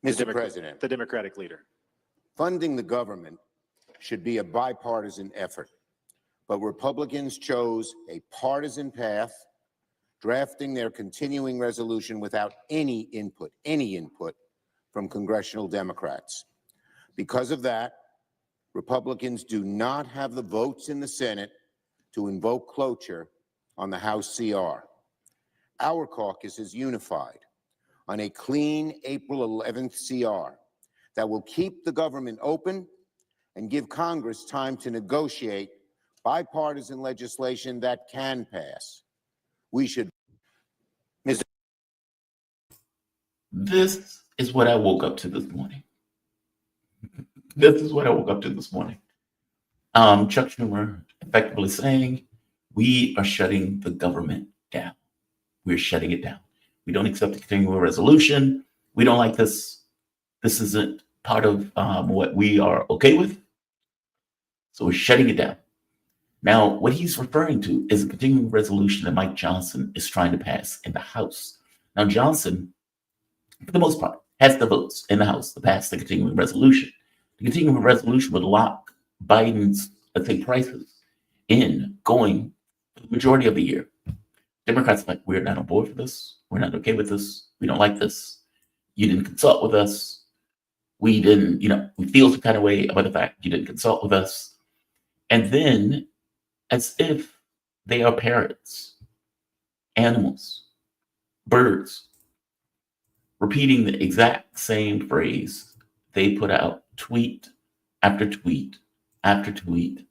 Mr. President, The Democratic leader. funding the government should be a bipartisan effort, but Republicans chose a partisan path, drafting their continuing resolution without any input from congressional Democrats. Because of that, Republicans do not have the votes in the Senate to invoke cloture on the House CR. Our caucus is unified on a clean April 11th CR that will keep the government open and give Congress time to negotiate bipartisan legislation that can pass. We should. This is what I woke up to this morning. This is what I woke up to this morning. Chuck Schumer effectively saying, we are shutting the government down. We're shutting it down. We don't accept the continuing resolution. We don't like this. This isn't part of what we are okay with. So we're shutting it down. Now, what he's referring to is a continuing resolution that Mike Johnson is trying to pass in the House. Now, Johnson, for the most part, has the votes in the House to pass the continuing resolution. The continuing resolution would lock Biden's, let's say, prices in going for the majority of the year. Democrats are like, we're not on board for this. We're not okay with this. We don't like this. You didn't consult with us. We didn't, we feel some kind of way about the fact you didn't consult with us. And then, as if they are parrots, animals, birds, repeating the exact same phrase, they put out tweet after tweet after tweet.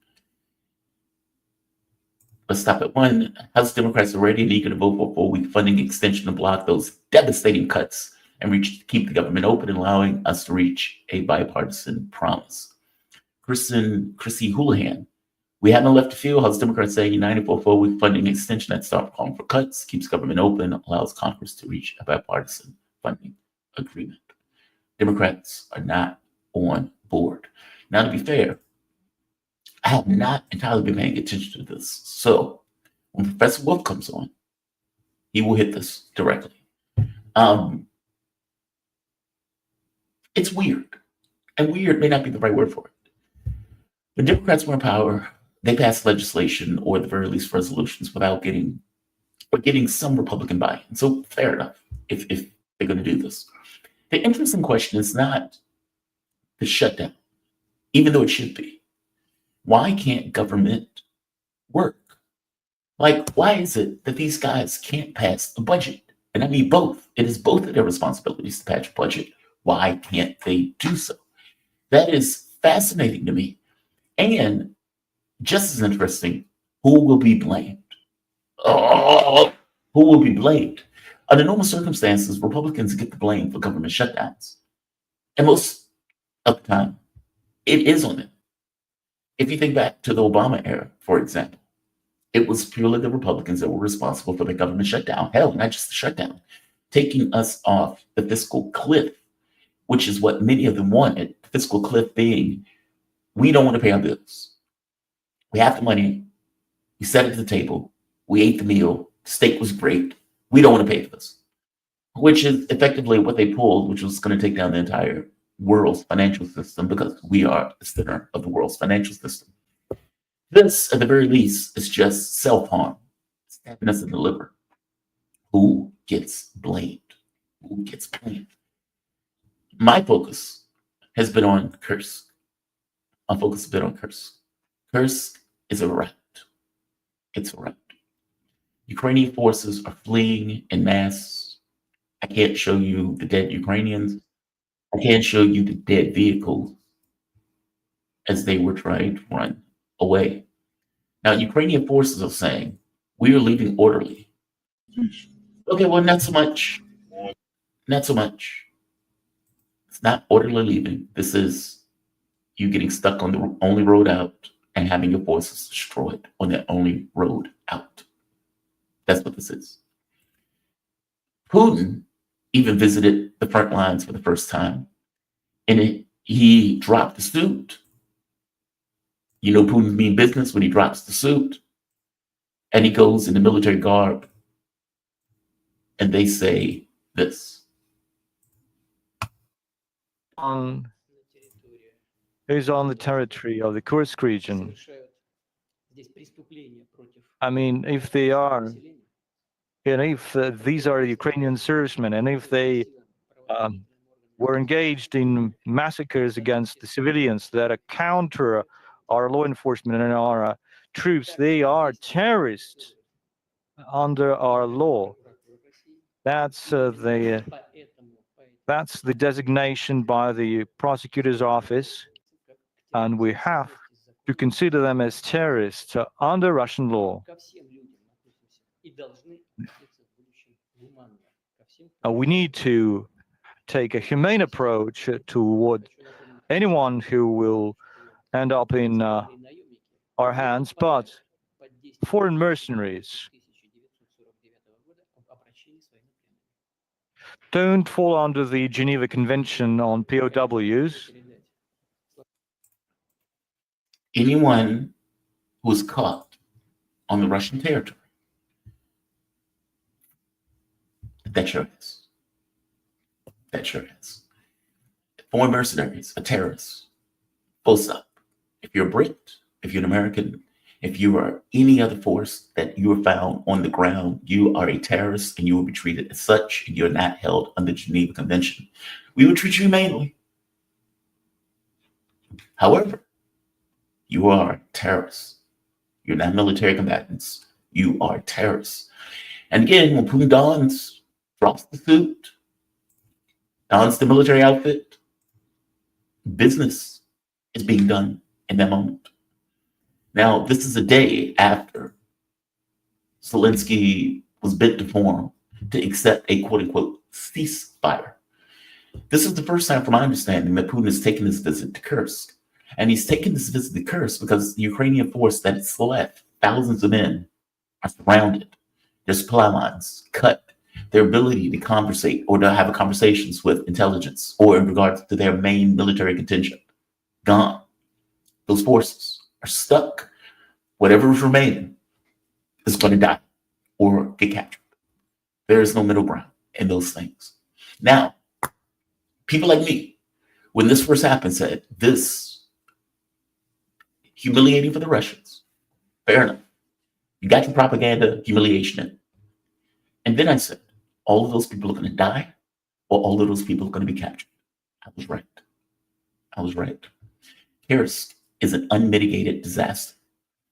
Let's stop at one. House Democrats are ready and eager to vote for a 4-week funding extension to block those devastating cuts and keep the government open, allowing us to reach a bipartisan promise. Chrissy Houlihan, we haven't left the field. House Democrats say united for a 4-week funding extension that stops calling for cuts, keeps government open, allows Congress to reach a bipartisan funding agreement. Democrats are not on board. Now, to be fair, I have not entirely been paying attention to this. So when Professor Wolf comes on, he will hit this directly. It's weird. And weird may not be the right word for it. When Democrats were in power, they passed legislation or at the very least resolutions without getting some Republican buy-in. So fair enough if they're going to do this. The interesting question is not the shutdown, even though it should be. Why can't government work? Like, why is it that these guys can't pass a budget? And I mean both. It is both of their responsibilities to pass a budget. Why can't they do so? That is fascinating to me. And just as interesting, who will be blamed? Oh, who will be blamed? Under normal circumstances, Republicans get the blame for government shutdowns. And most of the time, it is on them. If you think back to the Obama era, for example, it was purely the Republicans that were responsible for the government shutdown. Hell, not just the shutdown, taking us off the fiscal cliff, which is what many of them wanted. The fiscal cliff being, we don't want to pay our bills. We have the money. We sat at the table. We ate the meal. The steak was great. We don't want to pay for this, which is effectively what they pulled, which was going to take down the entire world's financial system because we are the center of the world's financial system. This, at the very least, is just self-harm. Stabbing us in the liver. Who gets blamed? Who gets blamed? My focus has been on Kursk. My focus has been on Kursk. Kursk is a rout. It's a rout. Ukrainian forces are fleeing en masse. I can't show you the dead Ukrainians. I can't show you the dead vehicles as they were trying to run away. Now, Ukrainian forces are saying, we are leaving orderly. Okay, well, not so much. Not so much. It's not orderly leaving. This is you getting stuck on the only road out and having your forces destroyed on that only road out. That's what this is. Putin even visited the front lines for the first time, and he dropped the suit. You know Putin mean business when he drops the suit, and he goes in the military garb, and they say this. anyone who's on the territory of the Kursk region, I mean, if they are, and if these are Ukrainian servicemen, and if they were engaged in massacres against the civilians that counter our law enforcement and our troops, they are terrorists under our law. That's the designation by the prosecutor's office, and we have to consider them as terrorists under Russian law. We need to take a humane approach toward anyone who will end up in our hands, but foreign mercenaries don't fall under the Geneva Convention on POWs. Anyone who is caught on the Russian territory, that's your ass. That's your ass. Foreign mercenaries, a terrorist. Full stop. If you're a Brit, if you're an American, if you are any other force that you are found on the ground, you are a terrorist and you will be treated as such, and you're not held under the Geneva Convention. We will treat you humanely. However, you are terrorists. You're not military combatants. You are terrorists. And again, when Putin drops the suit, dons the military outfit, business is being done in that moment. Now, this is a day after Zelensky was bid to form to accept a quote-unquote ceasefire. This is the first time, from my understanding, that Putin has taken this visit to Kursk. And he's taken this visit to Kursk because the Ukrainian force that is left, thousands of men, are surrounded. Their supply lines cut. Their ability to conversate or to have conversations with intelligence or in regards to their main military contingent, gone. Those forces are stuck. Whatever is remaining is going to die or get captured. There is no middle ground in those things. Now, people like me, when this first happened, said, this humiliating for the Russians. Fair enough. You got your propaganda humiliation in. And then I said, all of those people are going to die, or all of those people are going to be captured. I was right. I was right. Kursk is an unmitigated disaster.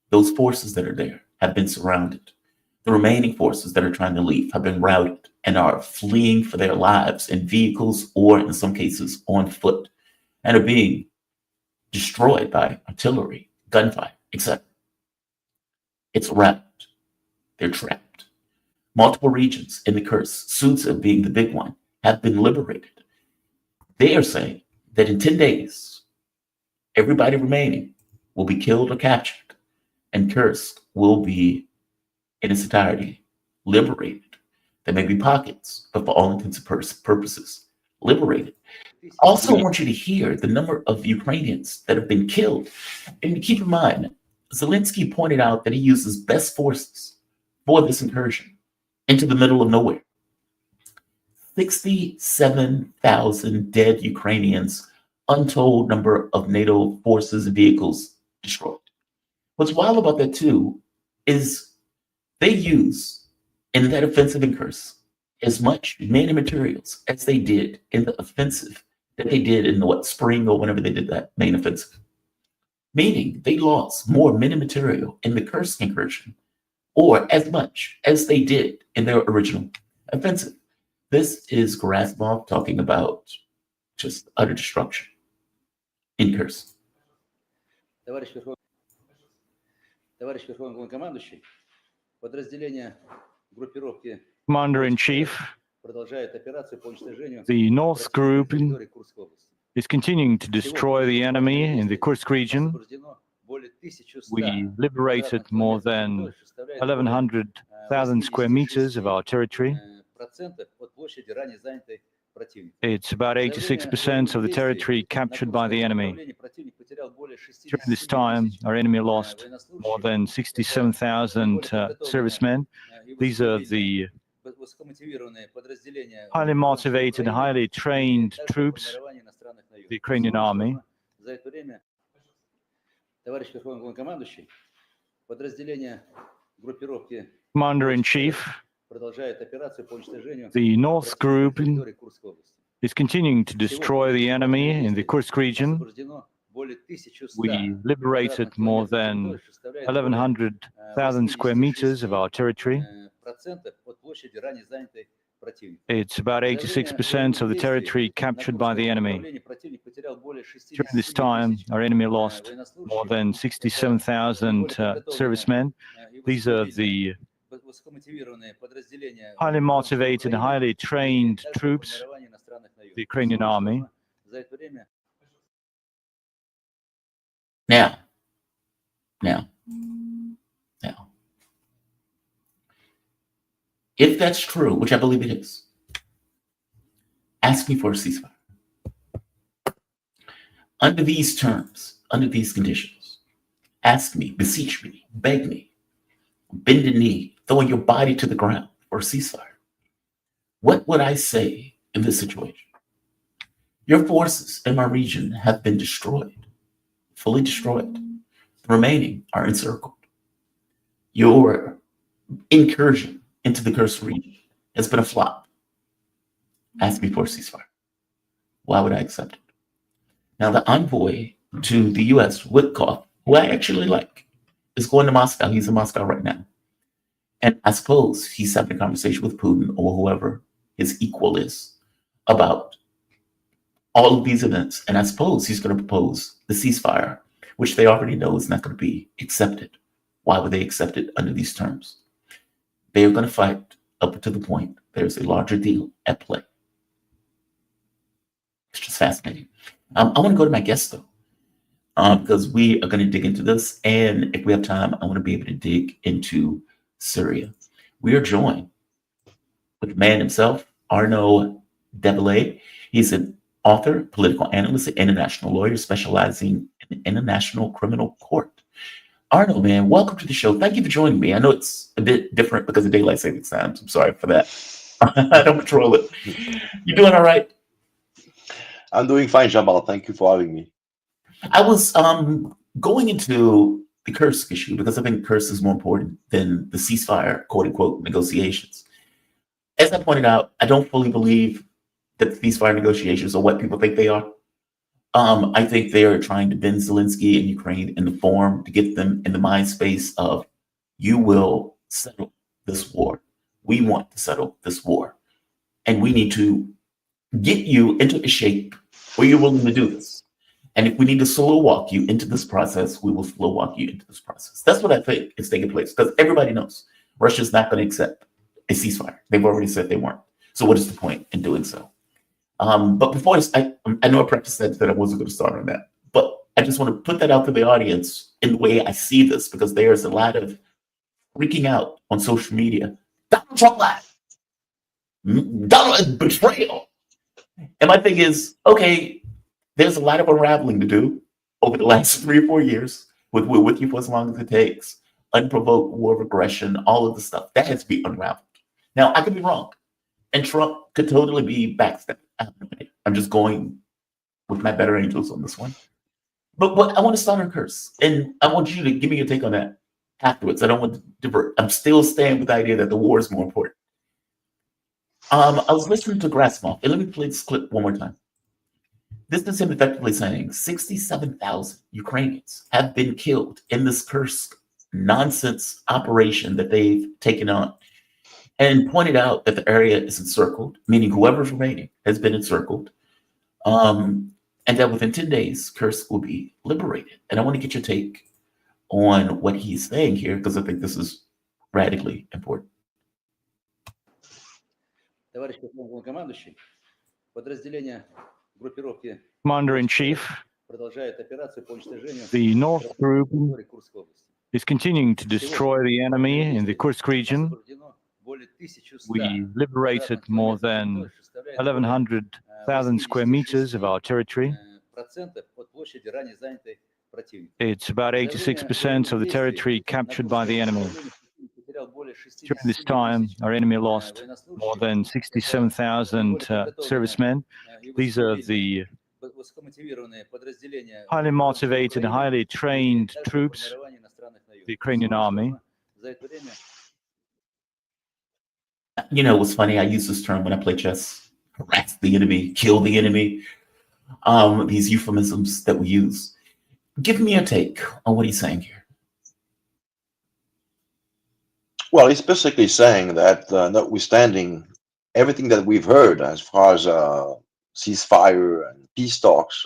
Those forces that are there have been surrounded. The remaining forces that are trying to leave have been routed and are fleeing for their lives in vehicles or, in some cases, on foot, and are being destroyed by artillery, gunfire, etc. It's wrapped. They're trapped. Multiple regions in the Kursk, Sudzha being the big one, have been liberated. They are saying that in 10 days, everybody remaining will be killed or captured, and Kursk will be, in its entirety, liberated. There may be pockets, but for all intents and purposes, liberated. Also, I want you to hear the number of Ukrainians that have been killed. And keep in mind, Zelensky pointed out that he uses best forces for this incursion into the middle of nowhere. 67,000 dead Ukrainians, untold number of NATO forces and vehicles destroyed. What's wild about that too is they use in that offensive in Kursk as much men and materials as they did in the offensive that they did in the spring or whenever they did that main offensive. Meaning they lost more men and material in the Kursk incursion, or as much as they did in their original offensive. This is Gerasimov talking about just utter destruction in Kursk. Commander-in-Chief, the North Group is continuing to destroy the enemy in the Kursk region. We liberated more than 1,100,000 square meters of our territory. It's about 86% of the territory captured by the enemy. During this time, our enemy lost more than 67,000 servicemen. These are the highly motivated, highly trained troops the Ukrainian army. Commander-in-Chief, the North Group is continuing to destroy the enemy in the Kursk region. We liberated more than 1,100,000 square meters of our territory. It's about 86% of the territory captured by the enemy. During this time, our enemy lost more than 67,000 servicemen. These are the highly motivated, highly trained troops, the Ukrainian army. Now, if that's true, which I believe it is, ask me for a ceasefire. Under these terms, under these conditions, ask me, beseech me, beg me, bend a knee, throwing your body to the ground for a ceasefire. What would I say in this situation? Your forces in my region have been destroyed, fully destroyed. The remaining are encircled. Your incursion into the Kursk region has been a flop. Ask me for a ceasefire. Why would I accept it? Now, the envoy to the U.S., Witkoff, who I actually like, is going to Moscow. He's in Moscow right now. And I suppose he's having a conversation with Putin or whoever his equal is about all of these events. And I suppose he's going to propose the ceasefire, which they already know is not going to be accepted. Why would they accept it under these terms? They are going to fight up to the point there's a larger deal at play. It's just fascinating. I want to go to my guest, though, because we are going to dig into this. And if we have time, I want to be able to dig into Syria. We are joined with the man himself, Arnaud. He's an author, political analyst, and international lawyer specializing in international criminal court. Arnaud, man, welcome to the show. Thank you for joining me. I know it's a bit different because of daylight savings times. I'm sorry for that. I don't control it. You doing all right? I'm doing fine, Jamal. Thank you for having me. I was going into the Kursk issue because I think Kursk is more important than the ceasefire, quote unquote, negotiations. As I pointed out, I don't fully believe that the ceasefire negotiations are what people think they are. I think they are trying to bend Zelensky and Ukraine in the form to get them in the mind space of, you will settle this war. We want to settle this war. And we need to get you into a shape where you're willing to do this. And if we need to slow walk you into this process, we will slow walk you into this process. That's what I think is taking place, because everybody knows Russia's not going to accept a ceasefire. They've already said they weren't. So what is the point in doing so? But before this, I know I practiced that I wasn't going to start on that, but I just want to put that out to the audience in the way I see this, because there's a lot of freaking out on social media. Donald Trump lied. Donald betrayal. And my thing is, okay, there's a lot of unraveling to do over the last 3 or 4 years. We're with you for as long as it takes. Unprovoked war of aggression, all of the stuff that has to be unraveled. Now, I could be wrong, and Trump could totally be backstabbed. I have no idea. I'm just going with my better angels on this one. But what I want to start on Kursk, and I want you to give me your take on that afterwards. I don't want to divert. I'm still staying with the idea that the war is more important. I was listening to Grasimov, and let me play this clip one more time. This is him effectively saying 67,000 Ukrainians have been killed in this Kursk nonsense operation that they've taken on, and pointed out that the area is encircled, meaning whoever's remaining has been encircled, and that within 10 days, Kursk will be liberated. And I want to get your take on what he's saying here, because I think this is radically important. Commander-in-Chief, the North Group is continuing to destroy the enemy in the Kursk region. We liberated more than 1,100,000 square meters of our territory. It's about 86% of the territory captured by the enemy. During this time, our enemy lost more than 67,000 servicemen. These are the highly motivated, highly trained troops, the Ukrainian army. You know, what's funny? I use this term when I play chess: harass the enemy, kill the enemy. These euphemisms that we use. Give me a take on what he's saying here. Well, he's basically saying that notwithstanding everything that we've heard as far as ceasefire and peace talks,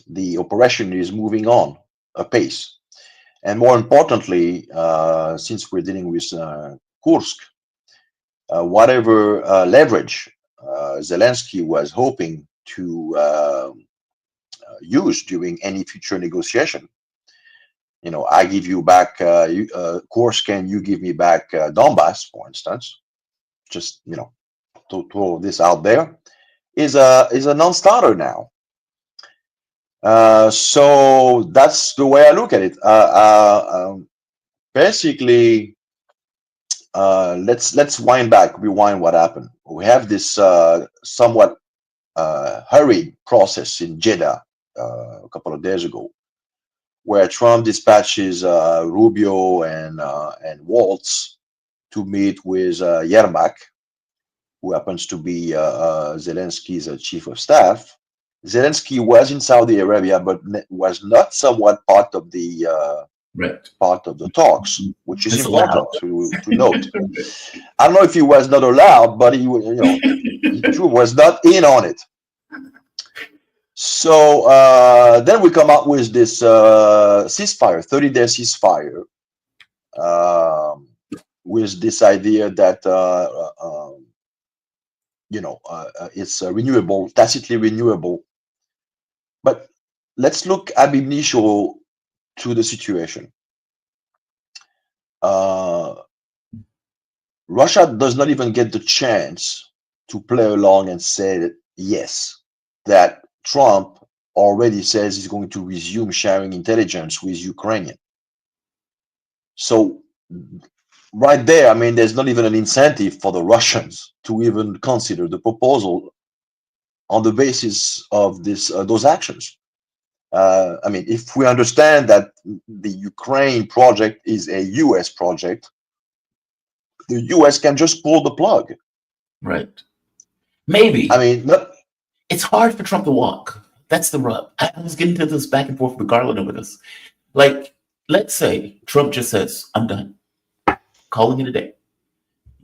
the operation is moving on apace. And more importantly, since we're dealing with Kursk, whatever leverage Zelensky was hoping to use during any future negotiation, you know, I give you back Kursk and you give me back Donbass, for instance, just, you know, to throw this out there, is a non-starter now. So that's the way I look at it. Basically, let's rewind what happened. We have this somewhat hurried process in Jeddah a couple of days ago, where Trump dispatches Rubio and Waltz to meet with Yermak, who happens to be Zelensky's chief of staff. Zelensky was in Saudi Arabia, but was not somewhat part of the talks, which is important to note. I don't know if he was not allowed, but he was not in on it. So then we come up with this ceasefire, 30-day ceasefire, with this idea that it's renewable, tacitly renewable. But let's look ab initio to the situation. Russia does not even get the chance to play along and say that, yes, that Trump already says he's going to resume sharing intelligence with Ukraine. So right there, I mean, there's not even an incentive for the Russians to even consider the proposal on the basis of those actions. I mean, if we understand that the Ukraine project is a U.S. project, the U.S. can just pull the plug. Right. Maybe. I mean, it's hard for Trump to walk. That's the rub. I was getting to this back and forth with Garland over this. Like, let's say Trump just says, I'm done. Calling it a day.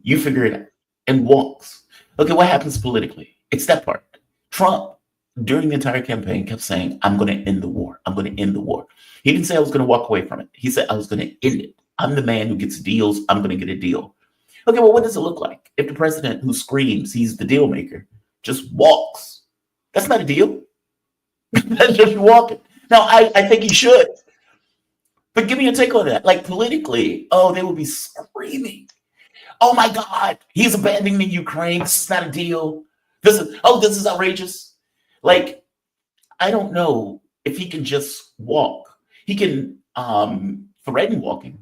You figure it out. And walks. Okay, what happens politically? It's that part. Trump, during the entire campaign, kept saying, I'm going to end the war. I'm going to end the war. He didn't say I was going to walk away from it. He said I was going to end it. I'm the man who gets deals. I'm going to get a deal. Okay, well, what does it look like if the president who screams he's the deal maker just walks? That's not a deal. That's just walking. Now, I think he should. But give me a take on that. Like, politically, they will be screaming, oh my God, he's abandoning Ukraine. This is not a deal. This is outrageous. Like, I don't know if he can just walk. He can threaten walking.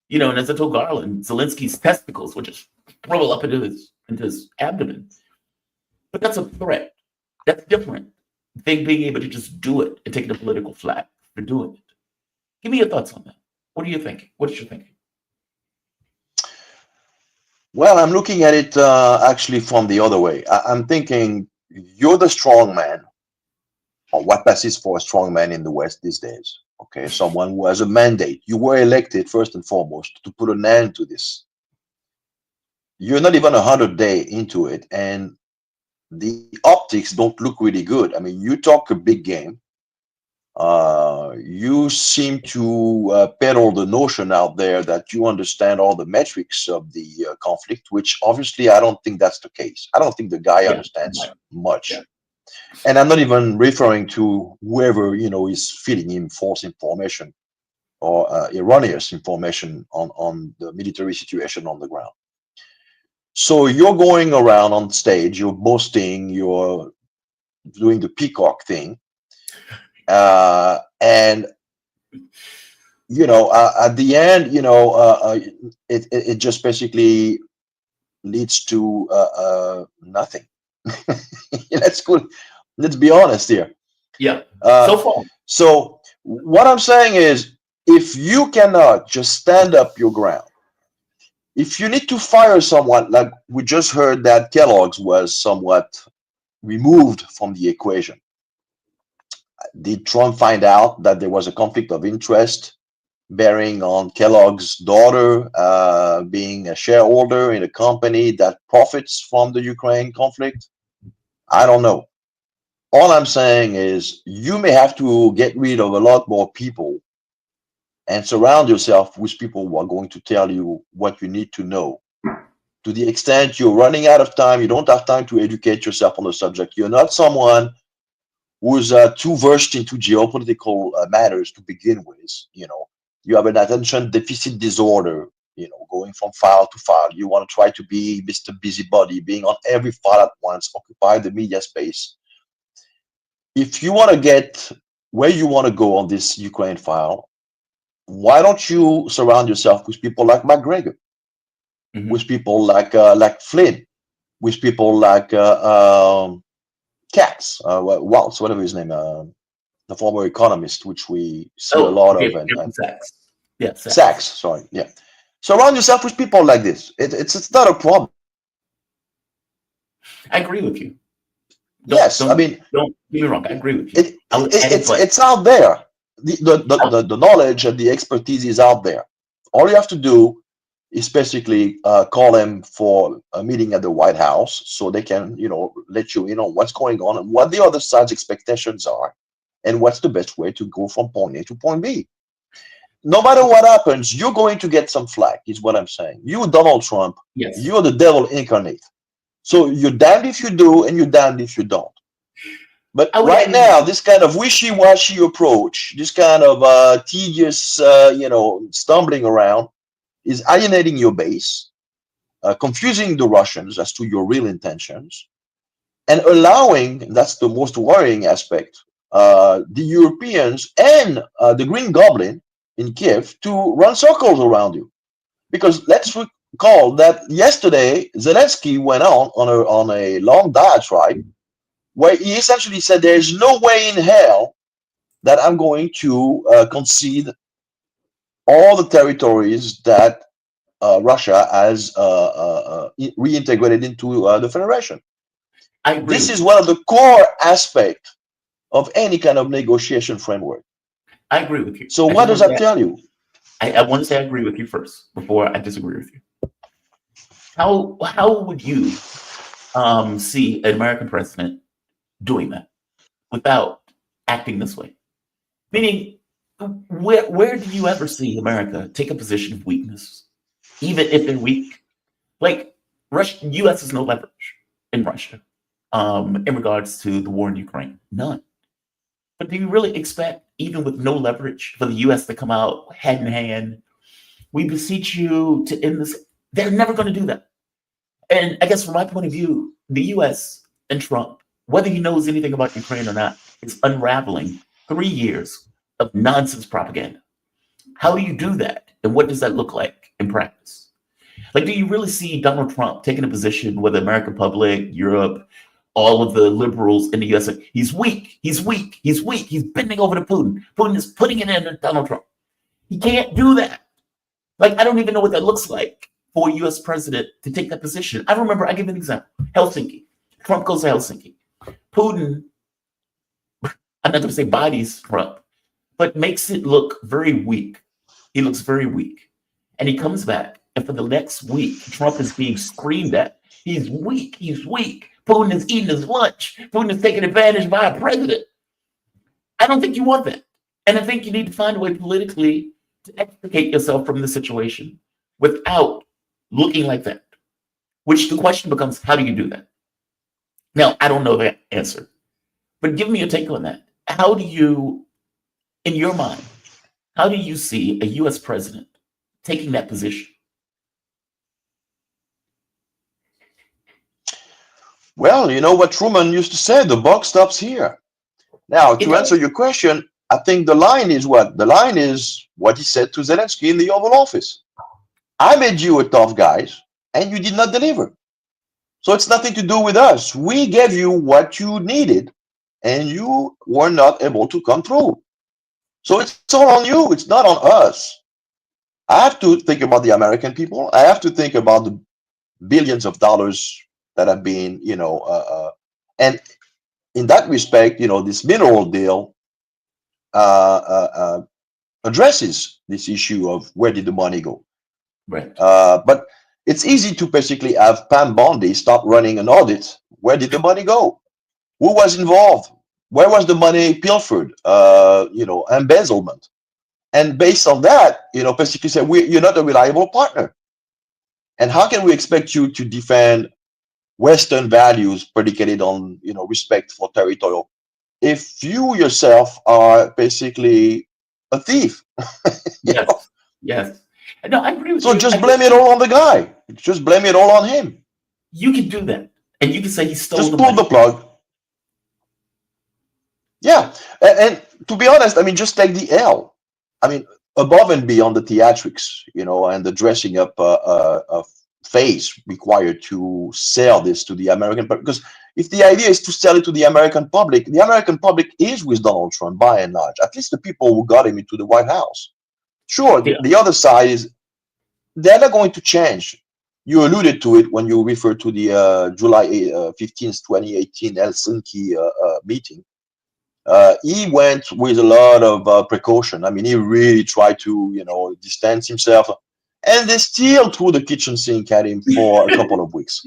You know, and as I told Garland, Zelensky's testicles will just roll up into his abdomen. But that's a threat. That's different. They being able to just do it and taking a political flag for doing it. Give me your thoughts on that. What are you thinking? What is your thinking? Well, I'm looking at it actually from the other way. I'm thinking you're the strong man, or what passes for a strong man in the West these days. Okay, someone who has a mandate. You were elected first and foremost to put an end to this. You're not even 100 days into it, and the optics don't look really good. I mean, you talk a big game. You seem to peddle the notion out there that you understand all the metrics of the conflict, which obviously I don't think that's the case. I don't think the guy understands much. Yeah. And I'm not even referring to whoever, is feeding him false information or erroneous information on the military situation on the ground. So you're going around on stage, you're boasting, you're doing the peacock thing. And at the end, it just basically leads to nothing. Let's Let's be honest here. Yeah. Uh, So far. so what I'm saying is, if you cannot just stand up your ground, if you need to fire someone, like we just heard that Kellogg's was somewhat removed from the equation. Did Trump find out that there was a conflict of interest bearing on Kellogg's daughter being a shareholder in a company that profits from the Ukraine conflict? I don't know. All I'm saying is you may have to get rid of a lot more people and surround yourself with people who are going to tell you what you need to know. To the extent you're running out of time, you don't have time to educate yourself on the subject. You're not someone who's too versed into geopolitical matters to begin with. You have an attention deficit disorder. Going from file to file. You want to try to be Mr. Busybody, being on every file at once, occupy the media space. If you want to get where you want to go on this Ukraine file, why don't you surround yourself with people like McGregor, with people like Flynn, with people like Katz, Waltz, whatever his name, the former economist, which we see a lot of, and Sachs. Yeah, Sachs. Sorry, yeah. Surround yourself with people like this. It's not a problem. I agree with you. I mean, don't get me wrong. I agree with you. It's out there. The knowledge and the expertise is out there. All you have to do is basically call them for a meeting at the White House so they can, let you in on what's going on and what the other side's expectations are and what's the best way to go from point A to point B. No matter what happens, you're going to get some flack, is what I'm saying. You, Donald Trump, yes, you're the devil incarnate. So you're damned if you do and you're damned if you don't. But right now, this kind of wishy-washy approach, this kind of tedious, stumbling around is alienating your base, confusing the Russians as to your real intentions, and allowing, that's the most worrying aspect, the Europeans and the Green Goblin in Kiev to run circles around you. Because let's recall that yesterday, Zelensky went on a long diatribe where he essentially said there's no way in hell that I'm going to concede all the territories that Russia has reintegrated into the Federation. This is one of the core aspects of any kind of negotiation framework. I agree with you. So what does that tell you? I want to say I agree with you first before I disagree with you. How would you see an American president doing that without acting this way? Meaning, where do you ever see America take a position of weakness, even if they're weak? Like U.S. has no leverage in Russia in regards to the war in Ukraine. None. But do you really expect, even with no leverage, for the U.S. to come out hand in hand? We beseech you to end this. They're never going to do that. And I guess from my point of view, the U.S. and Trump, whether he knows anything about Ukraine or not, is unraveling 3 years of nonsense propaganda. How do you do that? And what does that look like in practice? Like, do you really see Donald Trump taking a position where the American public, Europe, all of the liberals in the US, he's weak, he's weak, he's weak, he's bending over to Putin. Putin is putting it in Donald Trump. He can't do that. Like, I don't even know what that looks like for a US president to take that position. I remember, I give you an example. Helsinki. Trump goes to Helsinki. Putin, I'm not going to say bodies Trump, but makes it look very weak. He looks very weak. And he comes back, and for the next week, Trump is being screamed at. He's weak, he's weak. Putin is eating his lunch. Putin is taking advantage by a president. I don't think you want that. And I think you need to find a way politically to extricate yourself from the situation without looking like that. Which the question becomes, how do you do that? Now, I don't know that answer, but give me a take on that. How do you, in your mind, how do you see a US president taking that position? Well, you know what Truman used to say, the buck stops here. Now, to answer your question, I think the line is what? The line is what he said to Zelensky in the Oval Office. I made you a tough guy, and you did not deliver. So it's nothing to do with us. We gave you what you needed and you were not able to come through. So it's all on you. It's not on us. I have to think about the American people. I have to think about the billions of dollars that have been, and in that respect, this mineral deal addresses this issue of where did the money go. Right. But it's easy to basically have Pam Bondi stop running an audit. Where did the money go? Who was involved? Where was the money pilfered? Embezzlement. And based on that, basically say you're not a reliable partner. And how can we expect you to defend Western values predicated on respect for territorial if you yourself are basically a thief? Yes. Yes. No, I agree with So you. just blame it all on the guy. Just blame it all on him. You can do that, and you can say he stole Just the pull money. the plug. Yeah, and to be honest, I mean, just take the L. I mean, above and beyond the theatrics, and the dressing up phase required to sell this to the American public. Because if the idea is to sell it to the American public is with Donald Trump by and large. At least the people who got him into the White House. Sure, Yeah. the other side is they're not going to change. You alluded to it when you referred to the July 15th, 2018 Helsinki meeting. He went with a lot of precaution. I mean, he really tried to, distance himself. And they still threw the kitchen sink at him for a couple of weeks.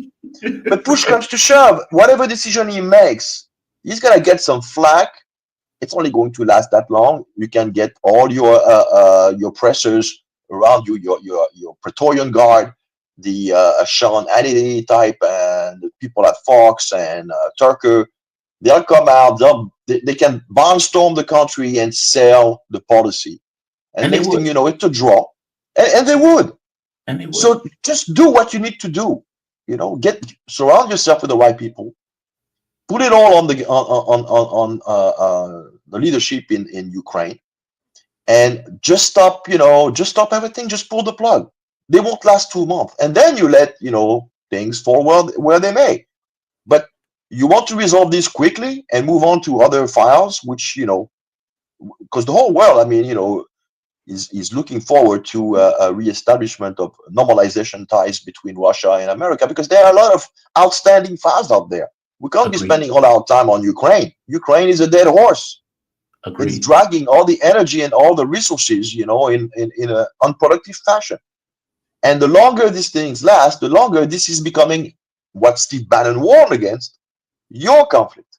But push comes to shove, whatever decision he makes, he's going to get some flack. It's only going to last that long. You can get all your pressers around you, your Praetorian Guard, the Sean Hannity type, and the people at Fox and Tucker. They'll come out. They can barnstorm the country and sell the policy. And next thing you know, it's a draw. And they would. And they would. So just do what you need to do. Surround yourself with the right people. Put it all on the leadership in Ukraine, and just stop everything. Just pull the plug. They won't last 2 months, and then you let things fall where they may. But you want to resolve this quickly and move on to other files, which because the whole world, I mean, is looking forward to a reestablishment of normalization ties between Russia and America, because there are a lot of outstanding files out there. We can't be spending all our time on Ukraine. Ukraine is a dead horse. Agreed. It's dragging all the energy and all the resources, in an unproductive fashion. And the longer these things last, the longer this is becoming what Steve Bannon warned against, your conflict.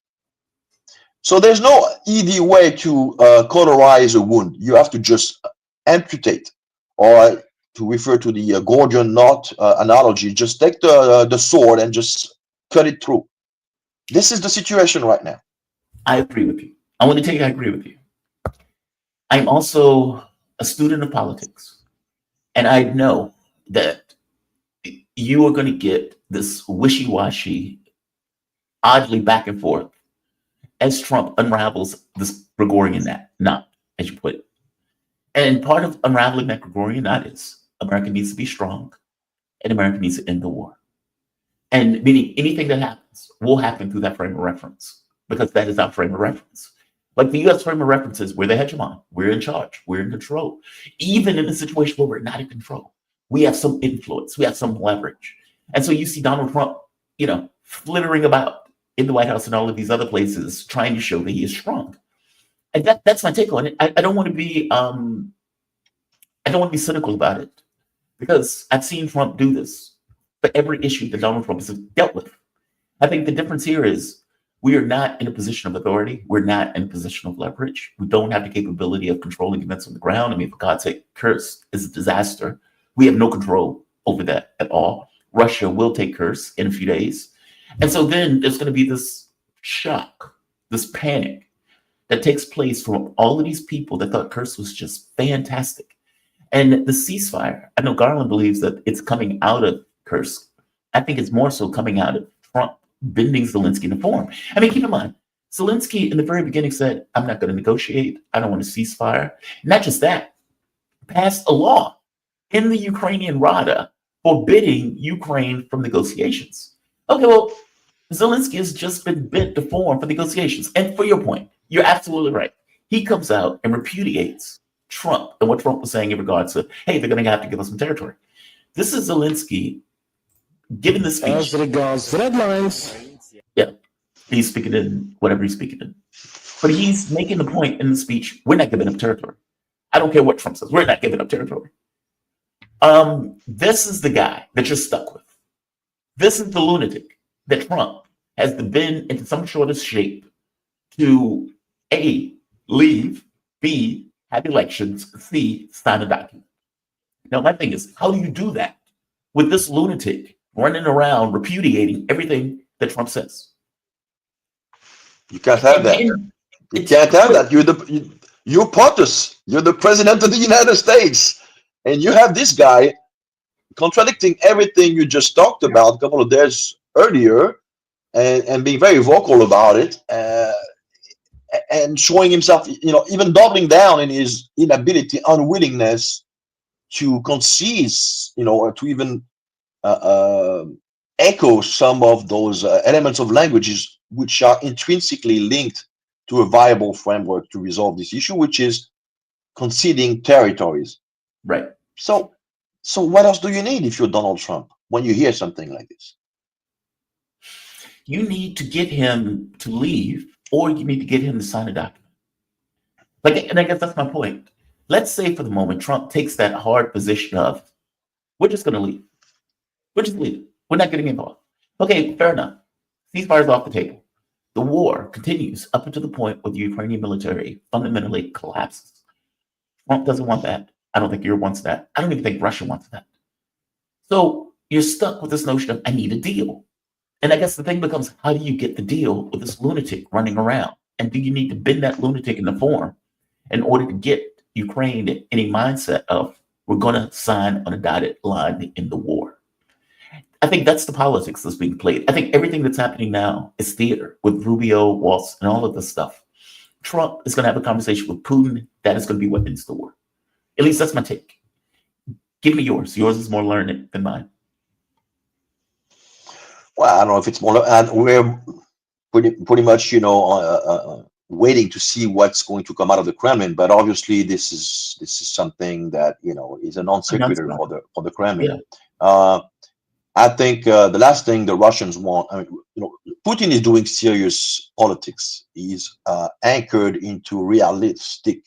So there's no easy way to cauterize a wound. You have to just amputate, or to refer to the Gordian knot analogy, just take the sword and just cut it through. This is the situation right now. I agree with you. I want to tell you I agree with you. I'm also a student of politics, and I know that you are going to get this wishy-washy, oddly back and forth as Trump unravels this Gregorian knot, as you put it. And part of unraveling that Gregorian knot is America needs to be strong, and America needs to end the war. And meaning anything that happens will happen through that frame of reference, because that is our frame of reference. Like the U.S. frame of reference is we're the hegemon, we're in charge, we're in control. Even in a situation where we're not in control, we have some influence, we have some leverage. And so you see Donald Trump, flittering about in the White House and all of these other places, trying to show that he is strong. And that's my take on it. I don't want to be cynical about it, because I've seen Trump do this for every issue that Donald Trump has dealt with. I think the difference here is we are not in a position of authority. We're not in a position of leverage. We don't have the capability of controlling events on the ground. I mean, for God's sake, Kursk is a disaster. We have no control over that at all. Russia will take Kursk in a few days. And so then there's going to be this shock, this panic that takes place from all of these people that thought Kursk was just fantastic. And the ceasefire, I know Garland believes that it's coming out of Kursk. I think it's more so coming out of Trump bending Zelensky to form. I mean, keep in mind, Zelensky in the very beginning said, I'm not going to negotiate. I don't want a ceasefire. Not just that, passed a law in the Ukrainian Rada forbidding Ukraine from negotiations. Okay, well, Zelensky has just been bent to form for negotiations. And for your point, you're absolutely right. He comes out and repudiates Trump and what Trump was saying in regards to, hey, they're going to have to give us some territory. This is Zelensky giving the speech. As regards red lines. Yeah, he's speaking in whatever he's speaking in. But he's making the point in the speech, we're not giving up territory. I don't care what Trump says, we're not giving up territory. This is the guy that you're stuck with. This is the lunatic that Trump has to bend into some sort of shape to A, leave, B, have elections, C, sign a document. Now, my thing is, how do you do that with this lunatic running around repudiating everything that Trump says? You can't have that. You can't have that. You're POTUS. You're the president of the United States. And you have this guy contradicting everything you just talked about a couple of days earlier and being very vocal about it and showing himself, even doubling down in his inability, unwillingness to concede, or to even echo some of those elements of languages which are intrinsically linked to a viable framework to resolve this issue, which is conceding territories. Right. So what else do you need if you're Donald Trump when you hear something like this? You need to get him to leave, or you need to get him to sign a document. And I guess that's my point. Let's say for the moment, Trump takes that hard position of, we're just going to leave. We're just leaving. We're not getting involved. Okay, fair enough. Ceasefire's off the table. The war continues up until the point where the Ukrainian military fundamentally collapses. Trump doesn't want that. I don't think Europe wants that. I don't even think Russia wants that. So you're stuck with this notion of, I need a deal. And I guess the thing becomes, how do you get the deal with this lunatic running around? And do you need to bend that lunatic into form in order to get Ukraine in any mindset of, we're going to sign on a dotted line in the war? I think that's the politics that's being played. I think everything that's happening now is theater with Rubio, Waltz, and all of this stuff. Trump is going to have a conversation with Putin. That is going to be what ends the war. At least that's my take. Give me yours. Yours is more learned than mine. Well, I don't know if it's more, and we're pretty much, waiting to see what's going to come out of the Kremlin. But obviously, this is something that is a non sequitur for the Kremlin. Yeah. I think the last thing the Russians want, Putin is doing serious politics. He's anchored into realistic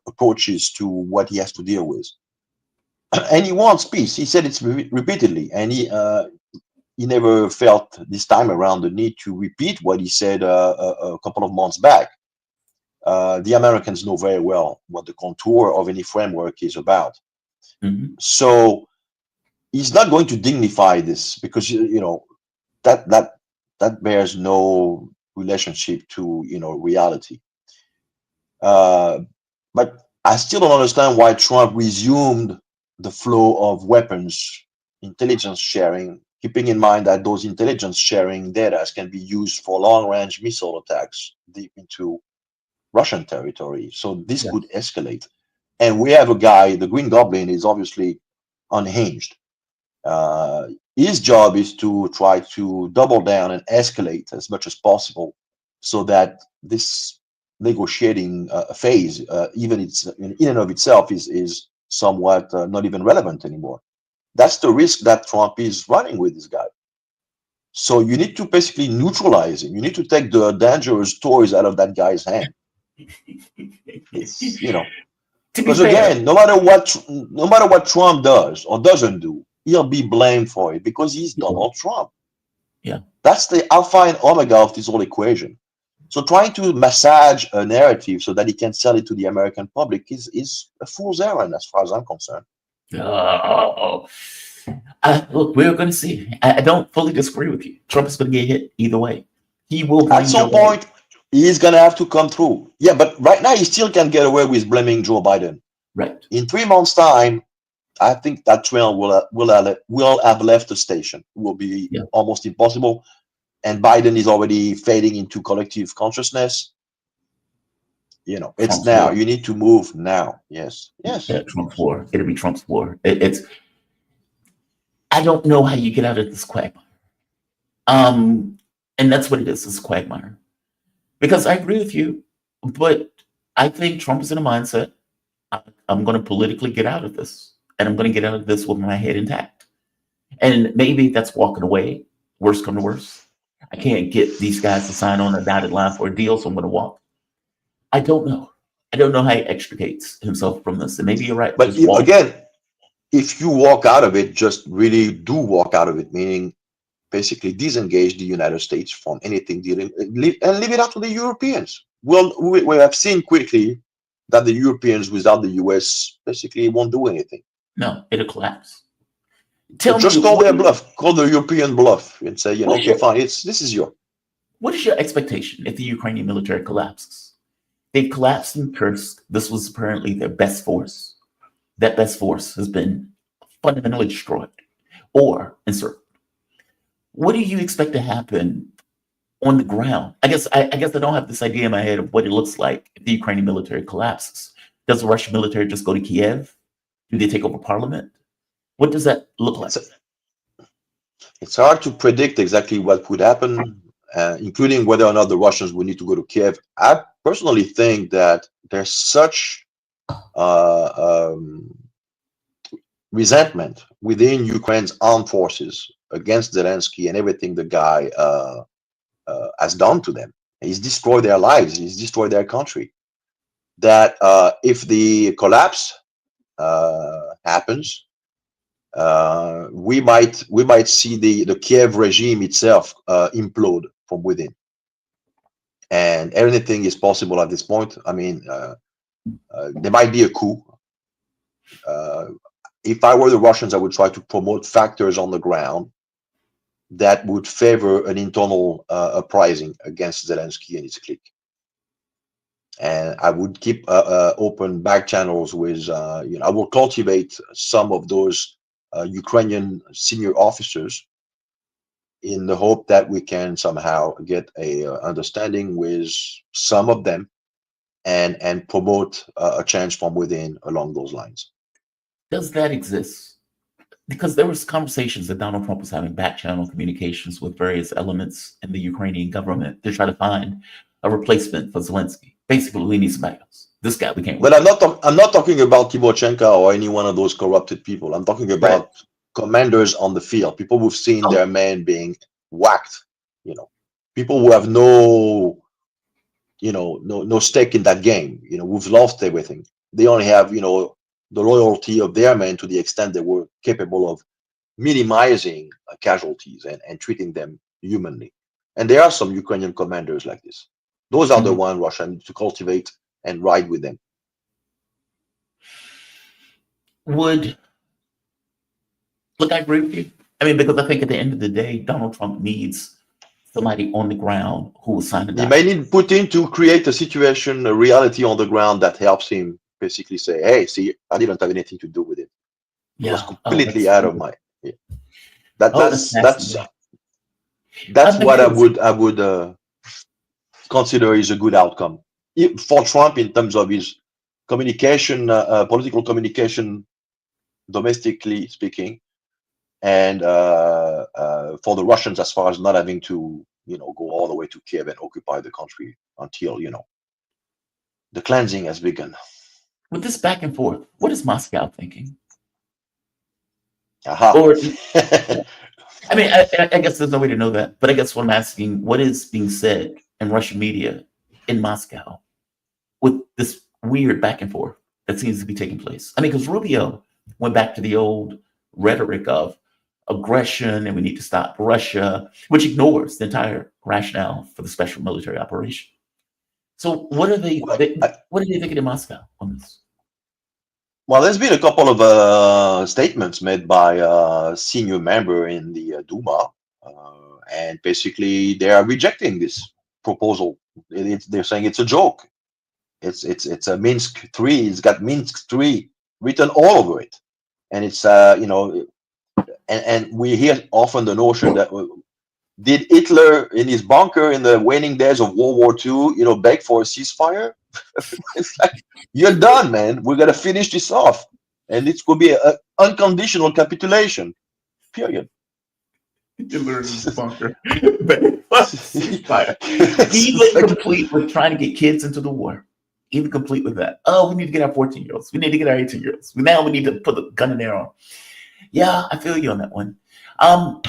approaches to what he has to deal with. And he wants peace. He said it repeatedly, and he never felt this time around the need to repeat what he said a couple of months back. The Americans know very well what the contour of any framework is about. Mm-hmm. So he's not going to dignify this because that bears no relationship to reality. But I still don't understand why Trump resumed the flow of weapons, intelligence sharing, keeping in mind that those intelligence sharing data can be used for long-range missile attacks deep into Russian territory. So this could escalate. And we have a guy, the Green Goblin is obviously unhinged. His job is to try to double down and escalate as much as possible so that this negotiating phase, even in and of itself, is somewhat not even relevant anymore. That's the risk that Trump is running with this guy. So you need to basically neutralize him. You need to take the dangerous toys out of that guy's hand. Because again, no matter what Trump does or doesn't do, he'll be blamed for it because he's Donald Trump. Yeah, that's the alpha and omega of this whole equation. So trying to massage a narrative so that he can sell it to the American public is a fool's errand as far as I'm concerned. Look, we're going to see. I don't fully disagree with you. Trump is going to get hit either way. He will. At some point, he's going to have to come through. Yeah, but right now he still can get away with blaming Joe Biden. Right. In 3 months' time, I think that trail will have left the station. It will be almost impossible. And Biden is already fading into collective consciousness. It's Trump's now. War. You need to move now. Yes. Yeah, Trump's war. It'll be Trump's war. I don't know how you get out of this quagmire. And that's what it is. It's a quagmire. Because I agree with you, but I think Trump is in a mindset. I'm going to politically get out of this, and I'm going to get out of this with my head intact. And maybe that's walking away. Worst come to worst, I can't get these guys to sign on a dotted line for a deal, so I'm going to walk. I don't know. I don't know how he extricates himself from this. And maybe you're right. But Just walk. again, if you walk out of it, just really do walk out of it, meaning basically disengage the United States from anything dealing and leave it up to the Europeans. Well, we have seen quickly that the Europeans without the US basically won't do anything. No, it'll collapse. So just call their bluff, call the European bluff and say, you know, okay, fine, this is your. What is your expectation if the Ukrainian military collapses? They've collapsed in Kursk. This was apparently their best force. That best force has been fundamentally destroyed or encircled. What do you expect to happen on the ground? I guess I don't have this idea in my head of what it looks like if the Ukrainian military collapses. Does the Russian military just go to Kiev? Do they take over parliament? What does that look like? It's hard to predict exactly what would happen, including whether or not the Russians will need to go to Kiev. I personally think that there's such resentment within Ukraine's armed forces against Zelensky and everything the guy has done to them. He's destroyed their lives. He's destroyed their country. That if the collapse happens, we might see the Kiev regime itself implode from within, and anything is possible at this point. I mean, there might be a coup. If I were the Russians, I would try to promote factors on the ground that would favor an internal uprising against Zelensky and his clique. And I would keep open back channels with, I will cultivate some of those Ukrainian senior officers in the hope that we can somehow get a understanding with some of them and promote a change from within along those lines. Does that exist? Because there was conversations that Donald Trump was having back channel communications with various elements in the Ukrainian government to try to find a replacement for Zelensky. Basically, we need somebody else. This guy, we can't. But I'm not talking about Timoshenko or any one of those corrupted people. I'm talking about commanders on the field, people who've seen their men being whacked. People who have no stake in that game. Who've lost everything. They only have the loyalty of their men to the extent they were capable of minimizing casualties and treating them humanly. And there are some Ukrainian commanders like this. Those are the ones Russia needs to cultivate and ride with them. Look, I agree with you. I mean, because I think at the end of the day, Donald Trump needs somebody on the ground who will sign it. He may need Putin to create a situation, a reality on the ground that helps him basically say, hey, see, I didn't have anything to do with it. It was completely out of my. Yeah. That's what I would consider is a good outcome for Trump in terms of his communication, political communication, domestically speaking, and for the Russians as far as not having to go all the way to Kiev and occupy the country until the cleansing has begun. With this back and forth, what is Moscow thinking? Or, I mean, I guess there's no way to know that, but I guess what I'm asking, what is being said in Russian media in Moscow with this weird back and forth that seems to be taking place? I mean, because Rubio went back to the old rhetoric of aggression and we need to stop Russia, which ignores the entire rationale for the special military operation. So what are they thinking in Moscow on this? Well, there's been a couple of statements made by a senior member in the Duma, and basically they are rejecting this proposal. They're saying it's a joke. It's a Minsk 3. It's got Minsk 3 written all over it, and it's and we hear often the notion that did Hitler in his bunker in the waning days of World War II, beg for a ceasefire? It's like, you're done, man. We're gonna finish this off, and it could be an unconditional capitulation. Period. You learn in the bunker. But ceasefire. Even complete with trying to get kids into the war. Even complete with that. Oh, we need to get our 14-year-olds. We need to get our 18-year-olds. Now we need to put the gun in their arm. Yeah, I feel you on that one. I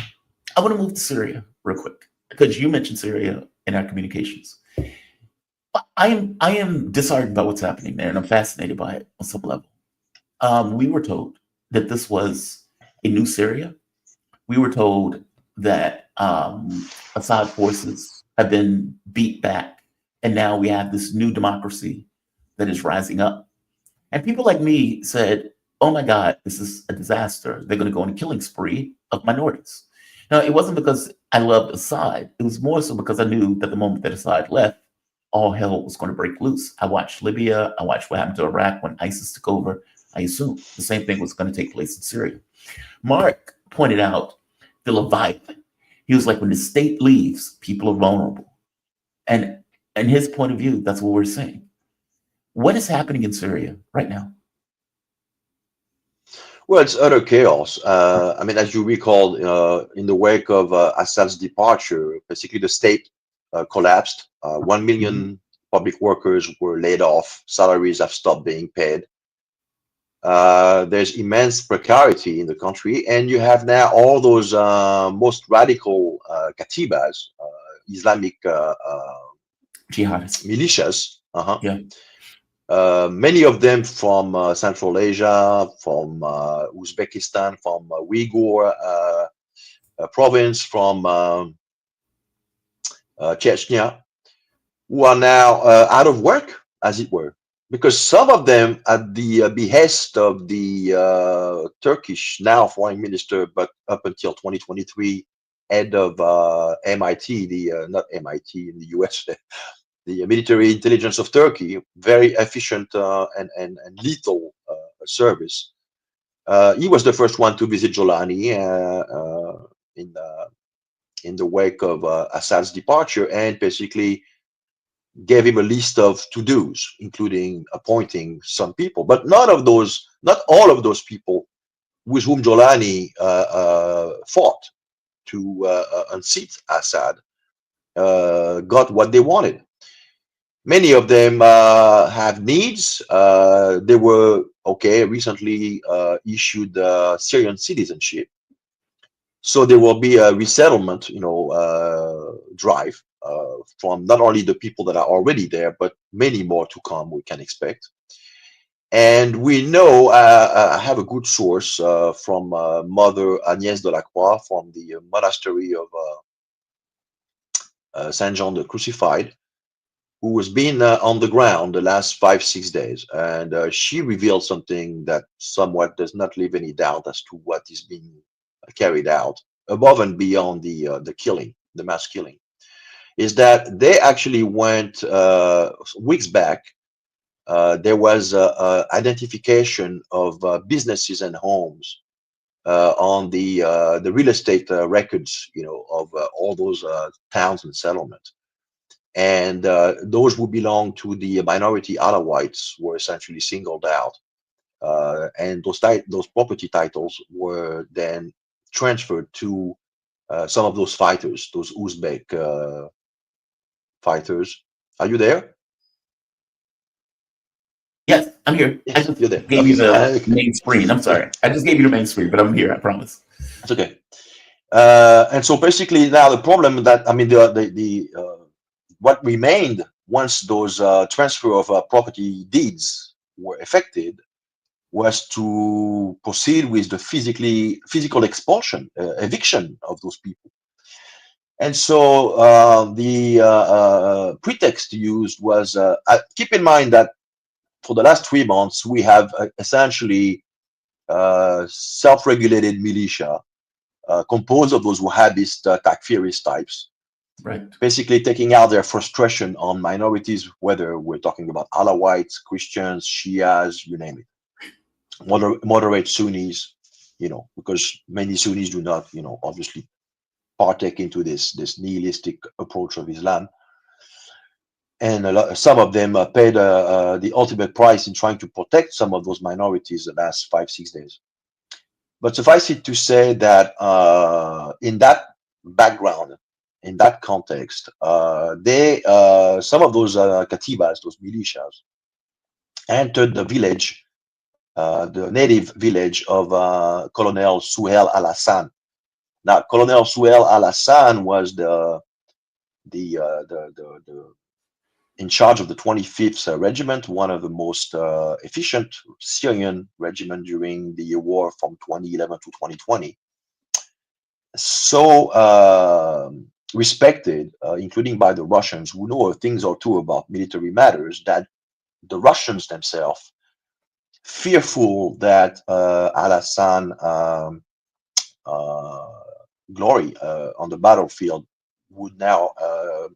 want to move to Syria real quick because you mentioned Syria in our communications. I am disheartened by what's happening there, and I'm fascinated by it on some level. We were told that this was a new Syria. We were told that Assad forces have been beat back, and now we have this new democracy that is rising up. And people like me said, oh my God, this is a disaster. They're going to go on a killing spree of minorities. Now, it wasn't because I loved Assad. It was more so because I knew that the moment that Assad left, all hell was going to break loose. I watched Libya. I watched what happened to Iraq when ISIS took over. I assumed the same thing was going to take place in Syria. Mark pointed out the Leviathan. He was like, when the state leaves, people are vulnerable. And his point of view, that's what we're saying. What is happening in Syria right now? Well, it's utter chaos. I mean, as you recall, in the wake of Assad's departure, basically the state collapsed. 1 million public workers were laid off. Salaries have stopped being paid. There's immense precarity in the country, and you have now all those most radical katibas, Islamic Jihadists, militias. Yeah. Many of them from Central Asia, from Uzbekistan, from Uyghur province, from Chechnya, who are now out of work, as it were, because some of them, at the behest of the Turkish now foreign minister, but up until 2023, head of MIT, not MIT in the US, the military intelligence of Turkey, very efficient and lethal service. He was the first one to visit Jolani in the wake of Assad's departure, and basically gave him a list of to-dos, including appointing some people. But not all of those people with whom Jolani fought to unseat Assad got what they wanted. Many of them have needs. They were recently issued Syrian citizenship, so there will be a resettlement, drive from not only the people that are already there, but many more to come. We can expect, and we know. I have a good source from Mother Agnès de la Croix from the monastery of Saint John the Crucified, who has been on the ground the last 5-6 days, and she revealed something that somewhat does not leave any doubt as to what is being carried out above and beyond the killing, the mass killing, is that they actually went weeks back. There was identification of businesses and homes on the real estate records, of all those towns and settlements. And those who belong to the minority Alawites were essentially singled out, and those property titles were then transferred to some of those fighters, those Uzbek fighters. Are you there? Yes, I'm here. I Yes, just you're there. gave you the Okay. main screen. I'm sorry. I just gave you the main screen, but I'm here. I promise. It's okay. And so basically now the problem that, I mean, what remained once those transfer of property deeds were effected was to proceed with the physical expulsion, eviction of those people. And so the pretext used was, keep in mind that for the last 3 months, we have essentially self-regulated militia composed of those Wahhabist, Takfirist types, Right. basically taking out their frustration on minorities, whether we're talking about Alawites, Christians, Shias, you name it, moderate Sunnis, because many Sunnis do not, obviously partake into this nihilistic approach of Islam. And some of them paid the ultimate price in trying to protect some of those minorities the last 5-6 days. But suffice it to say that in that background in that context, some of those katibas, those militias, entered the village, the native village of Colonel Souheil Al-Hassan. Now, Colonel Souheil Al-Hassan was the in charge of the 25th Regiment, one of the most efficient Syrian regiment during the war from 2011 to 2020. So respected, including by the Russians, who know a thing or two about military matters, that the Russians themselves, fearful that Al-Hassan glory on the battlefield would now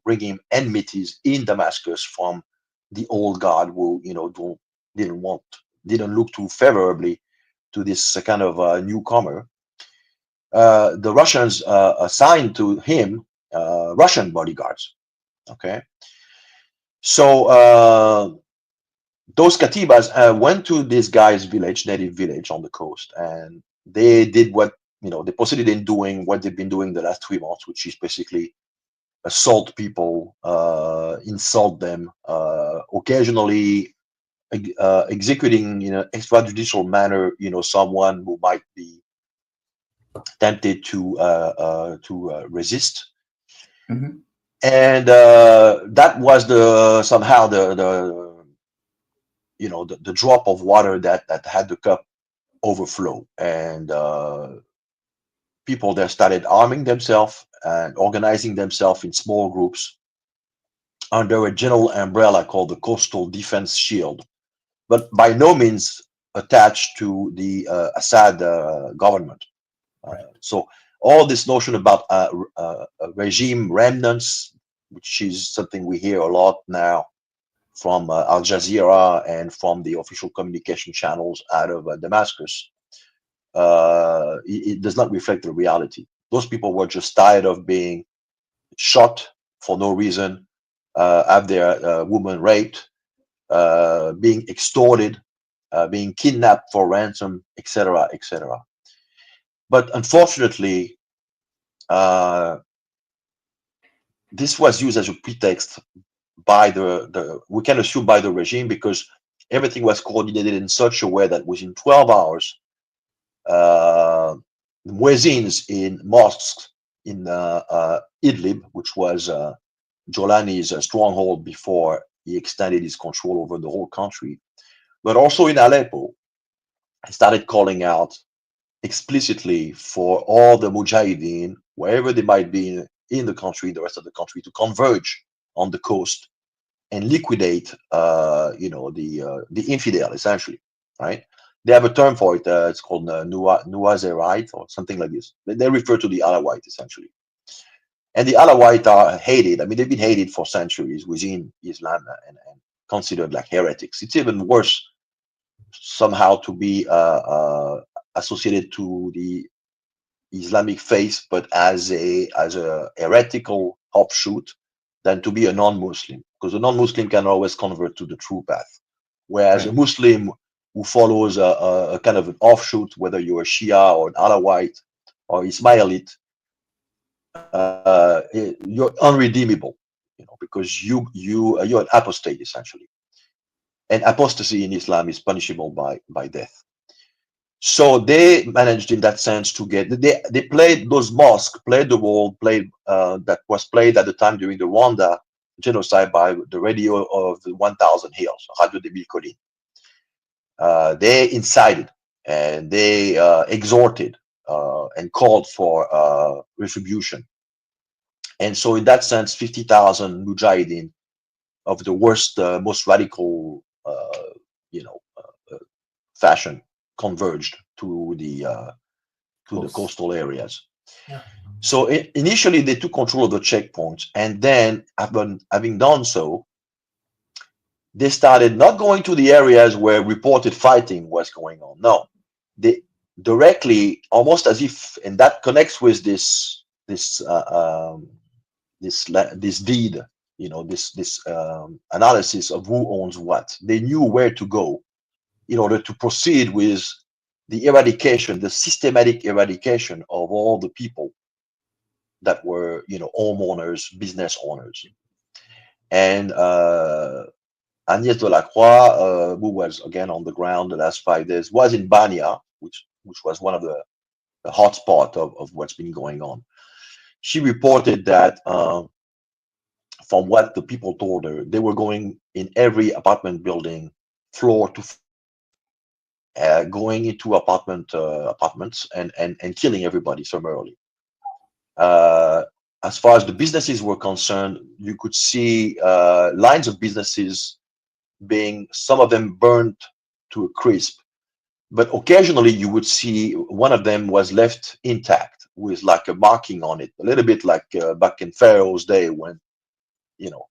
bring him enmities in Damascus from the old guard, who didn't look too favorably to this kind of newcomer. The Russians assigned to him Russian bodyguards. Okay, so those katibas went to this guy's village, native village on the coast, and they did what they proceeded in doing what they've been doing the last 3 months, which is basically assault people, insult them, occasionally executing in an extrajudicial manner, someone who might be tempted to resist. Mm-hmm. And that was somehow the drop of water that had the cup overflow, and people there started arming themselves and organizing themselves in small groups under a general umbrella called the Coastal Defense Shield, but by no means attached to the Assad government. So all this notion about regime remnants, which is something we hear a lot now from Al Jazeera and from the official communication channels out of Damascus, it does not reflect the reality. Those people were just tired of being shot for no reason, have their women raped, being extorted, being kidnapped for ransom, etc., etc. But unfortunately, this was used as a pretext by we can assume by the regime, because everything was coordinated in such a way that within 12 hours, muezzins in mosques in Idlib, which was Jolani's stronghold before he extended his control over the whole country, but also in Aleppo, started calling out explicitly for all the mujahideen, wherever they might be in the country, the rest of the country, to converge on the coast and liquidate, the infidel, essentially, right? They have a term for it. It's called Nuazerite or something like this. They refer to the Alawite, essentially. And the Alawite are hated. I mean, they've been hated for centuries within Islam and considered like heretics. It's even worse somehow to be associated to the Islamic faith, but as a heretical offshoot, than to be a non-Muslim, because a non-Muslim can always convert to the true path, whereas a Muslim who follows a kind of an offshoot, whether you're a Shia or an Alawite or Ismailite, you're unredeemable, because you're an apostate, essentially, and apostasy in Islam is punishable by death. So they managed, in that sense, to get they played those mosques, played the role that was played at the time during the Rwanda genocide by the radio of the 1,000 Hills, Radio de Mille Collines. They incited and they exhorted and called for retribution. And so, in that sense, 50,000 mujahideen of the worst, most radical, fashion converged to the coastal areas. Yeah. So initially they took control of the checkpoints, and then having done so, they started not going to the areas where reported fighting was going on. No, they directly, almost as if, and that connects with this deed, this analysis of who owns what. They knew where to go in order to proceed with the eradication, the systematic eradication of all the people that were, homeowners, business owners. And Agnès Delacroix, who was again on the ground the last 5 days, was in Bania, which was one of the hotspot of what's been going on. She reported that from what the people told her, they were going in every apartment building, floor to going into apartments and killing everybody summarily. As far as the businesses were concerned, you could see lines of businesses some of them burnt to a crisp, but occasionally you would see one of them was left intact with like a marking on it, a little bit like back in Pharaoh's day when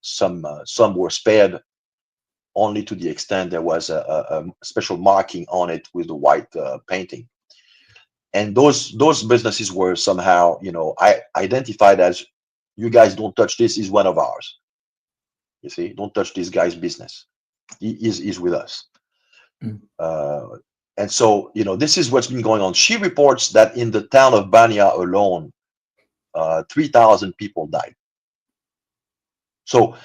some were spared only to the extent there was a special marking on it with the white painting. And those businesses were somehow identified as, you guys don't touch this, is one of ours. You see, don't touch this guy's business. He's with us. And so, this is what's been going on. She reports that in the town of Bania alone, 3,000 people died. So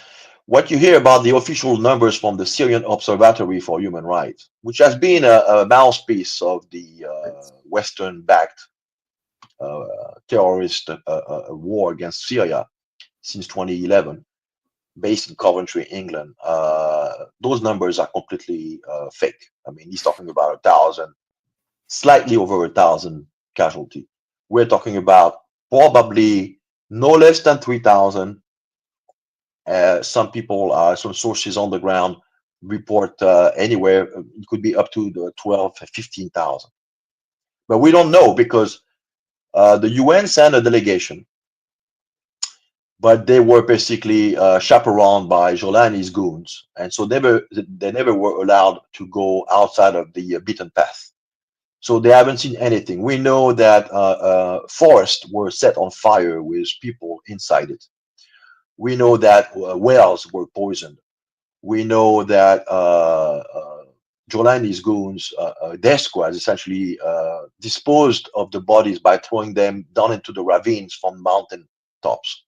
what you hear about the official numbers from the Syrian Observatory for Human Rights, which has been a mouthpiece of the Western-backed terrorist war against Syria since 2011, based in Coventry, England, those numbers are completely fake. I mean, he's talking about 1,000, slightly over 1,000 casualties. We're talking about probably no less than 3,000. Some people, some sources on the ground report anywhere, it could be up to the 12, 15,000. But we don't know because the UN sent a delegation, but they were basically chaperoned by Jolani's goons. And so they never were allowed to go outside of the beaten path. So they haven't seen anything. We know that forests were set on fire with people inside it. We know that wells were poisoned. We know that Jolani's goons, their squads, essentially disposed of the bodies by throwing them down into the ravines from mountain tops.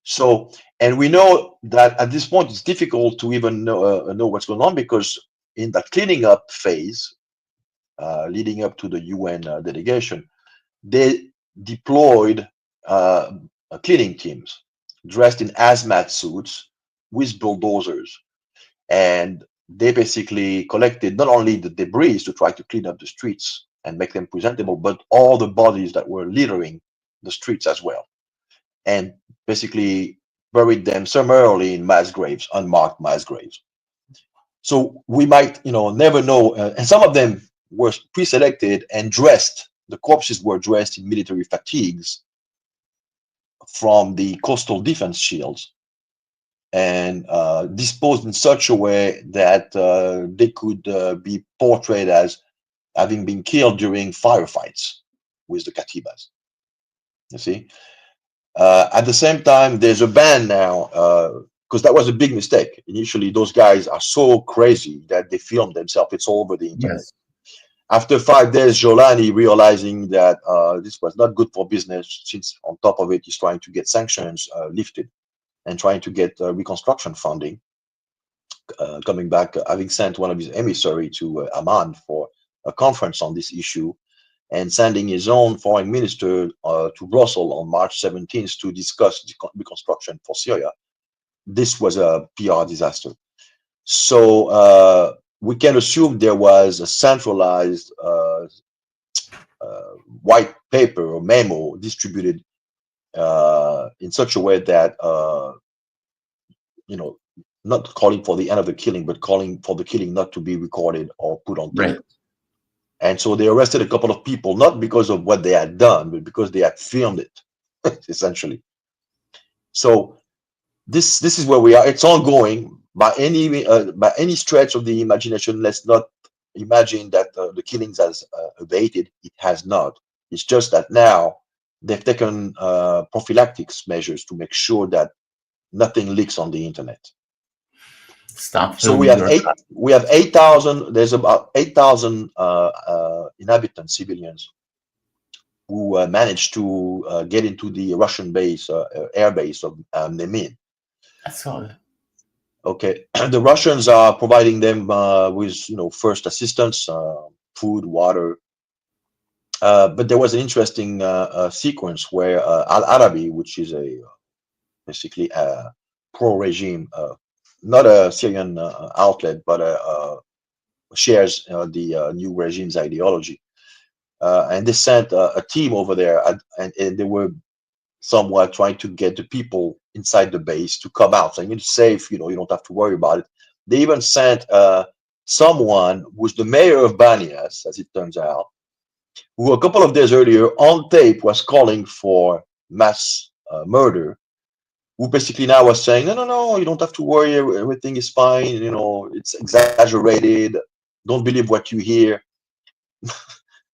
So, and we know that at this point it's difficult to even know what's going on, because in that cleaning up phase, leading up to the UN delegation, they deployed cleaning teams dressed in hazmat suits with bulldozers, and they basically collected not only the debris to try to clean up the streets and make them presentable, but all the bodies that were littering the streets as well, and basically buried them summarily in mass graves, unmarked mass graves. So we might, never know. And some of them were pre-selected and dressed. The corpses were dressed in military fatigues from the coastal defense shields, and disposed in such a way that they could be portrayed as having been killed during firefights with the katibas. You see? At the same time, there's a ban now, because that was a big mistake. Initially, those guys are so crazy that they filmed themselves. It's all over the internet. Yes. After 5 days, Jolani, realizing that this was not good for business, since on top of it, he's trying to get sanctions lifted and trying to get reconstruction funding, coming back, having sent one of his emissaries to Amman for a conference on this issue, and sending his own foreign minister to Brussels on March 17th to discuss reconstruction for Syria. This was a PR disaster. So we can assume there was a centralized white paper or memo distributed in such a way that, not calling for the end of the killing, but calling for the killing not to be recorded or put on tape. Right. And so they arrested a couple of people, not because of what they had done, but because they had filmed it, essentially. So this is where we are. It's ongoing. By any stretch of the imagination, let's not imagine that the killings has abated. It has not. It's just that now they've taken prophylactics measures to make sure that nothing leaks on the internet. Stop. So we have 8,000. There's about 8,000 inhabitants, civilians, who managed to get into the Russian base, air base of Nemin. I saw that. Okay, the Russians are providing them with first assistance, food, water. But there was an interesting sequence where Al Arabi, which is basically a pro-regime, not a Syrian outlet, but shares the new regime's ideology, and they sent a team over there, and they were somewhat trying to get the people inside the base to come out, saying it's safe, you don't have to worry about it. They even sent someone who's the mayor of Banias, as it turns out, who a couple of days earlier on tape was calling for mass murder, who basically now was saying, no, you don't have to worry, everything is fine, it's exaggerated, don't believe what you hear.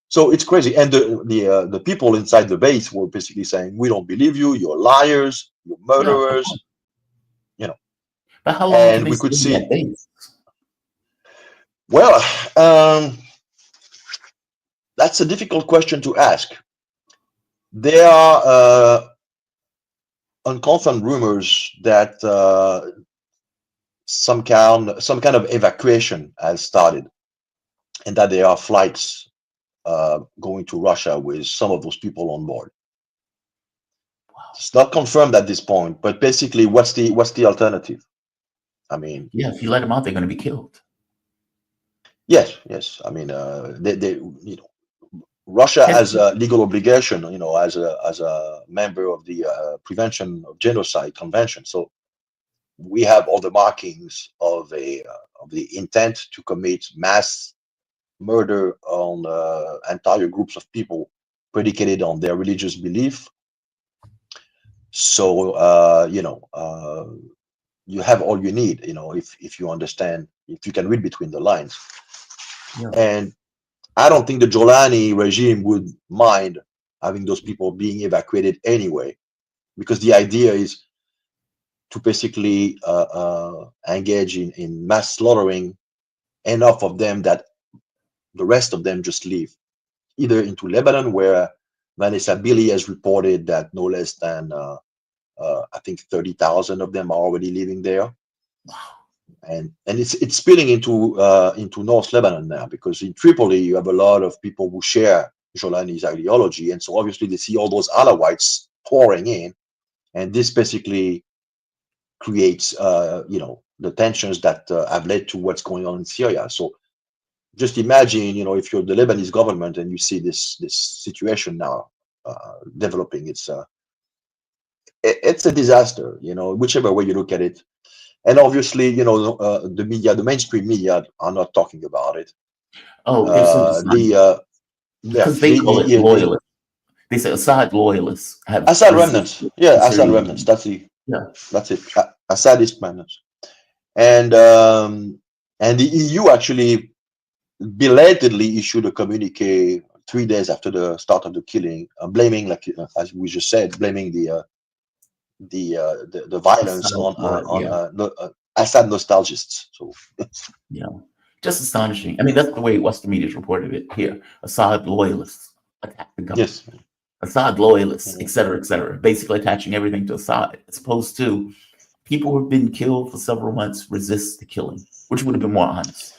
So it's crazy. And the people inside the base were basically saying, we don't believe you, you're liars, you're murderers, But how long and can they we could stay in see, that base? well, that's a difficult question to ask. There are unconfirmed rumors that some kind of evacuation has started, and that there are flights going to Russia with some of those people on board. It's not confirmed at this point, but basically, what's the alternative? I mean, Yeah, if you let them out, they're going to be killed. yes. I mean, Russia has a legal obligation, as a member of the Prevention of Genocide Convention. So we have all the markings of the intent to commit mass murder on entire groups of people predicated on their religious belief. So you have all you need, if you understand, if you can read between the lines. Yeah. And I don't think the Jolani regime would mind having those people being evacuated anyway, because the idea is to basically engage in mass slaughtering enough of them that the rest of them just leave, either into Lebanon, where Vanessa Billy has reported that no less than I think 30,000 of them are already living there. Wow. And it's spilling into North Lebanon now, because in Tripoli you have a lot of people who share Jolani's ideology, and so obviously they see all those Alawites pouring in, and this basically creates the tensions that have led to what's going on in Syria. So just imagine, if you're the Lebanese government and you see this situation now developing, it's a disaster, whichever way you look at it. And obviously, the media, the mainstream media, are not talking about it. Oh, they're so because they call it loyalists. They say Assad loyalists have Assad remnants. Yeah, Assad remnants. That's it. Assadist remnants. And the EU actually belatedly issued a communique 3 days after the start of the killing, blaming, like as we just said, blaming the violence on Assad nostalgists. So just astonishing. I mean, that's the way Western media's reported it here. Assad loyalists attack the government. Yes. Assad loyalists, et cetera, basically attaching everything to Assad, as opposed to people who have been killed for several months resist the killing, which would have been more honest.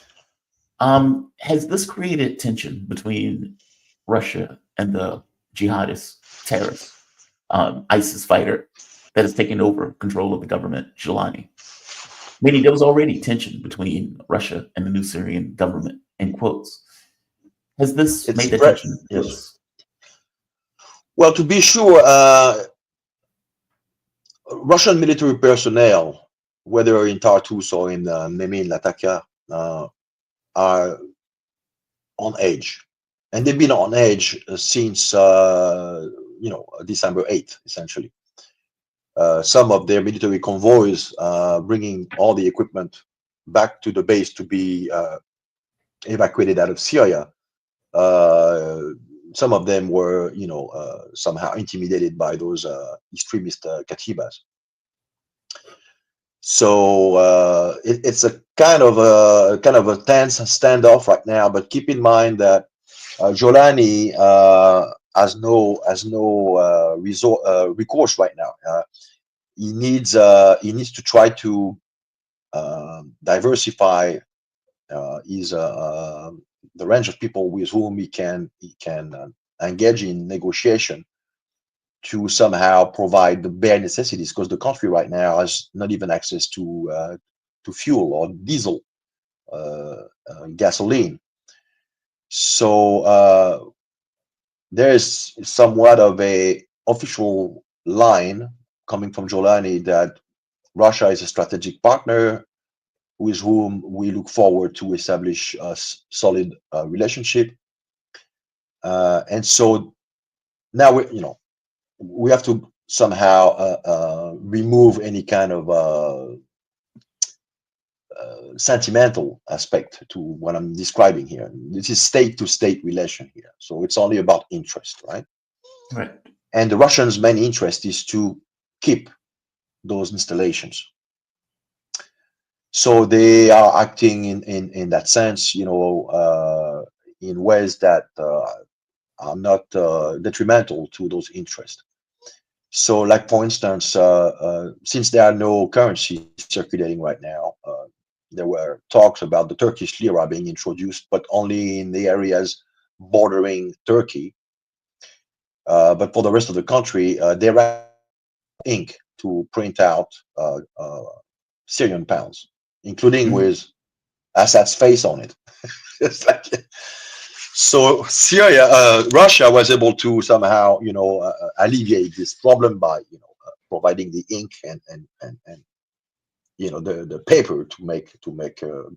Has this created tension between Russia and the jihadist terrorist ISIS fighter that has taken over control of the government, Jolani? Meaning there was already tension between Russia and the new Syrian government, in quotes. Has this made the tension worse? Well, to be sure, Russian military personnel, whether in Tartus or in Nemin, Latakia, are on edge. And they've been on edge since, December 8th, essentially. Some of their military convoys bringing all the equipment back to the base to be evacuated out of Syria. Some of them were, somehow intimidated by those extremist katibas. So it's a kind of a tense standoff right now. But keep in mind that Jolani recourse right now. He needs to try to diversify the range of people with whom he can engage in negotiation to somehow provide the bare necessities, because the country right now has not even access to fuel or diesel, gasoline. So there's somewhat of a official line coming from Jolani that Russia is a strategic partner with whom we look forward to establish a solid relationship. And so now we have to somehow remove any kind of sentimental aspect to what I'm describing here. This is state-to-state relation here, so it's only about interest, right? Right. And the Russians' main interest is to keep those installations. So they are acting in that sense, in ways that are not detrimental to those interests. So, like for instance, since there are no currencies circulating right now, there were talks about the Turkish lira being introduced, but only in the areas bordering Turkey. But for the rest of the country, there are ink to print out Syrian pounds, including with Assad's face on it. It's like, so Russia was able to somehow, alleviate this problem by, providing the ink and the paper to make bills.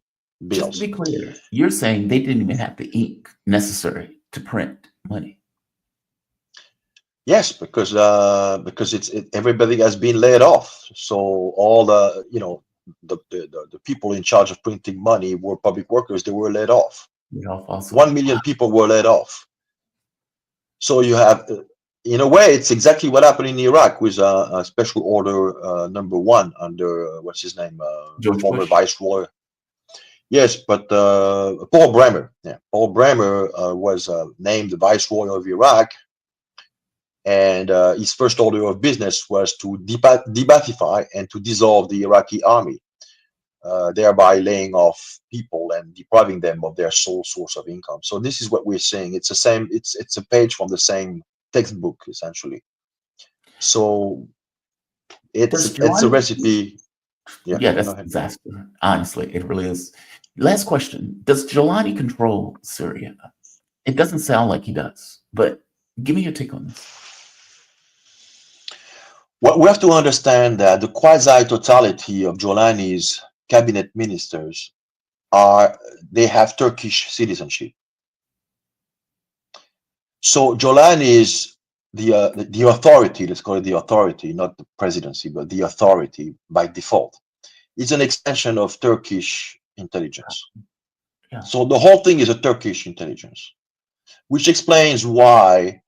Just to be clear, you're saying they didn't even have the ink necessary to print money. Yes, because everybody has been laid off. So all the the people in charge of printing money were public workers. They were laid off. 1 million people were laid off. So you have, in a way, it's exactly what happened in Iraq with a special order number 1 under what's his name, former viceroy. Yes, but Paul Bremer. Yeah, Paul Bremer was named the viceroy of Iraq. And his first order of business was to debathify and to dissolve the Iraqi army, thereby laying off people and depriving them of their sole source of income. So this is what we're saying. It's the same. It's a page from the same textbook, essentially. So it's a recipe. Yeah, that's a disaster. Honestly, it really is. Last question: does Jolani control Syria? It doesn't sound like he does, but give me your take on this. Well, we have to understand that the quasi-totality of Jolani's cabinet ministers they have Turkish citizenship. So Jolani is the authority, let's call it the authority, not the presidency, but the authority by default. It's an extension of Turkish intelligence. Yeah. So the whole thing is a Turkish intelligence, which explains why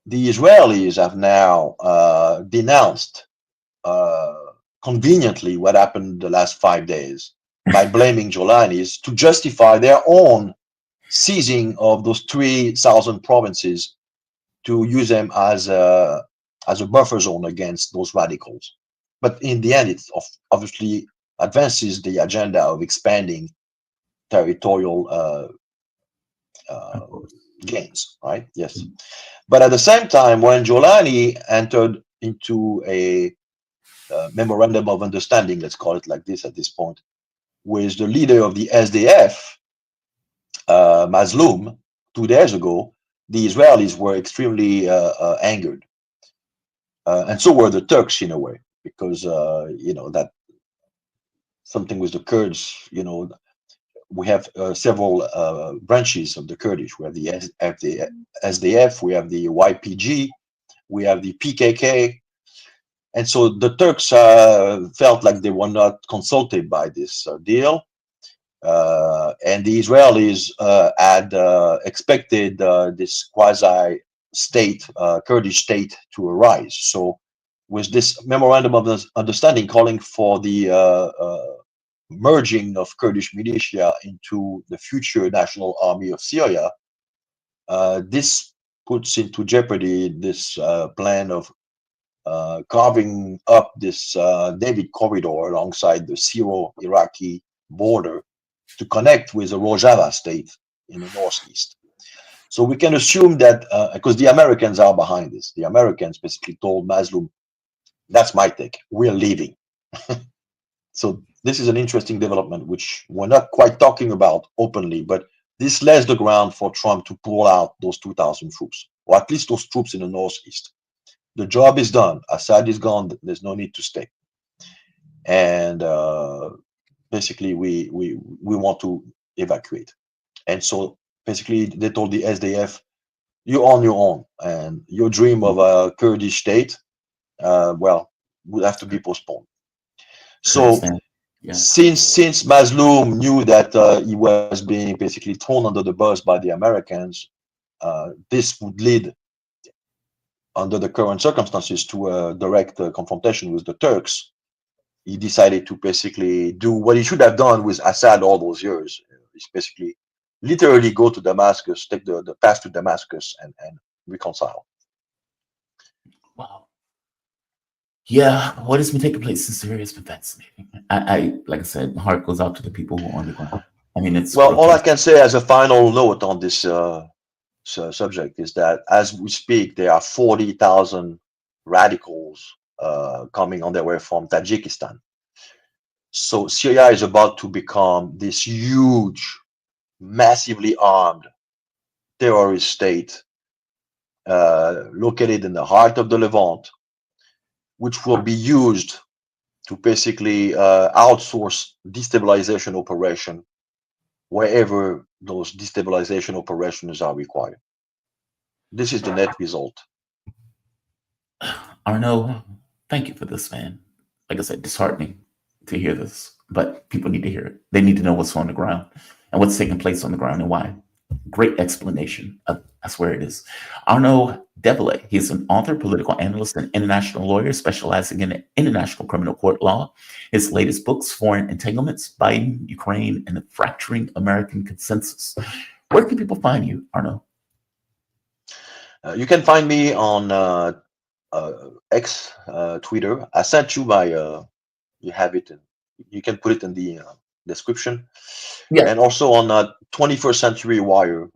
the Israelis have now denounced conveniently what happened the last 5 days by blaming Jolanis to justify their own seizing of those 3 southern provinces to use them as a buffer zone against those radicals. But in the end, it obviously advances the agenda of expanding territorial gains, right? Yes. But at the same time, when Jolani entered into a memorandum of understanding, let's call it like this at this point, with the leader of the SDF, Mazloum, 2 days ago, the Israelis were extremely angered. And so were the Turks in a way, because, that something with the Kurds, we have several branches of the Kurdish. We have the SDF, we have the YPG, we have the PKK. And so the Turks felt like they were not consulted by this deal. And the Israelis had expected this quasi-state, Kurdish state to arise. So with this memorandum of understanding calling for the merging of Kurdish militia into the future national army of Syria, this puts into jeopardy this plan of carving up this David corridor alongside the Syro-Iraqi border to connect with the Rojava state in the northeast. So we can assume that, because the Americans are behind this, the Americans basically told Mazloum, that's my take, we're leaving. So this is an interesting development, which we're not quite talking about openly, but this lays the ground for Trump to pull out those 2,000 troops, or at least those troops in the northeast. The job is done. Assad is gone. There's no need to stay. And basically, we want to evacuate. And so basically, they told the SDF, you're on your own, and your dream of a Kurdish state, well, would have to be postponed. So since Mazloum knew that he was being basically thrown under the bus by the Americans, this would lead, under the current circumstances, to a direct confrontation with the Turks. He decided to basically do what he should have done with Assad all those years. He's basically literally go to Damascus, take the path to Damascus and reconcile. Wow. Yeah, what has been taking place in Syria has been fascinating. I like I said, my heart goes out to the people who are on the ground. I mean, it's well, all I can say as a final note on this subject is that as we speak, there are 40,000 radicals coming on their way from Tajikistan. So Syria is about to become this huge, massively armed terrorist state located in the heart of the Levant, which will be used to basically outsource destabilization operation wherever those destabilization operations are required. This is the net result. Arnaud, thank you for this, man. Like I said, disheartening to hear this, but people need to hear it. They need to know what's on the ground and what's taking place on the ground and why. Great explanation. I swear it is. Arnaud Develay, he's an author, political analyst, and international lawyer specializing in international criminal court law. His latest books, Foreign Entanglements, Biden, Ukraine, and the Fracturing American Consensus. Where can people find you, Arnaud? You can find me on X, Twitter. I sent you my, you have it, and you can put it in the description. Yeah. And also on 21st Century Wire,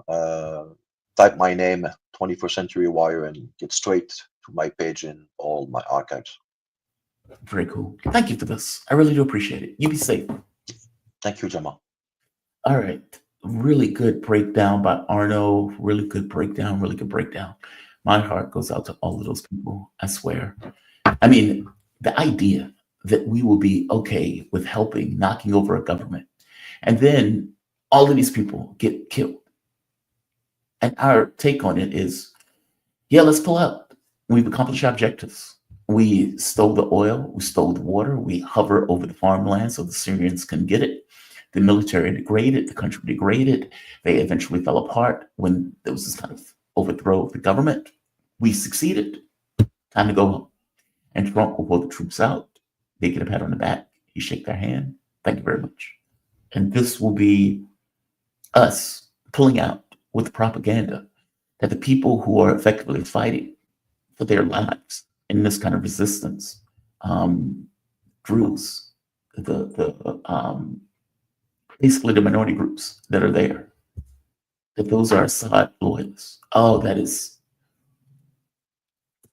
type my name, 21st Century Wire, and get straight to my page and all my archives. Very cool. Thank you for this. I really do appreciate it. You be safe. Thank you, Jamal. All right. Really good breakdown by Arnaud. Really good breakdown. Really good breakdown. My heart goes out to all of those people, I swear. I mean, the idea that we will be okay with helping, knocking over a government, and then all of these people get killed. And our take on it is, yeah, let's pull out. We've accomplished our objectives. We stole the oil, we stole the water, we hover over the farmland so the Syrians can get it. The military degraded, the country degraded. They eventually fell apart when there was this kind of overthrow of the government. We succeeded. Time to go home. And Trump will pull the troops out. They get a pat on the back. You shake their hand. Thank you very much. And this will be us pulling out with the propaganda that the people who are effectively fighting for their lives in this kind of resistance, Druze, basically the minority groups that are there, that those are Assad loyalists. Oh, that is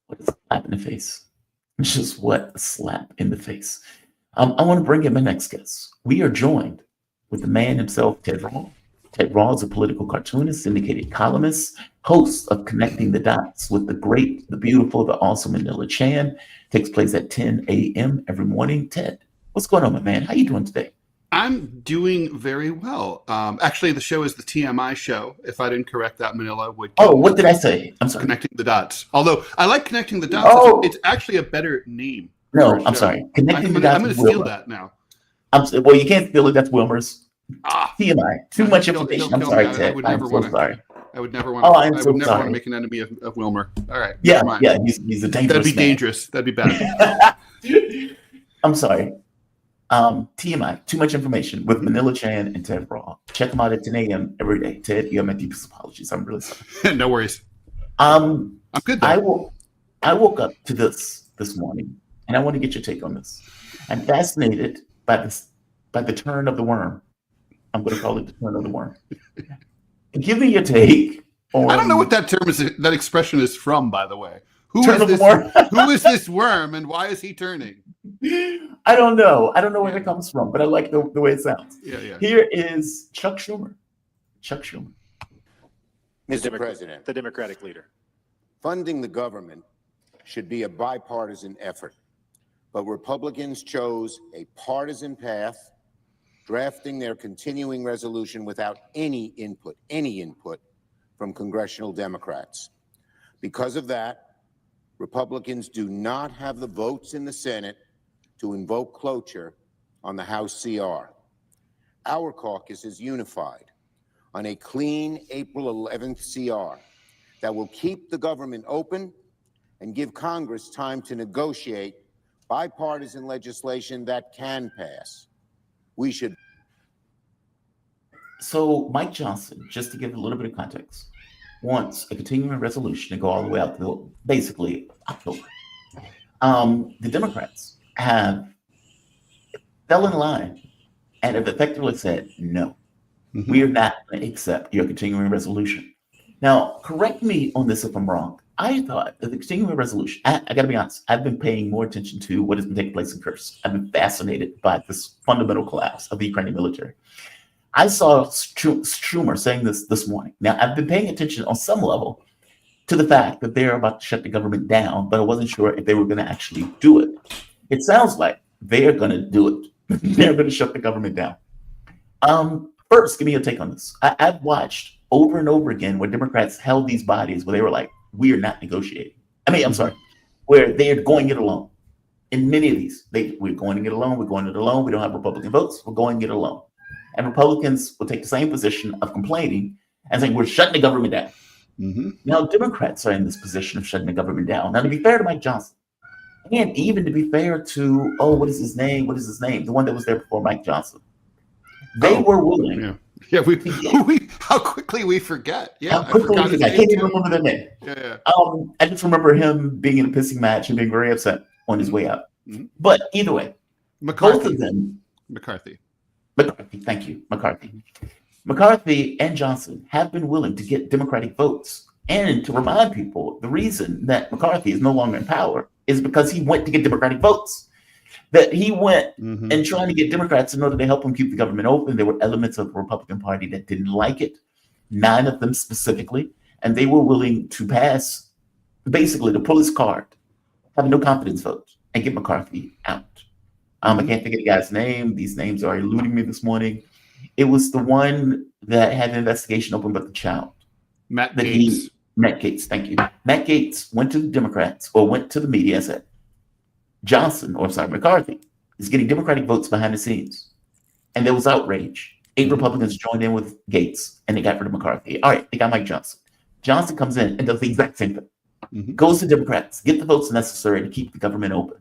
what a slap in the face. It's just what a slap in the face. I want to bring in my next guest. We are joined with the man himself, Ted Raw. Ted Raw is a political cartoonist, syndicated columnist, host of Connecting the Dots with the great, the beautiful, the awesome Manila Chan. Takes place at 10 a.m. every morning. Ted, what's going on, my man? How you doing today? I'm doing very well. Actually, the show is the TMI show. If I didn't correct that, Manila would. Oh, what did I say? I'm sorry. Connecting the Dots. Although I like Connecting the Dots. Oh. It's actually a better name. No, I'm sorry. Connecting the Dots. I'm going to steal that now. Well, you can't steal it. That's Wilmer's. TMI. Too much information. I'm sorry, Ted. I'm so sorry. I would never want. Oh, I'm so sorry. Want to make an enemy of Wilmer. All right. Yeah, yeah. He's a dangerous. That'd be man. Dangerous. That'd be bad. I'm sorry. TMI, too much information with Manila Chan and Ted Raw. Check them out at 10 a.m. every day. Ted, you have my deepest apologies. I'm really sorry. No worries. Um, I'm good I there. will. I woke up to this morning, and I want to get your take on this. I'm fascinated by the turn of the worm. I'm going to call it the turn of the worm. Give me your take I don't know on what that term is. That expression is from, by the way. Who turn is of the this? worm. Who is this worm, and why is he turning? I don't know. I don't know where Yeah. it comes from, but I like the way it sounds. Yeah. Here is Chuck Schumer. Chuck Schumer. Mr. President, The Democratic leader. funding the government should be a bipartisan effort, but Republicans chose a partisan path, drafting their continuing resolution without any input from congressional Democrats. Because of that, Republicans do not have the votes in the Senate to invoke cloture on the House CR. Our caucus is unified on a clean April 11th CR that will keep the government open and give Congress time to negotiate bipartisan legislation that can pass. We should. So Mike Johnson, just to give a little bit of context, wants a continuing resolution to go all the way out to basically October. The Democrats have fell in line and have effectively said, no, we are not going to accept your continuing resolution. Now, correct me on this if I'm wrong. I thought that the continuing resolution, I got to be honest, I've been paying more attention to what has been taking place in Kursk. I've been fascinated by this fundamental collapse of the Ukrainian military. I saw Schumer saying this morning. Now, I've been paying attention on some level to the fact that they're about to shut the government down, but I wasn't sure if they were going to actually do it. It sounds like they're going to do it. They're going to shut the government down. First, give me your take on this. I've watched over and over again where Democrats held these bodies where they were like, we are not negotiating. I'm sorry, where they are going it alone. In many of these, we're going to get alone, we're going it alone, we don't have Republican votes, we're going it alone. And Republicans will take the same position of complaining and saying, we're shutting the government down. Now, Democrats are in this position of shutting the government down. Now, to be fair to Mike Johnson, and even to be fair to, what is his name? The one that was there before Mike Johnson. They were willing. Yeah, how quickly we forget. Yeah, I can't even remember their name. Yeah. I just remember him being in a pissing match and being very upset on his way out. But either way, both of them. McCarthy, thank you, McCarthy. McCarthy and Johnson have been willing to get Democratic votes. And to remind people, the reason that McCarthy is no longer in power is because he went to get Democratic votes. That he went and trying to get Democrats in order to help him keep the government open. There were elements of the Republican Party that didn't like it, 9 of them specifically, and they were willing to pass, basically to pull his card, have no confidence vote, and get McCarthy out. I can't think of the guy's name. These names are eluding me this morning. It was the one that had an investigation open about the child. Matt Gaetz. Matt Gaetz, thank you. Matt Gaetz went to the Democrats, or went to the media and said, McCarthy is getting Democratic votes behind the scenes. And there was outrage. 8 Republicans joined in with Gaetz, and they got rid of McCarthy. All right, they got Mike Johnson. Johnson comes in and does the exact same thing. Goes to Democrats, get the votes necessary to keep the government open.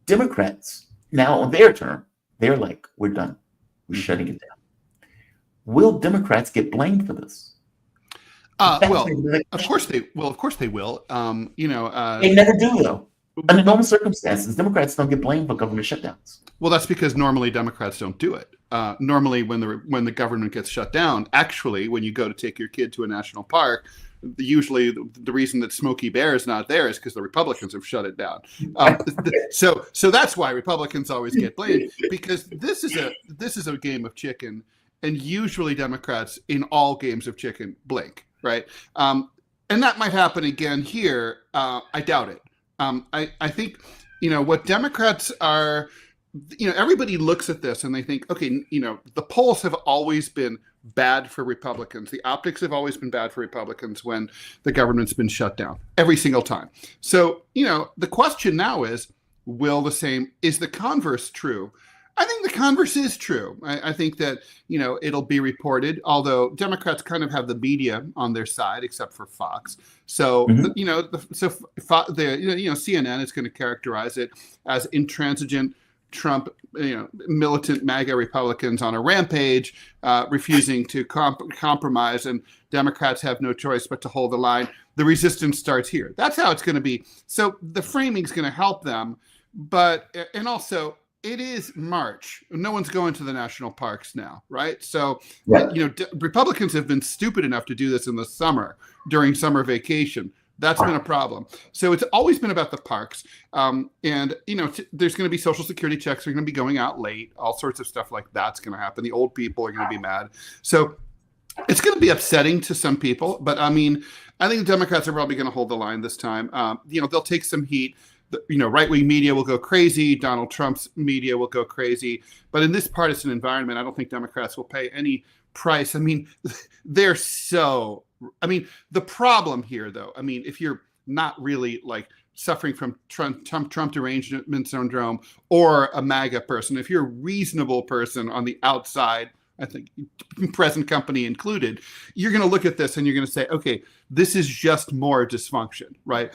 Democrats, now on their term, they're like, we're done. We're shutting it down. Will Democrats get blamed for this? Well, of course they will. They never do, though. Under normal circumstances, Democrats don't get blamed for government shutdowns. Well, that's because normally Democrats don't do it. Normally, when the government gets shut down, actually, when you go to take your kid to a national park, usually the reason that Smokey Bear is not there is because the Republicans have shut it down. So that's why Republicans always get blamed, because this is a game of chicken, and usually Democrats in all games of chicken blink, right? And that might happen again here. I doubt it. I think, what Democrats are, everybody looks at this and they think, okay, the polls have always been bad for Republicans. The optics have always been bad for Republicans when the government's been shut down every single time. So, the question now is the converse true? I think the converse is true. I think that, it'll be reported, although Democrats kind of have the media on their side, except for Fox. So, CNN is going to characterize it as intransigent Trump, militant MAGA Republicans on a rampage, refusing to compromise, and Democrats have no choice but to hold the line. The resistance starts here. That's how it's going to be. So the framing is going to help them, and also it is March. No one's going to the national parks now, right? So, Republicans have been stupid enough to do this in the summer during summer vacation. That's been a problem. So it's always been about the parks. And, there's going to be Social Security checks are going to be going out late. All sorts of stuff like that's going to happen. The old people are going to be mad. So it's going to be upsetting to some people. But, I think the Democrats are probably going to hold the line this time. They'll take some heat. Right-wing media will go crazy. Donald Trump's media will go crazy. But in this partisan environment, I don't think Democrats will pay any price. They're so... the problem here, though, if you're not really suffering from Trump derangement syndrome or a MAGA person, if you're a reasonable person on the outside, I think present company included, you're going to look at this and you're going to say, okay, this is just more dysfunction, right?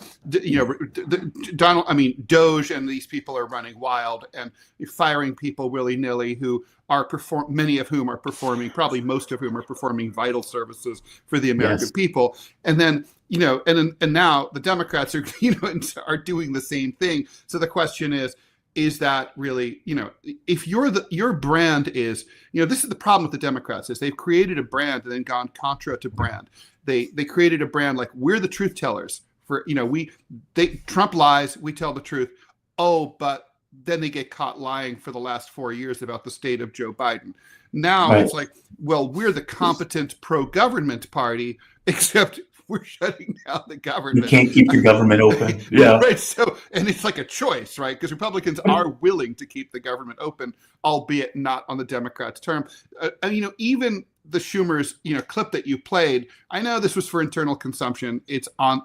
Doge and these people are running wild and firing people willy-nilly who are many of whom are performing, probably most of whom are performing vital services for the American people. And then, and now the Democrats are, are doing the same thing. So the question is that really, if your brand is, this is the problem with the Democrats, is they've created a brand and then gone contra to brand. They created a brand like, we're the truth tellers. Trump lies, we tell the truth. Oh, but then they get caught lying for the last 4 years about the state of Joe Biden. Now It's like, well, we're the competent pro-government party, except we're shutting down the government. You can't keep your government open. Yeah. Right. So, and it's like a choice, right? Because Republicans are willing to keep the government open, albeit not on the Democrats' term. Even the Schumer's, clip that you played, I know this was for internal consumption. It's on,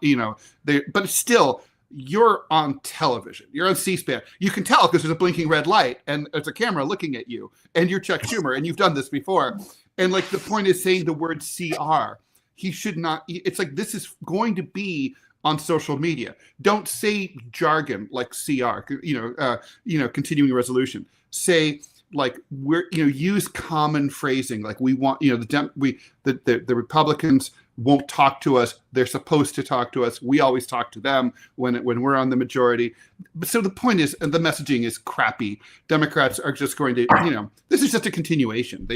but it's still, you're on television. You're on C-SPAN. You can tell because there's a blinking red light and there's a camera looking at you, and you're Chuck Schumer, and you've done this before. And the point is saying the word CR. He should not. It's like, this is going to be on social media. Don't say jargon like CR. Continuing resolution. Say use common phrasing. Like, we want the Republicans won't talk to us. They're supposed to talk to us. We always talk to them when we're on the majority. But so the point is, and the messaging is crappy. Democrats are just going to, this is just a continuation.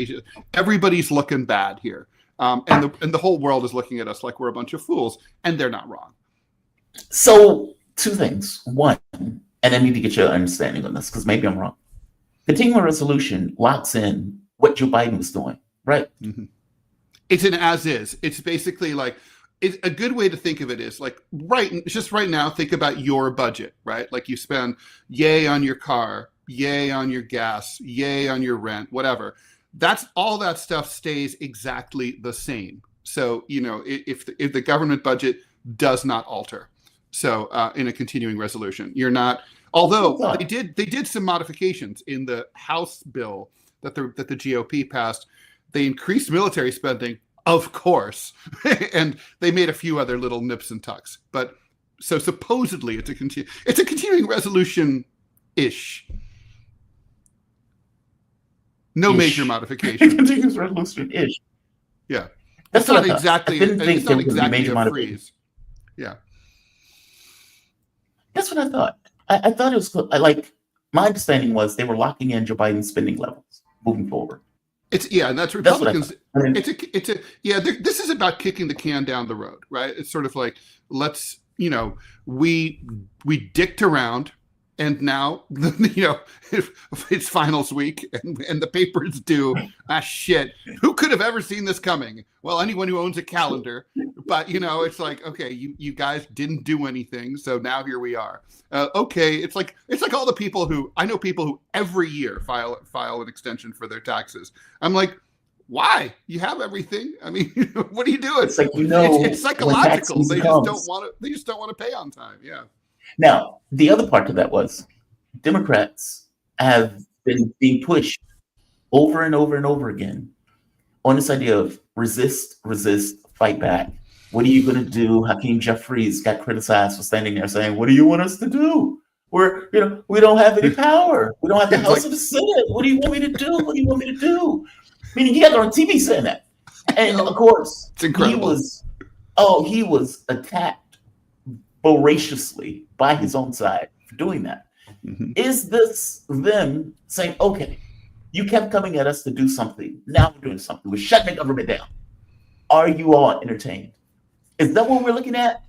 Everybody's looking bad here. And the whole world is looking at us like we're a bunch of fools, and they're not wrong. So, two things. One, and I need to get your understanding on this because maybe I'm wrong. Continuing resolution locks in what Joe Biden was doing, right? Mm-hmm. It's an as is. It's basically it's a good way to think of it is just right now, think about your budget, right? Like, you spend yay on your car, yay on your gas, yay on your rent, whatever. That's all that stuff stays exactly the same. So, if the government budget does not alter, so in a continuing resolution, you're not. Although they did some modifications in the House bill that the GOP passed. They increased military spending, of course, and they made a few other little nips and tucks. But so supposedly it's a continuing resolution ish. No major modification. Continuous resolution-ish. Yeah. That's not what exactly. I didn't think it's not there would be exactly major a freeze. Yeah. That's what I thought. I thought it was my understanding was they were locking in Joe Biden's spending levels moving forward. And that's Republicans. This is about kicking the can down the road, right? It's sort of like, let's, we dicked around. And now, it's finals week and the paper's due. Shit. Who could have ever seen this coming? Well, anyone who owns a calendar. But, it's like, okay, you guys didn't do anything. So now here we are. Okay. It's like all the people I know people who every year file an extension for their taxes. I'm like, why? You have everything. What are you doing? It's like, it's psychological. They just don't want to pay on time. Yeah. Now, the other part of that was Democrats have been being pushed over and over and over again on this idea of resist, fight back. What are you going to do? Hakeem Jeffries got criticized for standing there saying, what do you want us to do? we don't have any power. We don't have the It's House like- of the Senate. What do you want me to do? What do you want me to do? Meaning he got on TV saying that. And of course, It's incredible. he was attacked voraciously by his own side for doing that. Mhm. Is this them saying, okay, you kept coming at us to do something. Now we're doing something. We're shutting the government down. Are you all entertained? Is that what we're looking at?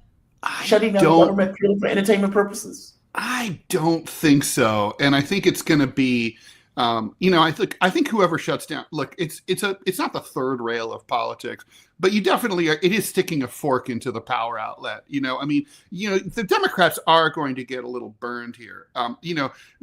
Shutting down the government purely for entertainment purposes? I don't think so, and I think it's going to be, I think whoever shuts down. Look, it's not the third rail of politics, but you definitely are. It is sticking a fork into the power outlet. The Democrats are going to get a little burned here.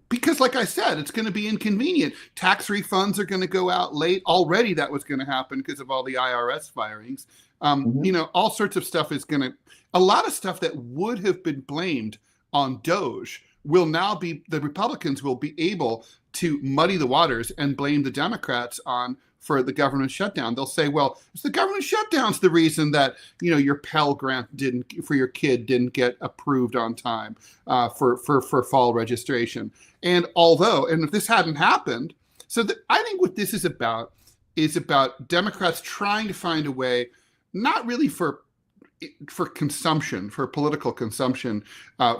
Because like I said, it's going to be inconvenient. Tax refunds are going to go out late. Already that was going to happen because of all the IRS firings. All sorts of stuff is going to. A lot of stuff that would have been blamed on Doge will now be, the Republicans will be able to muddy the waters and blame the Democrats for the government shutdown. They'll say, well, it's the government shutdown's the reason that, your Pell Grant for your kid didn't get approved on time for fall registration. And if this hadn't happened, I think what this is about Democrats trying to find a way, not really for consumption, for political consumption,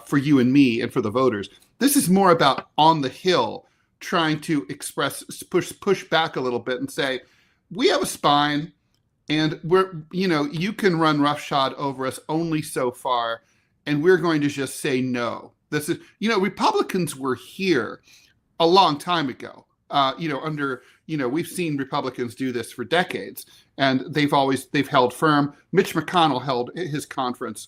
for you and me and for the voters. This is more about on the Hill trying to push back a little bit and say, we have a spine and you can run roughshod over us only so far. And we're going to just say no. This is, Republicans were here a long time ago. We've seen Republicans do this for decades, and they've held firm. Mitch McConnell held his conference,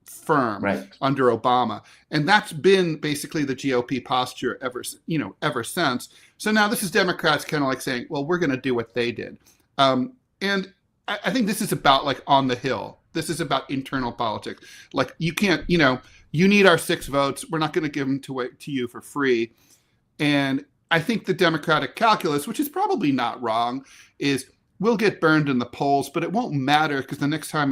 firm under Obama, and that's been basically the GOP posture ever since. So now this is Democrats kind of like saying, well, we're going to do what they did, and I think this is about like on the Hill. This is about internal politics. Like you can't, you need our 6 votes. We're not going to give them to you for free, and I think the Democratic calculus, which is probably not wrong, is we'll get burned in the polls, but it won't matter because the next time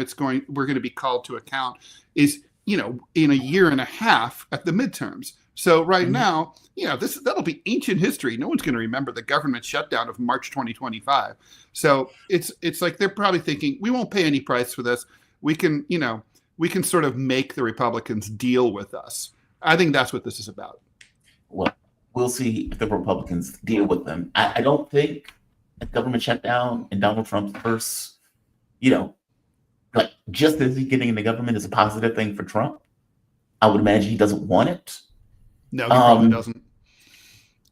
we're going to be called to account is, in a year and a half at the midterms. So right now, that'll be ancient history. No one's going to remember the government shutdown of March 2025. So it's like they're probably thinking we won't pay any price for this. We can sort of make the Republicans deal with us. I think that's what this is about. Well, we'll see if the Republicans deal with them. I don't think a government shutdown in Donald Trump's first, just as he's getting in the government is a positive thing for Trump. I would imagine he doesn't want it. No, he probably doesn't.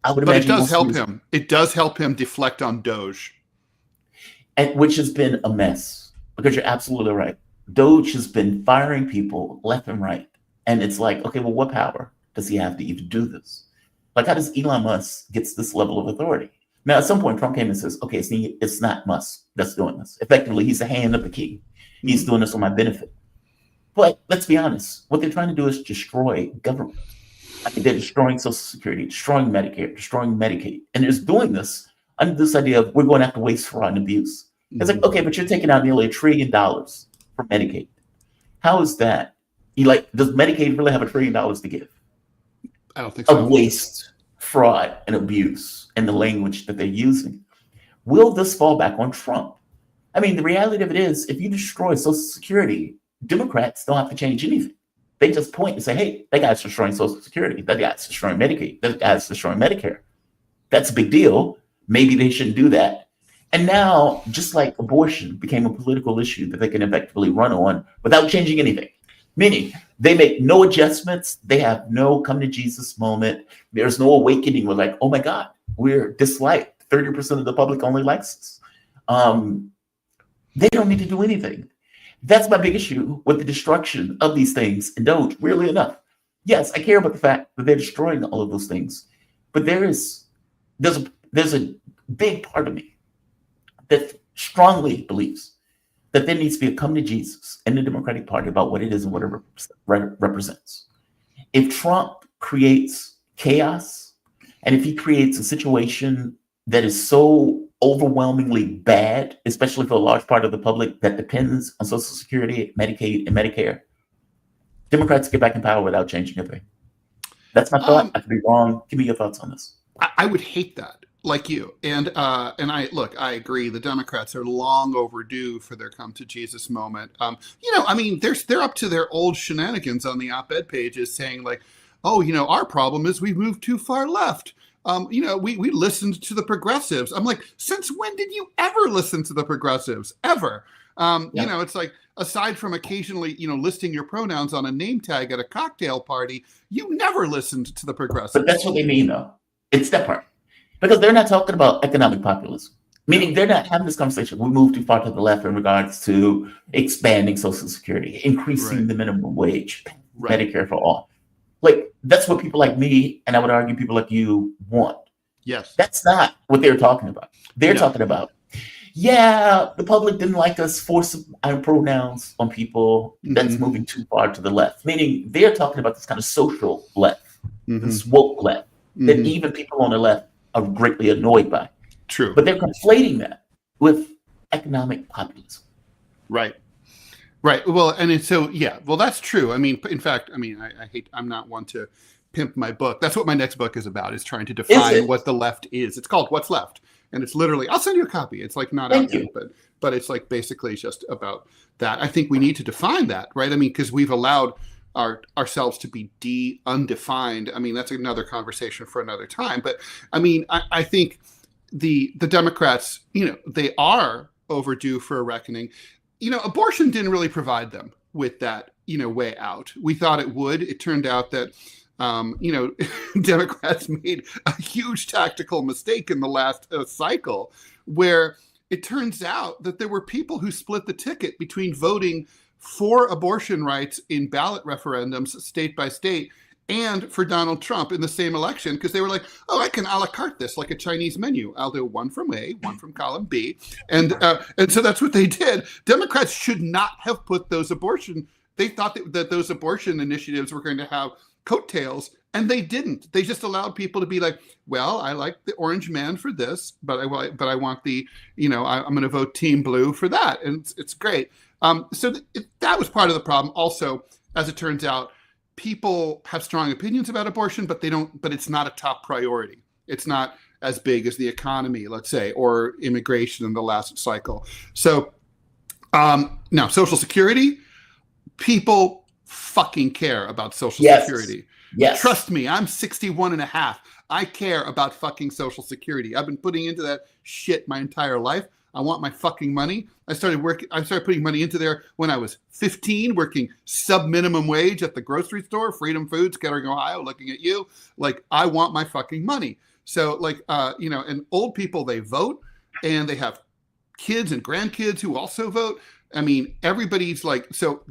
But it does help him. It does help him deflect on Doge. And which has been a mess, because you're absolutely right. Doge has been firing people left and right. And it's like, okay, well, what power does he have to even do this? Like, how does Elon Musk get this level of authority? Now, at some point, Trump came and says, okay, it's not Musk that's doing this. Effectively, he's the hand of the king. He's doing this on my benefit. But let's be honest. What they're trying to do is destroy government. They're destroying Social Security, destroying Medicare, destroying Medicaid. And they're doing this under this idea of we're going after waste, fraud, and abuse. It's like, okay, but you're taking out nearly $1 trillion for Medicaid. How is that? Does Medicaid really have $1 trillion to give? I don't think so. Of waste, fraud, and abuse, and the language that they're using. Will this fall back on Trump? I mean, the reality of it is, if you destroy Social Security, Democrats don't have to change anything. They just point and say, hey, that guy's destroying Social Security. That guy's destroying Medicaid. That guy's destroying Medicare. That's a big deal. Maybe they shouldn't do that. And now, just like abortion became a political issue that they can effectively run on without changing anything. Meaning, they make no adjustments. They have no come to Jesus moment. There's no awakening. We're like, oh my God, we're disliked. 30% of the public only likes us. They don't need to do anything. That's my big issue with the destruction of these things. And don't, really enough. Yes, I care about the fact that they're destroying all of those things. But there's a big part of me that strongly believes that there needs to be a come to Jesus in the Democratic Party about what it is and what it represents. If Trump creates chaos, and if he creates a situation that is so overwhelmingly bad, especially for a large part of the public that depends on Social Security, Medicaid, and Medicare, Democrats get back in power without changing a thing. That's my thought. I could be wrong. Give me your thoughts on this. I would hate that, like you. And I agree. The Democrats are long overdue for their come to Jesus moment. They're up to their old shenanigans on the op-ed pages saying like, oh, our problem is we've moved too far left. We listened to the progressives. I'm like, since when did you ever listen to the progressives? Ever? It's like, aside from occasionally, listing your pronouns on a name tag at a cocktail party, you never listened to the progressives. But that's what they mean, though. It's that part. Because they're not talking about economic populism. Meaning they're not having this conversation. We moved too far to the left in regards to expanding Social Security, increasing the minimum wage, Medicare for all. Like, that's what people like me, and I would argue people like you, want. Yes. That's not what they're talking about. They're talking about, the public didn't like us forcing our pronouns on people. That's moving too far to the left. Meaning they're talking about this kind of social left, this woke left, that even people on the left are greatly annoyed by. True. But they're conflating that with economic populism. Right. Right. Well, and it's that's true. I mean, in fact, I'm not one to pimp my book. That's what my next book is about, is trying to define what the left is. It's called What's Left. And it's literally, I'll send you a copy. It's like not out yet, but it's like basically just about that. I think we need to define that, right? I mean, because we've allowed ourselves to be undefined. I mean, that's another conversation for another time. But I mean, I think the Democrats, they are overdue for a reckoning. Abortion didn't really provide them with that, way out. We thought it would. It turned out that, Democrats made a huge tactical mistake in the last cycle, where it turns out that there were people who split the ticket between voting for abortion rights in ballot referendums, state by state, and for Donald Trump in the same election, because they were like, oh, I can a la carte this like a Chinese menu. I'll do one from A, one from column B. And so that's what they did. Democrats should not have put those abortion. They thought that those abortion initiatives were going to have coattails, and they didn't. They just allowed people to be like, well, I like the orange man for this, but I want the, I'm going to vote team blue for that. And it's great. So that was part of the problem. Also, as it turns out, people have strong opinions about abortion, but it's not a top priority. It's not as big as the economy, let's say, or immigration in the last cycle. So now Social Security, people fucking care about Social Security. Yes. Trust me, I'm 61 and a half. I care about fucking Social Security. I've been putting into that shit my entire life. I want my fucking money. I started putting money into there when I was 15, working sub-minimum wage at the grocery store, Freedom Foods, Kettering, Ohio, looking at you. Like, I want my fucking money. So, and old people, they vote, and they have kids and grandkids who also vote. I mean, everybody's like, so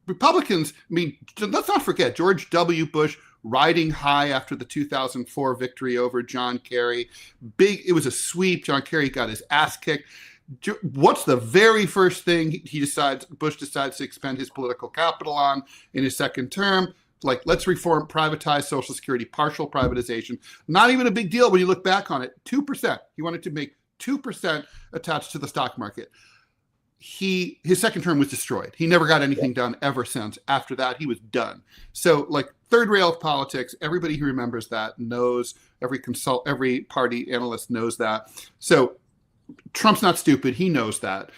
Republicans, let's not forget George W. Bush riding high after the 2004 victory over John Kerry. It was a sweep. John Kerry got his ass kicked. What's the very first thing Bush decides to expend his political capital on in his second term? Like, let's privatize Social Security, partial privatization. Not even a big deal when you look back on it. 2%. He wanted to make 2% attached to the stock market. His second term was destroyed. He never got anything done ever since. After that, he was done. So, like, third rail of politics, everybody who remembers that knows, every party analyst knows that. So Trump's not stupid. He knows that.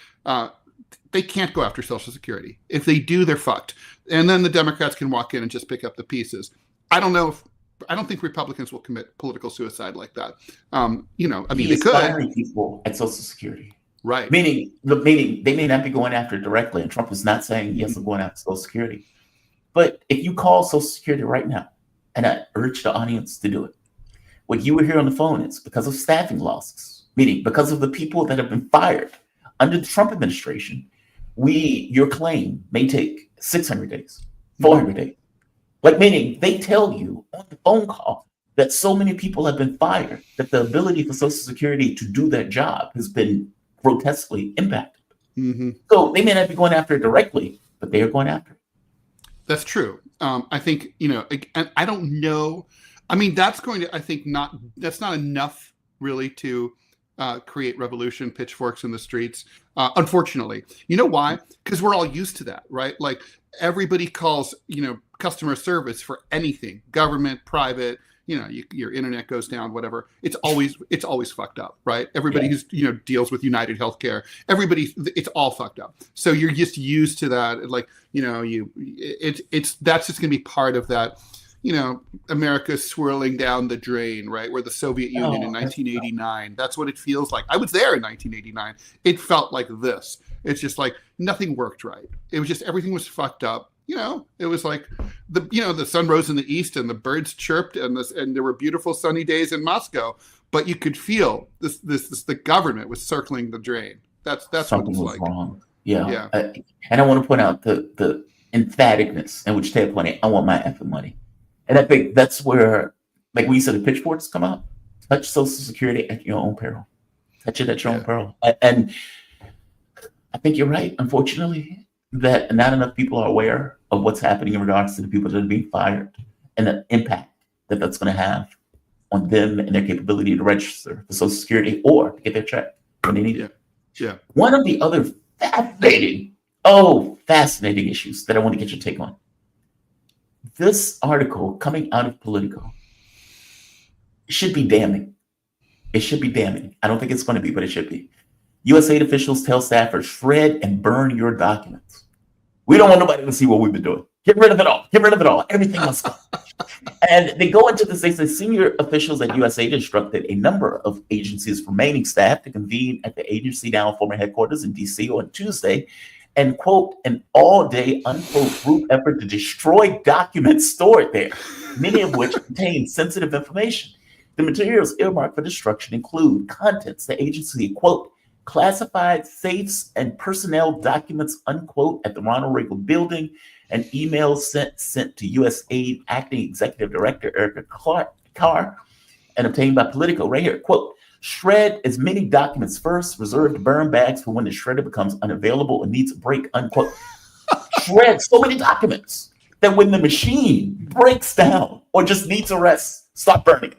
They can't go after Social Security. If they do, they're fucked. And then the Democrats can walk in and just pick up the pieces. I don't think Republicans will commit political suicide like that. They could. Firing people at Social Security. Right. Meaning they may not be going after it directly, and Trump is not saying, yes, I'm going after Social Security. But if you call Social Security right now, and I urge the audience to do it, what you will hear on the phone is because of staffing losses, meaning because of the people that have been fired under the Trump administration, your claim may take 600 days, 400 days. Like, meaning they tell you on the phone call that so many people have been fired that the ability for Social Security to do that job has been grotesquely impacted. So they may not be going after it directly, but they are going after it. That's true. I think, and I don't know. I mean, that's not enough really to create revolution, pitchforks in the streets. Unfortunately, you know why? Because we're all used to that, right? Like everybody calls, customer service for anything, government, private. Your internet goes down, whatever. It's always fucked up, right? Everybody who's deals with United Healthcare, it's all fucked up. So you're just used to that, like that's just gonna be part of that. America swirling down the drain, right? Where the Soviet Union in 1989, that's what it feels like. I was there in 1989. It felt like this. It's just like nothing worked right. It was just, everything was fucked up. It was like the sun rose in the east and the birds chirped and there were beautiful sunny days in Moscow, but you could feel the government was circling the drain. That's Something what was it's like. wrong. Yeah. And I want to point out the emphaticness in which Ted pointed, I want my effing money. And I think that's where, like when you said the pitchforks come out, touch Social Security at your own peril. Touch it at your own peril. And I think you're right, unfortunately, that not enough people are aware of what's happening in regards to the people that are being fired and the impact that that's going to have on them and their capability to register for Social Security or to get their check when they need it. Yeah. One of the other fascinating issues that I want to get your take on. This article coming out of Politico should be damning. It should be damning. I don't think it's going to be, but it should be. USAID officials tell staffers, shred and burn your documents. We don't want nobody to see what we've been doing. Get rid of it all. Get rid of it all. Everything must go. And they go into this. They say senior officials at USAID instructed a number of agencies' remaining staff to convene at the agency now former headquarters in D.C. on Tuesday and, quote, an all-day, unquote, group effort to destroy documents stored there, many of which contain sensitive information. The materials earmarked for destruction include contents the agency, quote, classified safes and personnel documents, unquote, at the Ronald Reagan building, and emails sent to USAID acting executive director Erica Carr and obtained by Politico right here, quote, shred as many documents first, reserve to burn bags for when the shredder becomes unavailable and needs a break, unquote. Shred so many documents that when the machine breaks down or just needs a rest, stop burning it.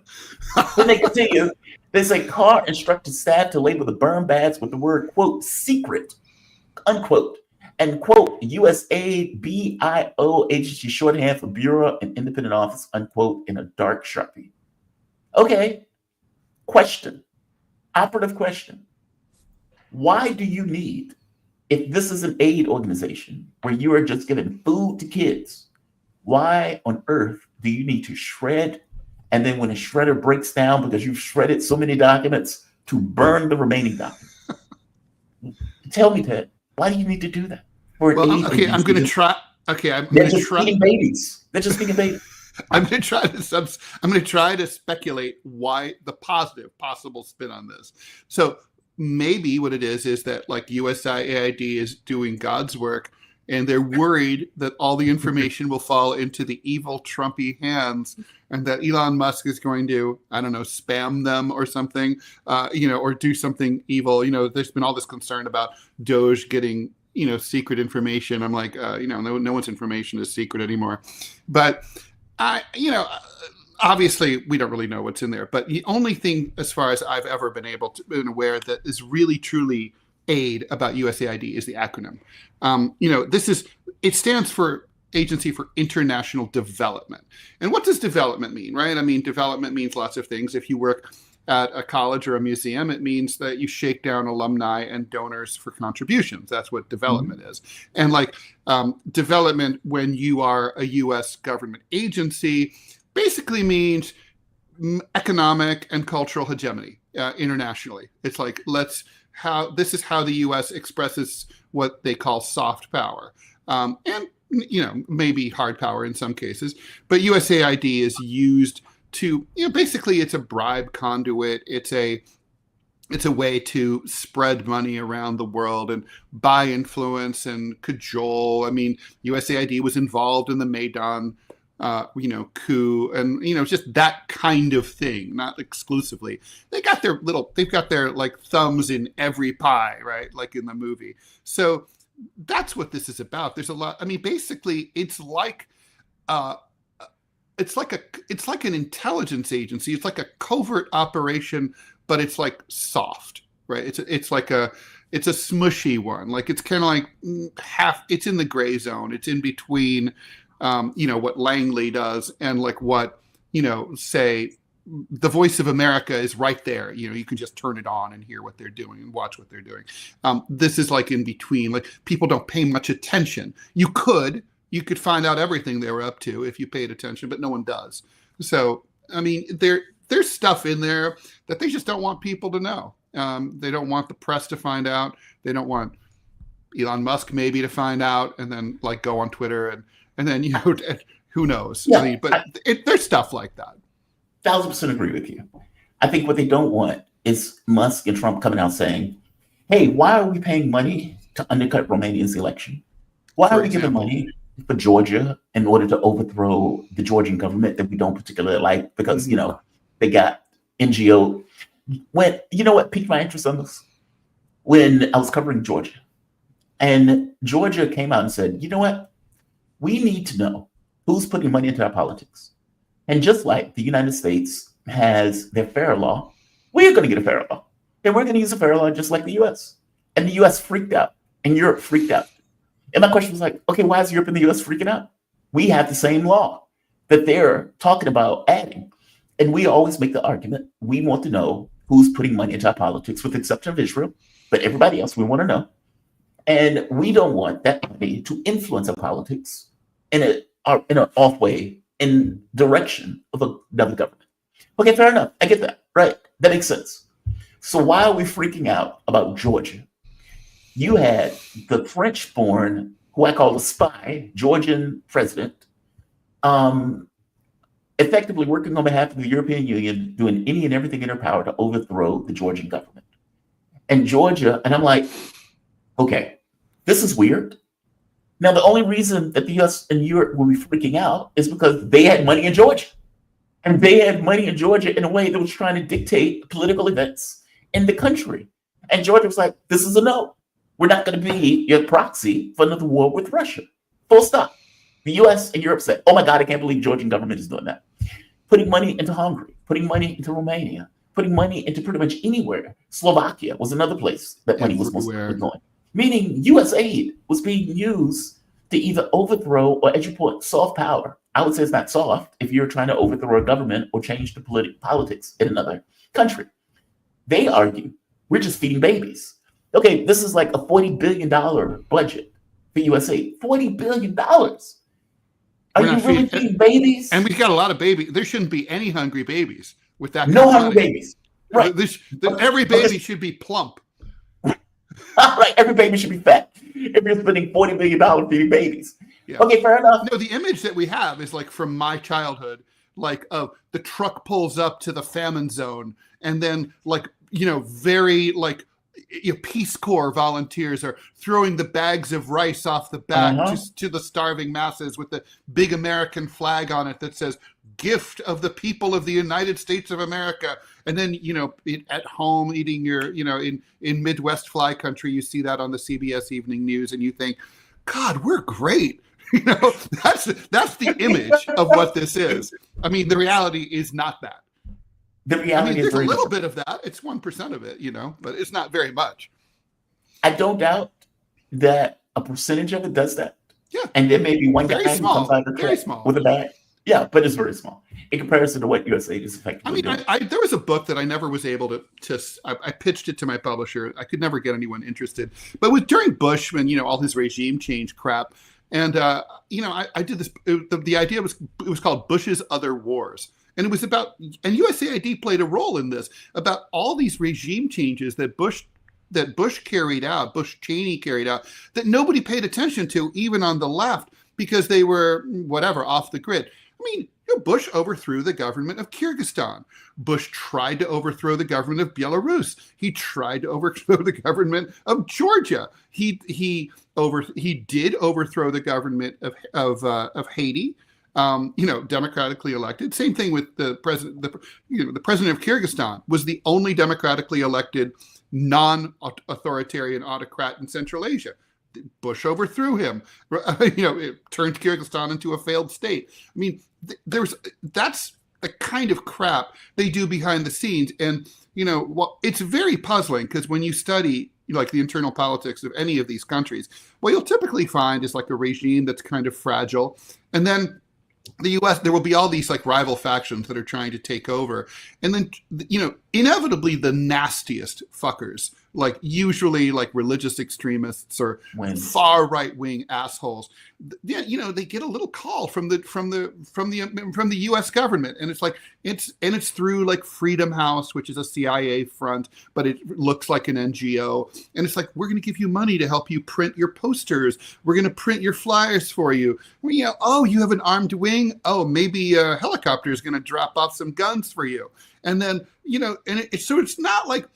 Then they continue. They say Carr instructed staff to label the burn bags with the word, quote, secret, unquote, and, quote, USAID BIO agency shorthand for Bureau and Independent Office, unquote, in a dark Sharpie. Okay. Question. Operative question. Why do you need, if this is an aid organization where you are just giving food to kids, why on earth do you need to shred? And then when a shredder breaks down because you've shredded so many documents, to burn the remaining documents? Tell me, Ted, why do you need to do that? I'm going to try. Okay, I'm They're going to just try. feeding babies. They're just feeding babies. I'm going to try to speculate why the positive possible spin on this. So maybe what it is that like USAID is doing God's work, and they're worried that all the information will fall into the evil Trumpy hands, and that Elon Musk is going to, I don't know, spam them or something, or do something evil. There's been all this concern about Doge getting, secret information. I'm like, no one's information is secret anymore. But obviously we don't really know what's in there. But the only thing, as far as I've ever been aware, that is really truly aid about USAID is the acronym. It stands for Agency for International Development. And what does development mean, right? I mean, development means lots of things. If you work at a college or a museum, it means that you shake down alumni and donors for contributions. That's what development is. And development, when you are a U.S. government agency, basically means economic and cultural hegemony internationally. It's like, this is how the U.S. expresses what they call soft power, and maybe hard power in some cases. But USAID is used to, basically it's a bribe conduit. It's a way to spread money around the world and buy influence and cajole. I mean, USAID was involved in the Maidan coup, and just that kind of thing, not exclusively. They've got their like thumbs in every pie, right? Like in the movie. So that's what this is about. There's a lot. I mean, basically, it's like an intelligence agency. It's like a covert operation but it's like soft, right? It's like it's a smushy one. Like it's kind of like it's in the gray zone. It's in between, what Langley does and like what, say the Voice of America is right there. You can just turn it on and hear what they're doing and watch what they're doing. This is like in between. Like people don't pay much attention. You could find out everything they were up to if you paid attention, but no one does. So, I mean, there's stuff in there that they just don't want people to know. They don't want the press to find out. They don't want Elon Musk maybe to find out and then like go on Twitter and then, who knows? Yeah, I mean, but there's stuff like that. 1,000% agree with you. I think what they don't want is Musk and Trump coming out saying, hey, why are we paying money to undercut Romania's election? Why are we giving money for Georgia in order to overthrow the Georgian government that we don't particularly like because, they got NGO. When, what piqued my interest on this? When I was covering Georgia and Georgia came out and said, you know what? We need to know who's putting money into our politics. And just like the United States has their FAIR law, we're going to get a FAIR law. And we're going to use a FAIR law just like the US. And the US freaked out and Europe freaked out. And my question was like, okay, why is Europe and the US freaking out? We have the same law that they're talking about adding. And we always make the argument, we want to know who's putting money into our politics, with the exception of Israel, but everybody else we want to know. And we don't want that money to influence our politics in an off way, in direction of another government. Okay, fair enough. I get that. Right. That makes sense. So why are we freaking out about Georgia? You had the French-born, who I call a spy, Georgian president, effectively working on behalf of the European Union, doing any and everything in her power to overthrow the Georgian government. And Georgia, and I'm like, okay, this is weird. Now, the only reason that the US and Europe will be freaking out is because they had money in Georgia. And they had money in Georgia in a way that was trying to dictate political events in the country. And Georgia was like, this is a no. We're not going to be your proxy for another war with Russia. Full stop. The US and Europe said, oh my God, I can't believe the Georgian government is doing that. Putting money into Hungary, putting money into Romania, putting money into pretty much anywhere. Slovakia was another place that money was mostly going. Meaning US aid was being used to either overthrow or, as you put, soft power. I would say it's not soft if you're trying to overthrow a government or change the politics in another country. They argue, we're just feeding babies. Okay, this is like a $40 billion budget for US aid. $40 billion. Are you really feeding babies? And we've got a lot of babies. There shouldn't be any hungry babies with that. No hungry babies. Right. Every baby should be plump. Right. Every baby should be fat. If you're spending $40 billion feeding babies. Yeah. Okay, fair enough. No, the image that we have is like from my childhood, like the truck pulls up to the famine zone, and then very Peace Corps volunteers are throwing the bags of rice off the back to the starving masses with the big American flag on it that says "Gift of the people of the United States of America." And then, at home eating your, in Midwest fly country, you see that on the CBS Evening News and you think, God, we're great. That's the image of what this is. I mean, the reality is not that. The reality is there's a little bit of that. It's 1% of it, but it's not very much. I don't doubt that a percentage of it does that. Yeah. And there may be one very guy small, who comes out of very small with a bag. Yeah, but it's very small in comparison to what USAID is effectively doing. There was a book that I never was able to I pitched it to my publisher. I could never get anyone interested. But during Bush, when, all his regime change crap, and, I did this, the idea was, it was called Bush's Other Wars. And it was about, and USAID played a role in this, about all these regime changes that Bush carried out, Bush Cheney carried out, that nobody paid attention to, even on the left, because they were, off the grid. I mean, Bush overthrew the government of Kyrgyzstan. Bush tried to overthrow the government of Belarus. He tried to overthrow the government of Georgia. He did overthrow the government of Haiti. Democratically elected. Same thing with the president. The president of Kyrgyzstan was the only democratically elected non-authoritarian autocrat in Central Asia. Bush overthrew him. It turned Kyrgyzstan into a failed state. I mean, that's the kind of crap they do behind the scenes. And well, it's very puzzling because when you study like the internal politics of any of these countries, what you'll typically find is like a regime that's kind of fragile. And then the US, there will be all these like rival factions that are trying to take over. And then, inevitably the nastiest fuckers, like usually like religious extremists or far right wing assholes, they get a little call from the US government. And it's like, it's through like Freedom House, which is a CIA front, but it looks like an NGO. And it's like, we're going to give you money to help you print your posters. We're going to print your flyers for you. Oh, you have an armed wing. Oh, maybe a helicopter is going to drop off some guns for you. And then, so it's not like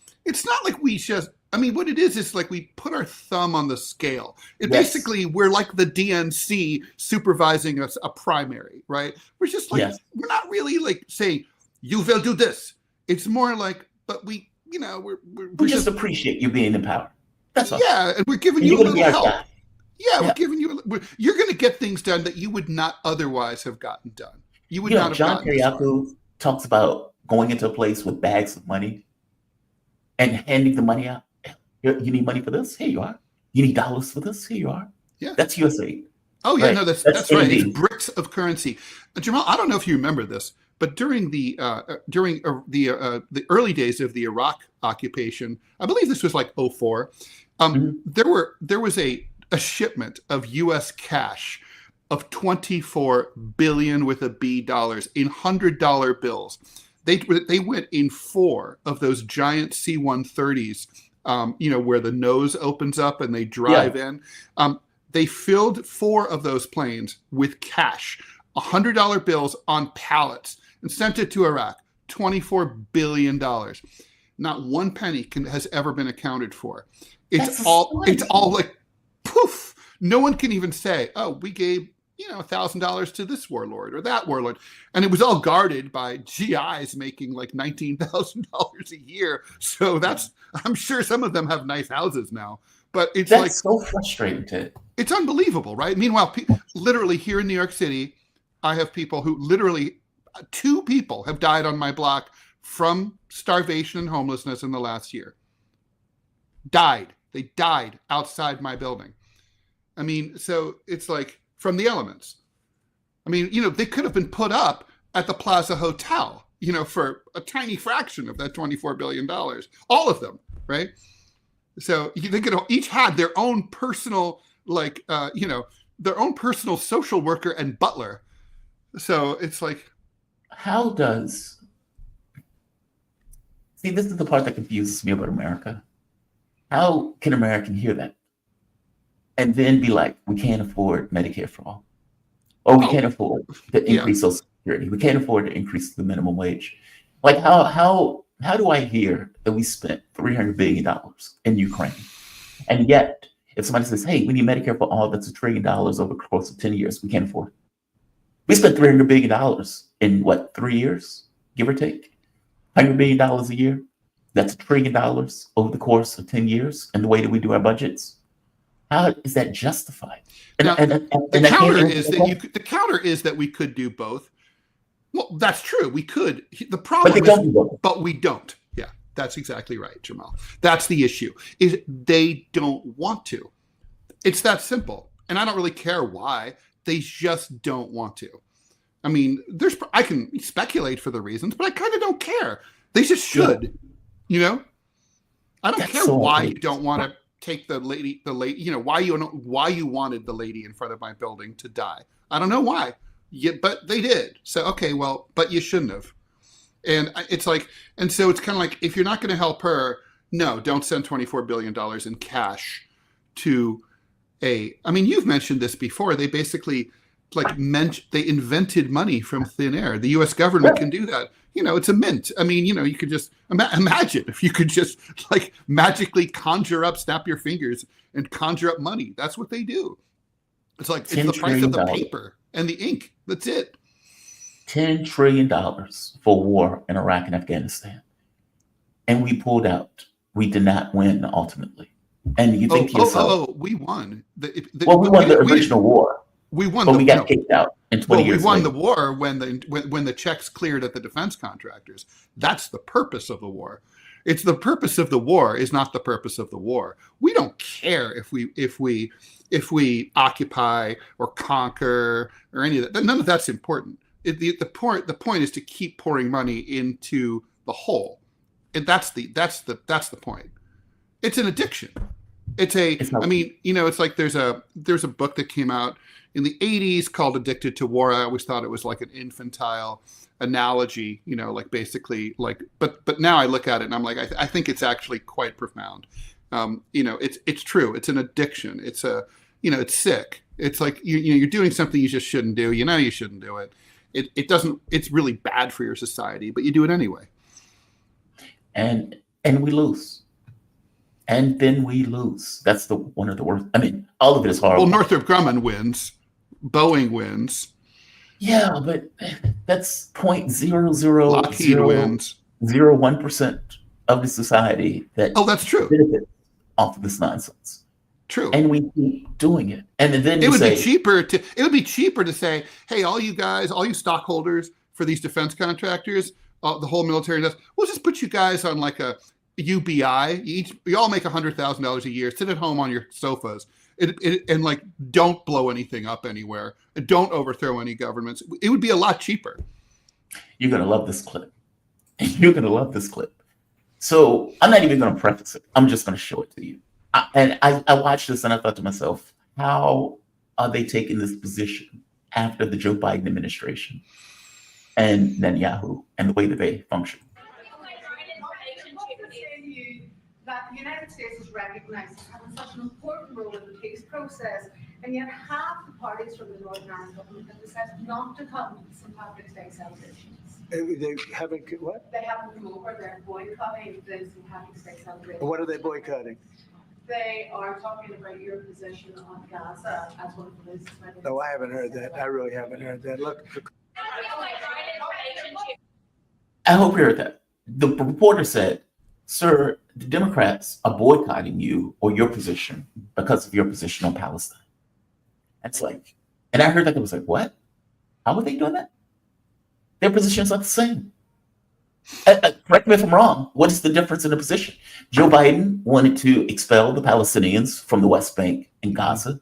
we just, what it is like we put our thumb on the scale. Basically, we're like the DNC supervising a primary, right? We're just like, we're not really like saying, you will do this. It's more like, but we just appreciate you being in power. That's all. Yeah, and we're giving you a little help. Yeah, we're giving you, you're going to get things done that you would not otherwise have gotten done. You would not have John gotten Kiriakou talks about going into a place with bags of money and handing the money out. You need money for this? Here you are. You need dollars for this? Here you are. Yeah. That's USAID. Oh, yeah, right. No, that's right. It's bricks of currency. Jamal, I don't know if you remember this, but during the early days of the Iraq occupation, I believe this was like 2004, there was a shipment of U.S. cash of $24 billion with a B dollars in $100 bills. They went in 4 of those giant C-130s, where the nose opens up and they drive in. They filled 4 of those planes with cash, $100 bills on pallets, and sent it to Iraq. $24 billion. Not one penny has ever been accounted for. It's all like poof. No one can even say, oh, we gave $1,000 to this warlord or that warlord. And it was all guarded by GIs making like $19,000 a year. So I'm sure some of them have nice houses now, but that's so frustrating, Ted. It's unbelievable, right? Meanwhile, literally here in New York City, I have people who literally 2 people have died on my block from starvation and homelessness in the last year. They died outside my building. So it's like, from the elements. They could have been put up at the Plaza Hotel, for a tiny fraction of that $24 billion. All of them, right? So they could have each had their own personal, their own personal social worker and butler. So it's like, see, this is the part that confuses me about America. How can American hear that and then be like, we can't afford Medicare for all, or we can't afford to increase Social Security, we can't afford to increase the minimum wage? Like, how do I hear that we spent $300 billion in Ukraine, and yet if somebody says, hey, we need Medicare for all, that's $1 trillion over the course of 10 years, we can't afford it. We spent $300 billion in what, 3 years, give or take? $100 billion a year. That's $1 trillion over the course of 10 years, and the way that we do our budgets. How is that justified? The counter is that we could do both. Well, that's true. We could. The problem but we don't. Yeah, that's exactly right, Jamal. That's the issue. Is they don't want to. It's that simple. And I don't really care why. They just don't want to. I can speculate for the reasons, but I kind of don't care. They just should. I don't care why you don't want to take the lady, why you wanted the lady in front of my building to die. I don't know why, but they did. So, okay, well, but you shouldn't have. And it's like, and so it's kind of like, if you're not going to help her, no, don't send $24 billion in cash to you've mentioned this before. They basically they invented money from thin air. The U.S. government can do that. It's a mint. You could just imagine if you could just magically conjure up, snap your fingers and conjure up money. That's what they do. It's like, it's the price of the paper and the ink. That's it. $10 trillion for war in Iraq and Afghanistan. And we pulled out. We did not win ultimately. And you think we won. We won the original war. We won, but we got kicked out in 20 years. We won the war when the checks cleared at the defense contractors. That's the purpose of the war. It's the purpose of the war is not the purpose of the war. We don't care if we occupy or conquer or any of that. None of that's important. The point is to keep pouring money into the hole, and that's the point. It's an addiction. It's like there's a book that came out in the 80s called Addicted to War. I always thought it was like an infantile analogy, like basically like, but now I look at it and I'm like, I think it's actually quite profound. It's true. It's an addiction. It's it's sick. It's like, you're doing something you just shouldn't do. You shouldn't do it. It's really bad for your society, but you do it anyway. And we lose. And then we lose. That's one of the worst. I mean, all of it is horrible. Well, Northrop Grumman wins. Boeing wins. Yeah, but that's 0.0001% Lockheed wins. of the society that that's true. benefits off of this nonsense. True. And we keep doing it. And then it would be cheaper to say, hey, all you guys, all you stockholders for these defense contractors, the whole military does, we'll just put you guys on like a UBI. You all make $100,000 a year. Sit at home on your sofas and like don't blow anything up anywhere. And don't overthrow any governments. It would be a lot cheaper. You're gonna love this clip. You're gonna love this clip. So I'm not even gonna preface it. I'm just gonna show it to you. I watched this and I thought to myself, how are they taking this position after the Joe Biden administration and Netanyahu and the way that they function? That the United States is recognized as having such an important role in the peace process, and yet half the parties from the Northern Ireland government have decided not to come to St. Patrick's Day celebrations. They haven't what? They haven't come over. They're boycotting the St. Patrick's Day celebration. What are they boycotting? They are talking about your position on Gaza as one of the reasons why. No, I haven't heard that. I really haven't heard that. Look. I hope you heard that. The reporter said, sir, the Democrats are boycotting you or your position because of your position on Palestine. That's like, and I heard that, I was like, what? How are they doing that? Their positions are the same. Correct me if I'm wrong. What is the difference in the position? Joe Biden wanted to expel the Palestinians from the West Bank and Gaza.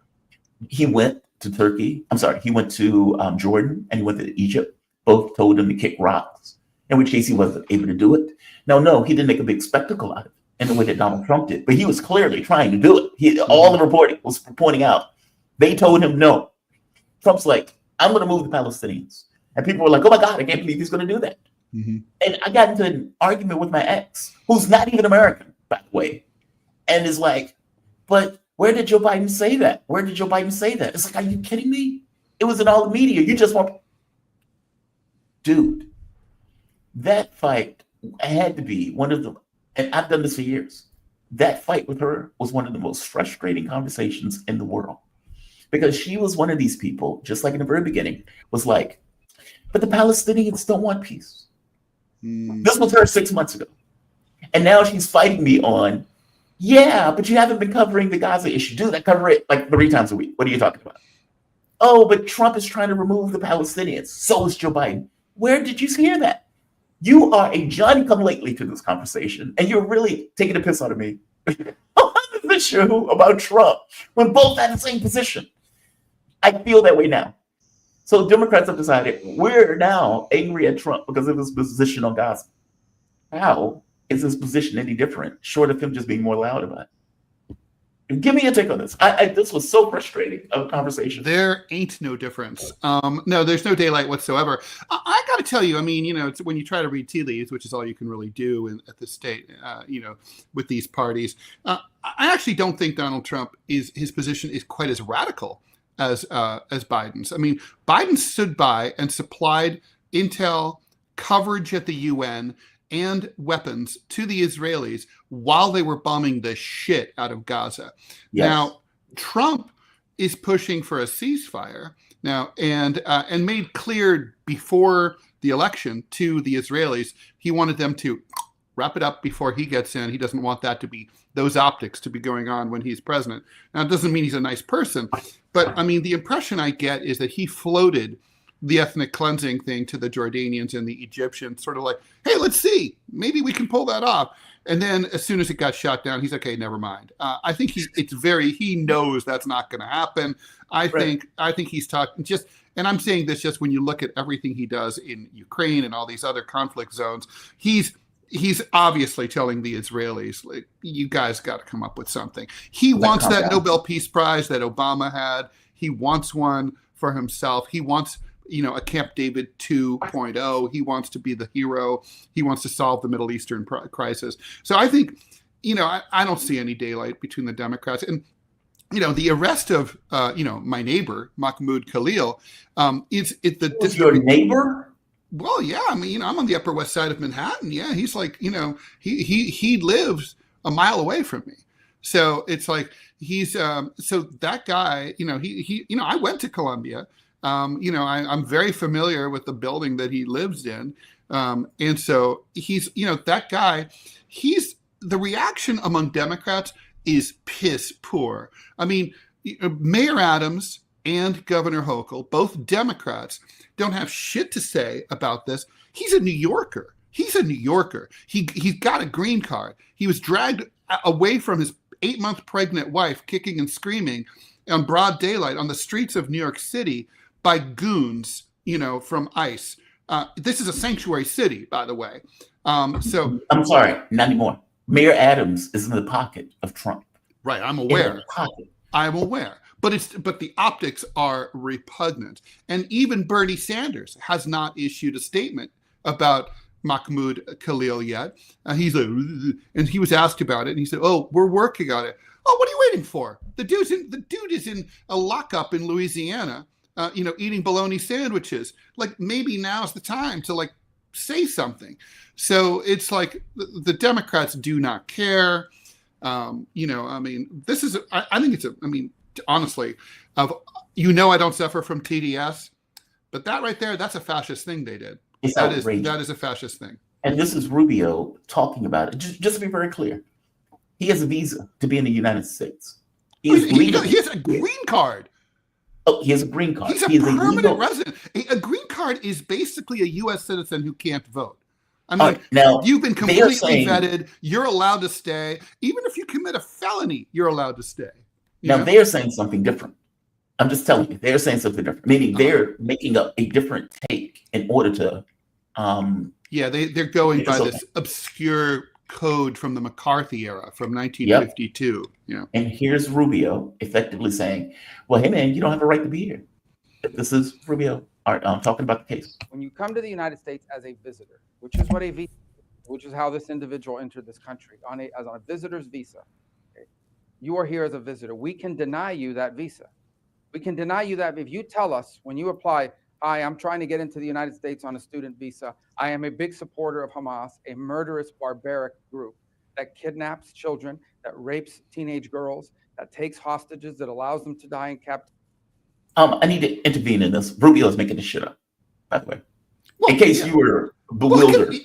He went to Turkey. I'm sorry. He went to Jordan and he went to Egypt. Both told him to kick rocks, in which case he wasn't able to do it. No, he didn't make a big spectacle out of it in the way that Donald Trump did, but he was clearly trying to do it. All the reporting was pointing out. They told him no. Trump's like, I'm going to move the Palestinians. And people were like, oh my God, I can't believe he's going to do that. Mm-hmm. And I got into an argument with my ex, who's not even American, by the way, and is like, but where did Joe Biden say that? Where did Joe Biden say that? It's like, are you kidding me? It was in all the media. You just want... Dude, that fight had to be one of the, and I've done this for years, that fight with her was one of the most frustrating conversations in the world. Because she was one of these people, just like in the very beginning, was like, but the Palestinians don't want peace. This was her 6 months ago. And now she's fighting me on, yeah, but you haven't been covering the Gaza issue. Dude, I cover it like 3 times a week. What are you talking about? Oh, but Trump is trying to remove the Palestinians. So is Joe Biden. Where did you hear that? You are a Johnny-come-lately to this conversation, and you're really taking a piss out of me. On the show about Trump, when both had the same position. I feel that way now. So Democrats have decided we're now angry at Trump because of his position on Gaza. How is his position any different, short of him just being more loud about it? Give me a take on this. This was so frustrating of a conversation. There ain't no difference. No, there's no daylight whatsoever. I got to tell you, I mean, it's when you try to read tea leaves, which is all you can really do at the state, with these parties. I actually don't think Donald Trump his position is quite as radical as Biden's. I mean, Biden stood by and supplied intel, coverage at the UN, and weapons to the Israelis while they were bombing the shit out of Gaza. Yes. Now, Trump is pushing for a ceasefire now, and made clear before the election to the Israelis he wanted them to wrap it up before he gets in. He doesn't want that to be those optics to be going on when he's president. Now, it doesn't mean he's a nice person, but I mean, the impression I get is that he floated the ethnic cleansing thing to the Jordanians and the Egyptians, sort of like, hey, let's see, maybe we can pull that off. And then as soon as it got shot down, he's okay, never mind. I think he knows that's not going to happen. I think he's talking just, and I'm saying this just when you look at everything he does in Ukraine and all these other conflict zones, he's obviously telling the Israelis, like, you guys got to come up with something. He wants that Nobel Peace Prize that Obama had. He wants one for himself. He wants, a Camp David 2.0. He wants to be the hero. He wants to solve the Middle Eastern crisis. So I think, I don't see any daylight between the Democrats. And, the arrest of, my neighbor, Mahmoud Khalil, your neighbor? Well, yeah. I mean, I'm on the Upper West Side of Manhattan. Yeah. He's like, he lives a mile away from me. So it's like, he's, so that guy, I went to Columbia. I'm very familiar with the building that he lives in. And so he's, that guy, the reaction among Democrats is piss poor. I mean, Mayor Adams and Governor Hochul, both Democrats, don't have shit to say about this. He's a New Yorker. He's got a green card. He was dragged away from his 8-month pregnant wife, kicking and screaming on broad daylight on the streets of New York City by goons, from ICE. This is a sanctuary city, by the way. So I'm sorry, not anymore. Mayor Adams is in the pocket of Trump. Right, I'm aware. I'm aware. But the optics are repugnant. And even Bernie Sanders has not issued a statement about Mahmoud Khalil yet. He's like, and he was asked about it, and he said, "Oh, we're working on it." Oh, what are you waiting for? The dude is in a lockup in Louisiana, eating bologna sandwiches. Like, maybe now's the time to say something. So it's like the Democrats do not care. I mean, this is. I think it's a. I mean, honestly, I don't suffer from TDS, but that right there, that's a fascist thing they did. That is a fascist thing. And this is Rubio talking about it. Just to be very clear, he has a visa to be in the United States. He has a green card. Oh, he has a green card. He's a permanent resident. A green card is basically a U.S. citizen who can't vote. I mean, now, you've been completely vetted. You're allowed to stay. Even if you commit a felony, you're allowed to stay. Now, they're saying something different. I'm just telling you, they're saying something different. Meaning they're making up a different take in order to. They're going by this obscure code from the McCarthy era, from 1952. Yep. Yeah. And here's Rubio effectively saying, "Well, hey man, you don't have a right to be here." This is Rubio talking about the case. When you come to the United States as a visitor, which is what a visa, which is how this individual entered this country on a visitor's visa. Okay? You are here as a visitor. We can deny you that visa. We can deny you that if you tell us when you apply, "Hi, I'm trying to get into the United States on a student visa. I am a big supporter of Hamas, a murderous, barbaric group that kidnaps children, that rapes teenage girls, that takes hostages, that allows them to die in captivity." I need to intervene in this. Rubio is making this shit up, by the way. Well, in case you were bewildered.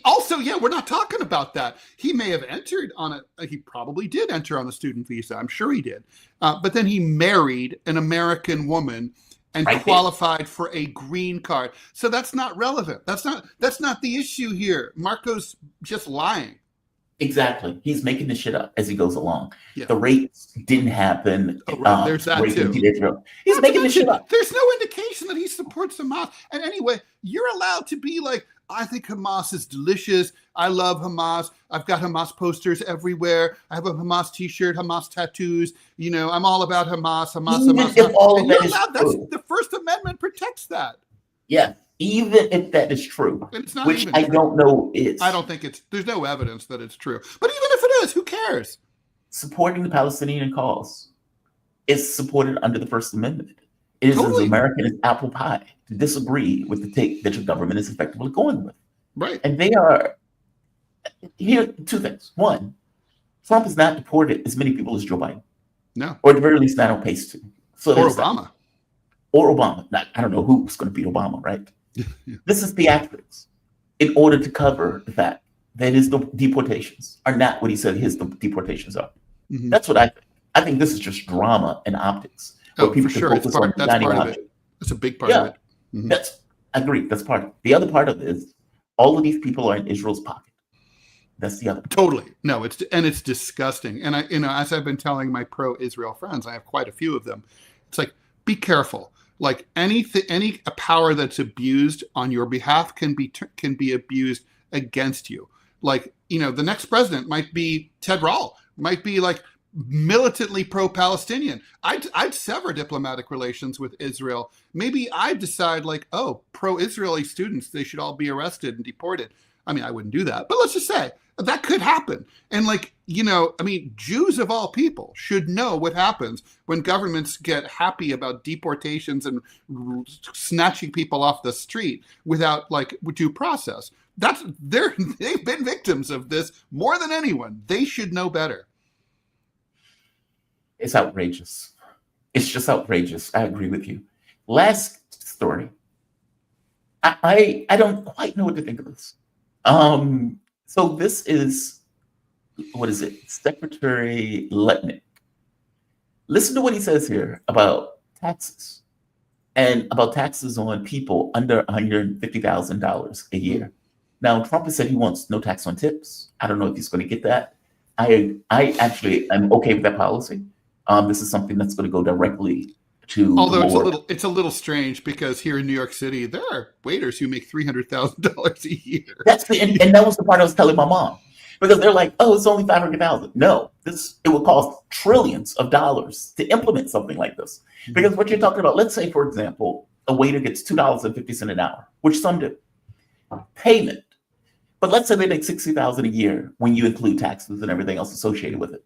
We're not talking about that. He may have entered on he probably did enter on a student visa. I'm sure he did. But then he married an American woman and qualified for a green card. So that's not relevant. That's not the issue here. Marco's just lying. Exactly. He's making this shit up as he goes along. Yeah. The rapes didn't happen. There's that too. He's making this shit up. There's no indication that he supports Hamas. And anyway, you're allowed to be like, "I think Hamas is delicious. I love Hamas. I've got Hamas posters everywhere. I have a Hamas t-shirt, Hamas tattoos. I'm all about Hamas, Hamas. The First Amendment protects that. Yeah. Even if that is true, which I don't know is. I don't think there's no evidence that it's true. But even if it is, who cares? Supporting the Palestinian cause is supported under the First Amendment. It is as American as apple pie to disagree with the take that your government is effectively going with. Right. And they are, here, two things. One, Trump has not deported as many people as Joe Biden. No. Or at the very least, not on pace to. So or Obama. Or Obama. I don't know who's going to beat Obama, right? Yeah. This is theatrics in order to cover the fact that his deportations are not what he said his deportations are. Mm-hmm. That's what I think. I think this is just drama and optics. Oh, for sure. That's part of it. That's a big part of it. Mm-hmm. agree. That's part of it. The other part of it is all of these people are in Israel's pocket. That's the other part. Totally. No, it's disgusting. And as I've been telling my pro-Israel friends, I have quite a few of them. It's like, be careful. Like any power that's abused on your behalf can be abused against you. Like, the next president might be Ted Rall, might be like militantly pro-Palestinian. I'd sever diplomatic relations with Israel. Maybe I'd decide like, oh, pro-Israeli students, they should all be arrested and deported. I mean, I wouldn't do that, but let's just say that could happen. And like, Jews of all people should know what happens when governments get happy about deportations and snatching people off the street without like due process. They've been victims of this more than anyone. They should know better. It's outrageous. It's just outrageous. I agree with you. Last story. I don't quite know what to think of this. So this is, what is it? Secretary Letnick. Listen to what he says here about taxes and about taxes on people under $150,000 a year. Now, Trump has said he wants no tax on tips. I don't know if he's going to get that. I actually am okay with that policy. This is something that's going to go directly to. Although it's a little strange because here in New York City, there are waiters who make $300,000 a year. And that was the part I was telling my mom, because they're like, "Oh, it's only $500,000." No, it would cost trillions of dollars to implement something like this. Because what you're talking about, let's say, for example, a waiter gets $2.50 an hour, which some do. Payment. But let's say they make $60,000 a year when you include taxes and everything else associated with it.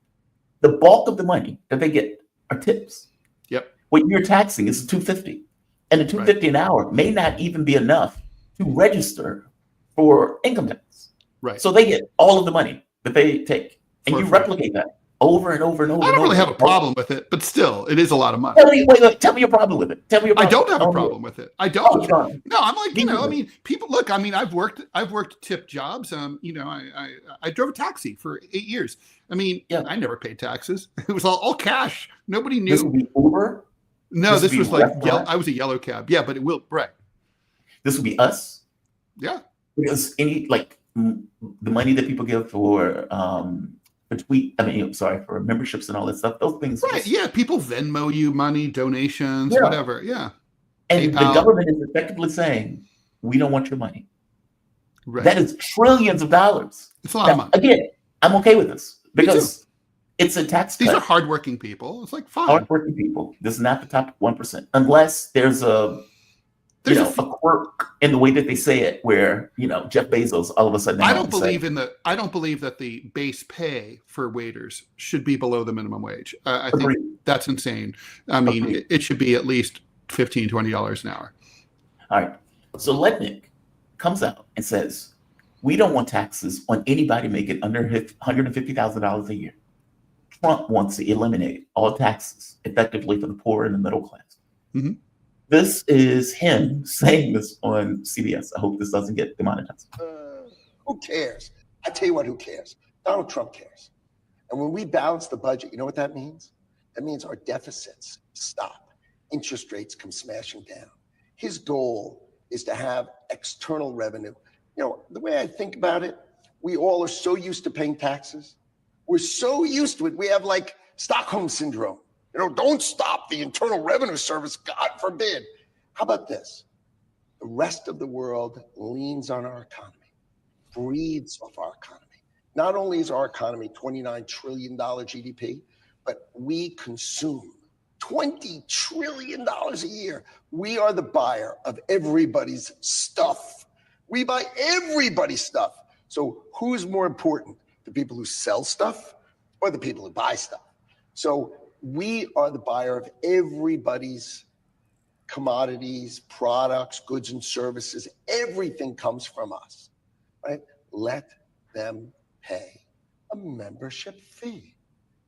The bulk of the money that they get are tips. Yep. What you're taxing is $250, and the $250 an hour may not even be enough to register for income tax. Right. So they get all of the money that they take, and you replicate that over and over and over. I don't really have a problem with it, but still, it is a lot of money. Wait, tell me your problem with it. Tell me your problem. I don't have a problem with it. I don't. Oh, no, I'm like, I mean, people look, I mean, I've worked tip jobs. I drove a taxi for 8 years. I mean, I never paid taxes. It was all cash. Nobody knew. This would be Uber? No, this was like, I was a yellow cab. Yeah, but it will, right. This would be us? Yeah. Because the money that people give for for memberships and all that stuff, those things. Right. Yeah. People Venmo you money, donations, whatever. Yeah. And PayPal. The government is effectively saying, we don't want your money. Right. That is trillions of dollars. It's a lot of money. Again, I'm okay with this because it's a tax cut. These are hardworking people. It's like fine. Hardworking people. This is not the top 1%, unless there's a quirk in the way that they say it, where Jeff Bezos all of a sudden. I don't believe that the base pay for waiters should be below the minimum wage. I think that's insane. I mean, it should be at least $15, $20 an hour. All right. So Letnick comes out and says, we don't want taxes on anybody making under $150,000 a year. Trump wants to eliminate all taxes effectively for the poor and the middle class. Mm-hmm. This is him saying this on CBS. I hope this doesn't get demonetized. Who cares? I tell you what, who cares? Donald Trump cares. And when we balance the budget, you know what that means? That means our deficits stop. Interest rates come smashing down. His goal is to have external revenue. The way I think about it, we all are so used to paying taxes. We're so used to it. We have like Stockholm syndrome. Don't stop the Internal Revenue Service, God forbid. How about this? The rest of the world leans on our economy, breathes off our economy. Not only is our economy $29 trillion GDP, but we consume $20 trillion a year. We are the buyer of everybody's stuff. We buy everybody's stuff. So who's more important? The people who sell stuff or the people who buy stuff? So we are the buyer of everybody's commodities, products, goods and services. Everything comes from us, right? Let them pay a membership fee.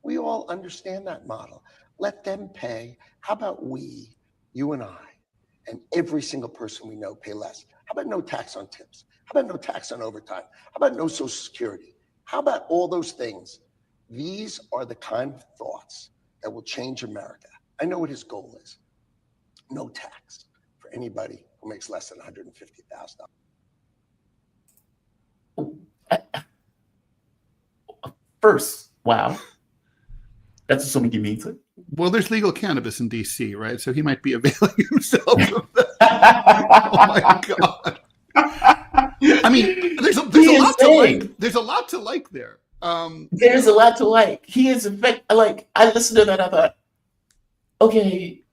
We all understand that model. Let them pay. How about we, you and I, and every single person we know pay less? How about no tax on tips? How about no tax on overtime? How about no Social Security? How about all those things? These are the kind of thoughts that will change America. I know what his goal is. No tax for anybody who makes less than $150,000. First, wow. That's assuming he means it. Well, there's legal cannabis in DC, right? So he might be availing himself of that. Oh my God. I mean, there's a lot to like. There's a lot to like there. There's a lot to like. He is, in fact, like, I listened to that. I thought, okay,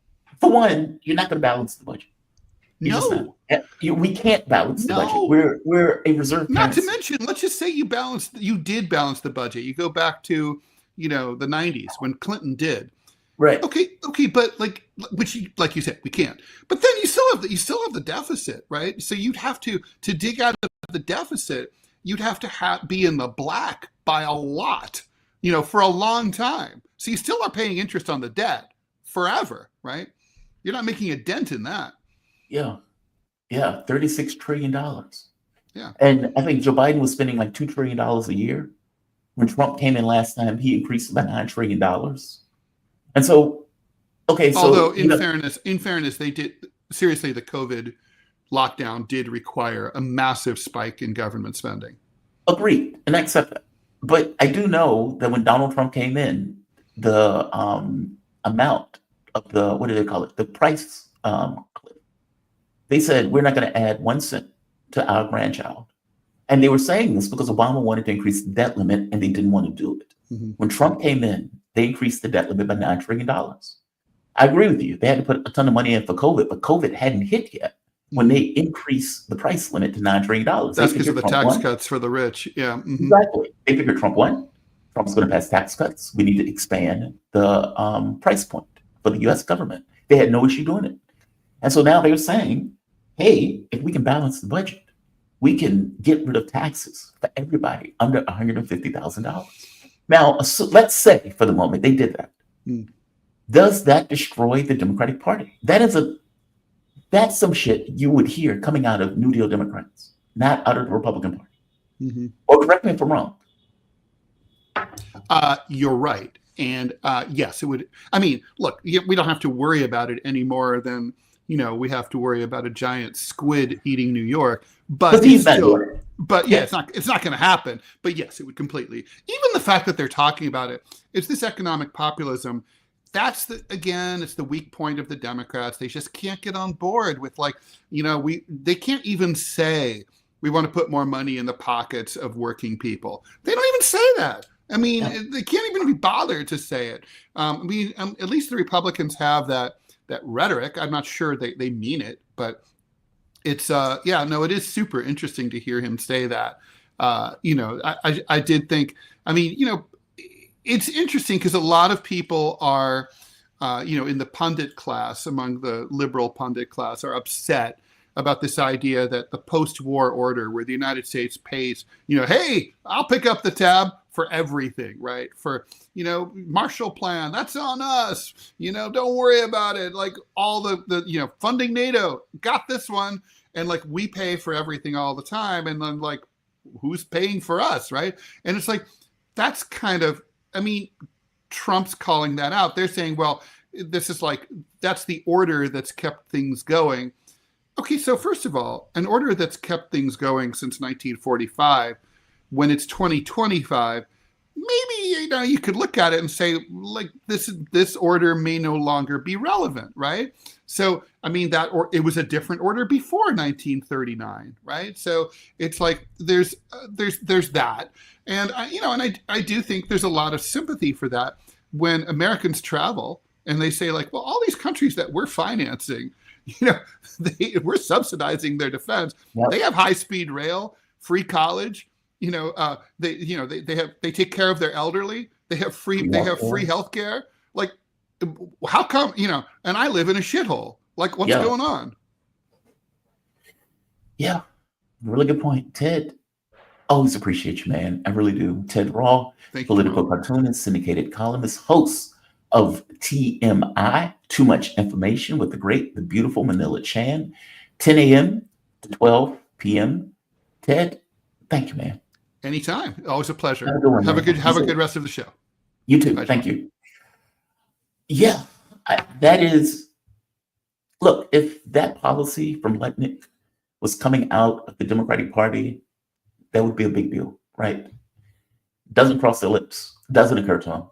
for one, you're not going to balance the budget. No, we can't balance the budget. We're a reserve. Not currency. to mention, let's just say you did balance the budget. You go back to, the 90s when Clinton did. Right. Okay, but like you said, we can't. But then you still have the deficit, right? So you'd have to dig out of the deficit, you'd have to be in the black by a lot, for a long time. So you still are paying interest on the debt forever, right? You're not making a dent in that. Yeah. $36 trillion. Yeah. And I think Joe Biden was spending like $2 trillion a year. When Trump came in last time, he increased by $9 trillion. And so, okay. So, although in fairness, they did seriously. The COVID lockdown did require a massive spike in government spending. Agreed, and I accept that. But I do know that when Donald Trump came in, the amount of the price clip, they said we're not going to add 1 cent to our grandchild. And they were saying this because Obama wanted to increase the debt limit and they didn't want to do it. Mm-hmm. When Trump came in, they increased the debt limit by $9 trillion. I agree with you. They had to put a ton of money in for COVID, but COVID hadn't hit yet when they increased the price limit to $9 trillion. That's because of the tax cuts for the rich. Yeah. Mm-hmm. Exactly. They figured Trump won. Trump's going to pass tax cuts. We need to expand the price point for the U.S. government. They had no issue doing it. And so now they're saying, hey, if we can balance the budget, we can get rid of taxes for everybody under $150,000. Now, so let's say for the moment they did that. Does that destroy the Democratic Party? That's some shit you would hear coming out of New Deal Democrats, not out of the Republican Party. Mm-hmm. Or correct me if I'm wrong. You're right. And yes, it would. I mean, look, we don't have to worry about it any more than, we have to worry about a giant squid eating New York. But he's not doing it. But yeah, it's not going to happen. But yes, it would completely. Even the fact that they're talking about it, it's this economic populism. That's it's the weak point of the Democrats. They just can't get on board with they can't even say we want to put more money in the pockets of working people. They don't even say that. I mean, they can't even be bothered to say it. At least the Republicans have that rhetoric. I'm not sure they mean it, but it's it is super interesting to hear him say that. I did think, it's interesting because a lot of people are, in the pundit class, among the liberal pundit class, are upset about this idea that the post-war order where the United States pays, hey, I'll pick up the tab for everything, right? For, Marshall Plan, that's on us, don't worry about it. Like all the funding NATO, got this one. And like, we pay for everything all the time. And then like, who's paying for us, right? And it's like, that's kind of, Trump's calling that out. They're saying, well, this is like, that's the order that's kept things going. Okay, so first of all, an order that's kept things going since 1945, when it's 2025, maybe you could look at it and say, like, this order may no longer be relevant, right? So it was a different order before 1939, right? So it's like there's that, and I do think there's a lot of sympathy for that when Americans travel and they say like, well, all these countries that we're financing, we're subsidizing their defense. Yep. They have high-speed rail, free college. They take care of their elderly. They have free healthcare. Like, how come, and I live in a shithole. Like, what's going on? Yeah, really good point. Ted, always appreciate you, man. I really do. Ted Raw, political cartoonist, syndicated columnist, host of TMI, Too Much Information, with the beautiful Manila Chan, 10 a.m. to 12 p.m. Ted, thank you, man. Anytime. Always a pleasure. Have a good rest of the show. You too. Thank you. Yeah, that is. look, if that policy from Letnick was coming out of the Democratic Party, that would be a big deal, right? Doesn't cross their lips, doesn't occur to them,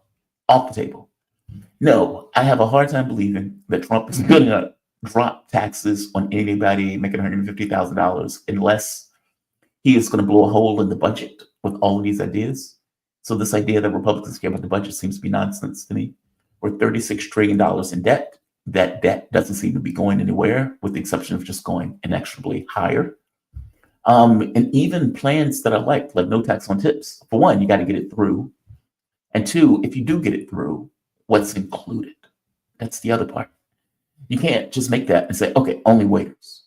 off the table. No, I have a hard time believing that Trump is going to drop taxes on anybody making $150,000 unless he is going to blow a hole in the budget with all of these ideas. So this idea that Republicans care about the budget seems to be nonsense to me. We're $36 trillion in debt. That debt doesn't seem to be going anywhere, with the exception of just going inexorably higher. And even plans that I like no tax on tips. For one, you got to get it through. And two, if you do get it through, what's included? That's the other part. You can't just make that and say, okay, only waiters,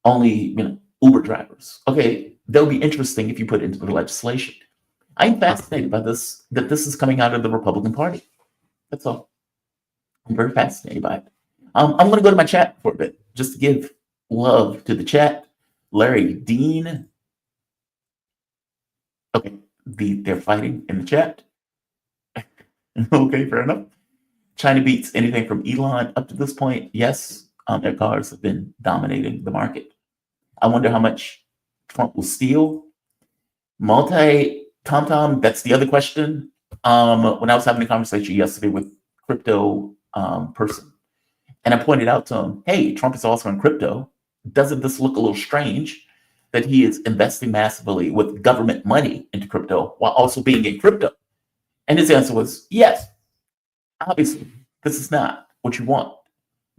only Uber drivers. Okay, that would be interesting if you put it into the legislation. I'm fascinated by this, that this is coming out of the Republican Party. That's all. I'm very fascinated by it. I'm going to go to my chat for a bit, just to give love to the chat. Larry Dean. Okay, they're fighting in the chat. Okay, fair enough. China beats anything from Elon up to this point. Yes, their cars have been dominating the market. I wonder how much Trump will steal. TomTom, that's the other question. When I was having a conversation yesterday with crypto person, and I pointed out to him, hey, Trump is also in crypto. Doesn't this look a little strange that he is investing massively with government money into crypto while also being in crypto? And his answer was, yes, obviously, this is not what you want.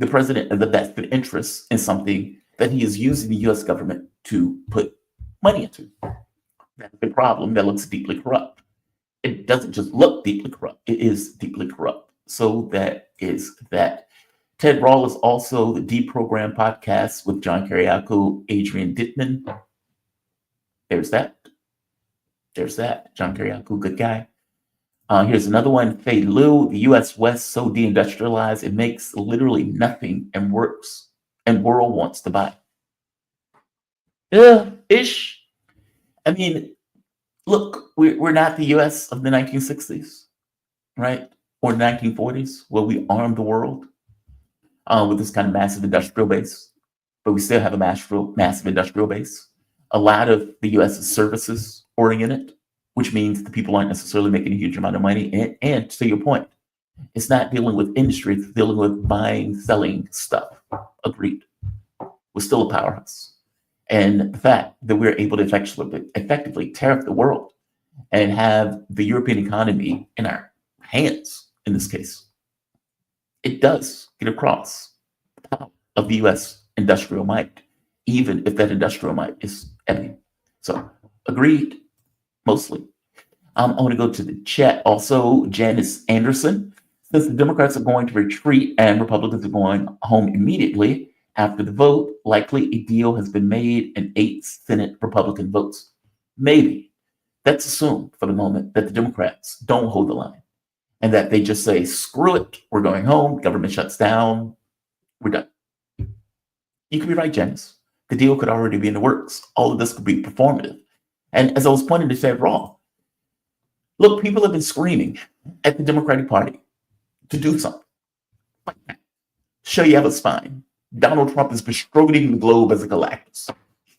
The president has a vested interest in something that he is using the US government to put money into. That's the problem that looks deeply corrupt. It doesn't just look deeply corrupt, it is deeply corrupt. So that is that. Ted Rawl is also the Deprogram podcast with John Kiriakou, Adrian Dittman. There's that. There's that. John Kiriakou, good guy. Here's another one. Fei Liu, the U.S. West so deindustrialized it makes literally nothing and works, and world wants to buy. Yeah, ish. I mean, look, we're not the U.S. of the 1960s, right? Or 1940s, where we armed the world with this kind of massive industrial base, but we still have a massive industrial base. A lot of the U.S. is services oriented, which means the people aren't necessarily making a huge amount of money. And to your point, it's not dealing with industry, it's dealing with buying, selling stuff. Agreed. We're still a powerhouse. And the fact that we're able to effectively tear up the world and have the European economy in our hands, in this case, it does get across the power of the U.S. industrial might, even if that industrial might is ebbing. So, agreed, mostly. I want to go to the chat. Also, Janice Anderson. Since the Democrats are going to retreat and Republicans are going home immediately after the vote, likely a deal has been made and 8 Senate Republican votes. Maybe. Let's assume for the moment that the Democrats don't hold the line and that they just say, screw it, we're going home, government shuts down, we're done. You could be right, Janice. The deal could already be in the works. All of this could be performative. And as I was pointing to Ted Rawl, look, people have been screaming at the Democratic Party to do something. Show you have a spine. Donald Trump has been strolling the globe as a Galactus.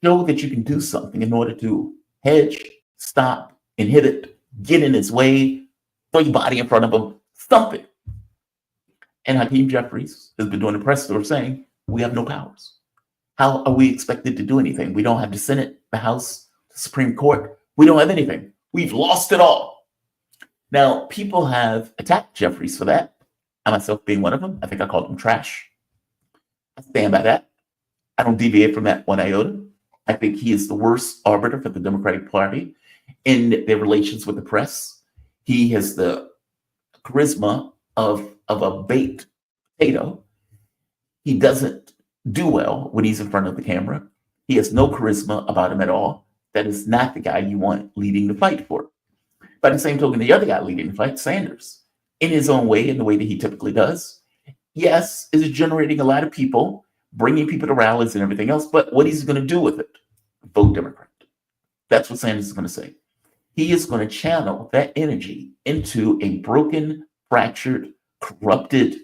Show that you can do something in order to hedge, stop, inhibit, get in its way, throw your body in front of him, something. And Hakeem Jeffries has been doing the press tour saying, we have no powers. How are we expected to do anything? We don't have the Senate, the House, the Supreme Court. We don't have anything. We've lost it all. Now, people have attacked Jeffries for that. I myself being one of them. I think I called him trash. I stand by that. I don't deviate from that one iota. I think he is the worst arbiter for the Democratic Party in their relations with the press. He has the charisma of a baked potato. He doesn't do well when he's in front of the camera. He has no charisma about him at all. That is not the guy you want leading the fight for. By the same token, the other guy leading the fight, Sanders, in his own way, in the way that he typically does, yes, is generating a lot of people, bringing people to rallies and everything else, but what he's going to do with it? Vote Democrat. That's what Sanders is going to say. He is going to channel that energy into a broken, fractured, corrupted,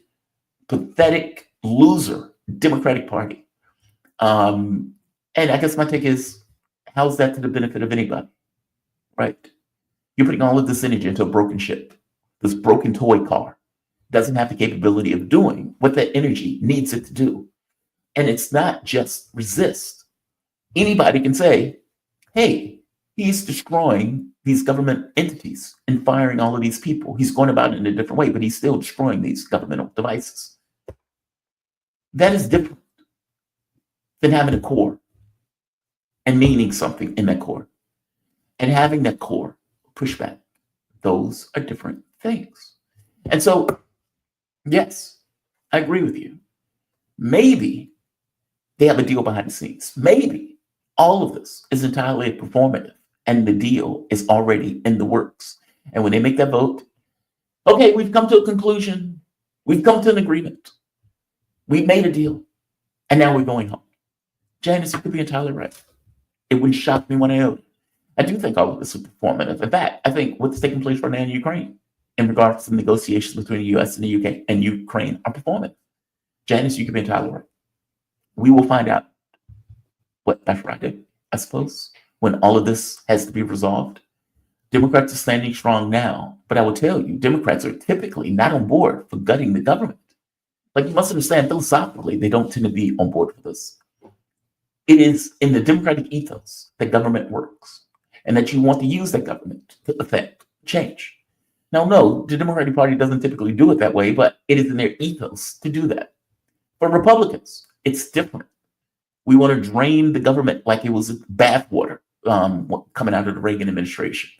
pathetic loser Democratic Party. And I guess my take is, how's that to the benefit of anybody, right? You're putting all of this energy into a broken ship. This broken toy car doesn't have the capability of doing what that energy needs it to do. And it's not just resist. Anybody can say, hey, he's destroying these government entities and firing all of these people. He's going about it in a different way, but he's still destroying these governmental devices. That is different than having a core and meaning something in that core and having that core push back. Those are different things. And so, yes, I agree with you. Maybe they have a deal behind the scenes. Maybe all of this is entirely performative and the deal is already in the works. And when they make that vote, okay, we've come to a conclusion. We've come to an agreement. We've made a deal. And now we're going home. Janice, you could be entirely right. It wouldn't shock me one iota. I do think all of this is performative. In fact, I think what's taking place right now in Ukraine in regards to negotiations between the US and the UK and Ukraine are performative. Janice, you could be entirely right. We will find out by Friday, I suppose, when all of this has to be resolved. Democrats are standing strong now, but I will tell you, Democrats are typically not on board for gutting the government. Like, you must understand, philosophically, they don't tend to be on board for this. It is in the democratic ethos that government works, and that you want to use that government to affect change. Now, no, the Democratic Party doesn't typically do it that way, but it is in their ethos to do that. For Republicans, it's different. We want to drain the government like it was bathwater coming out of the Reagan administration.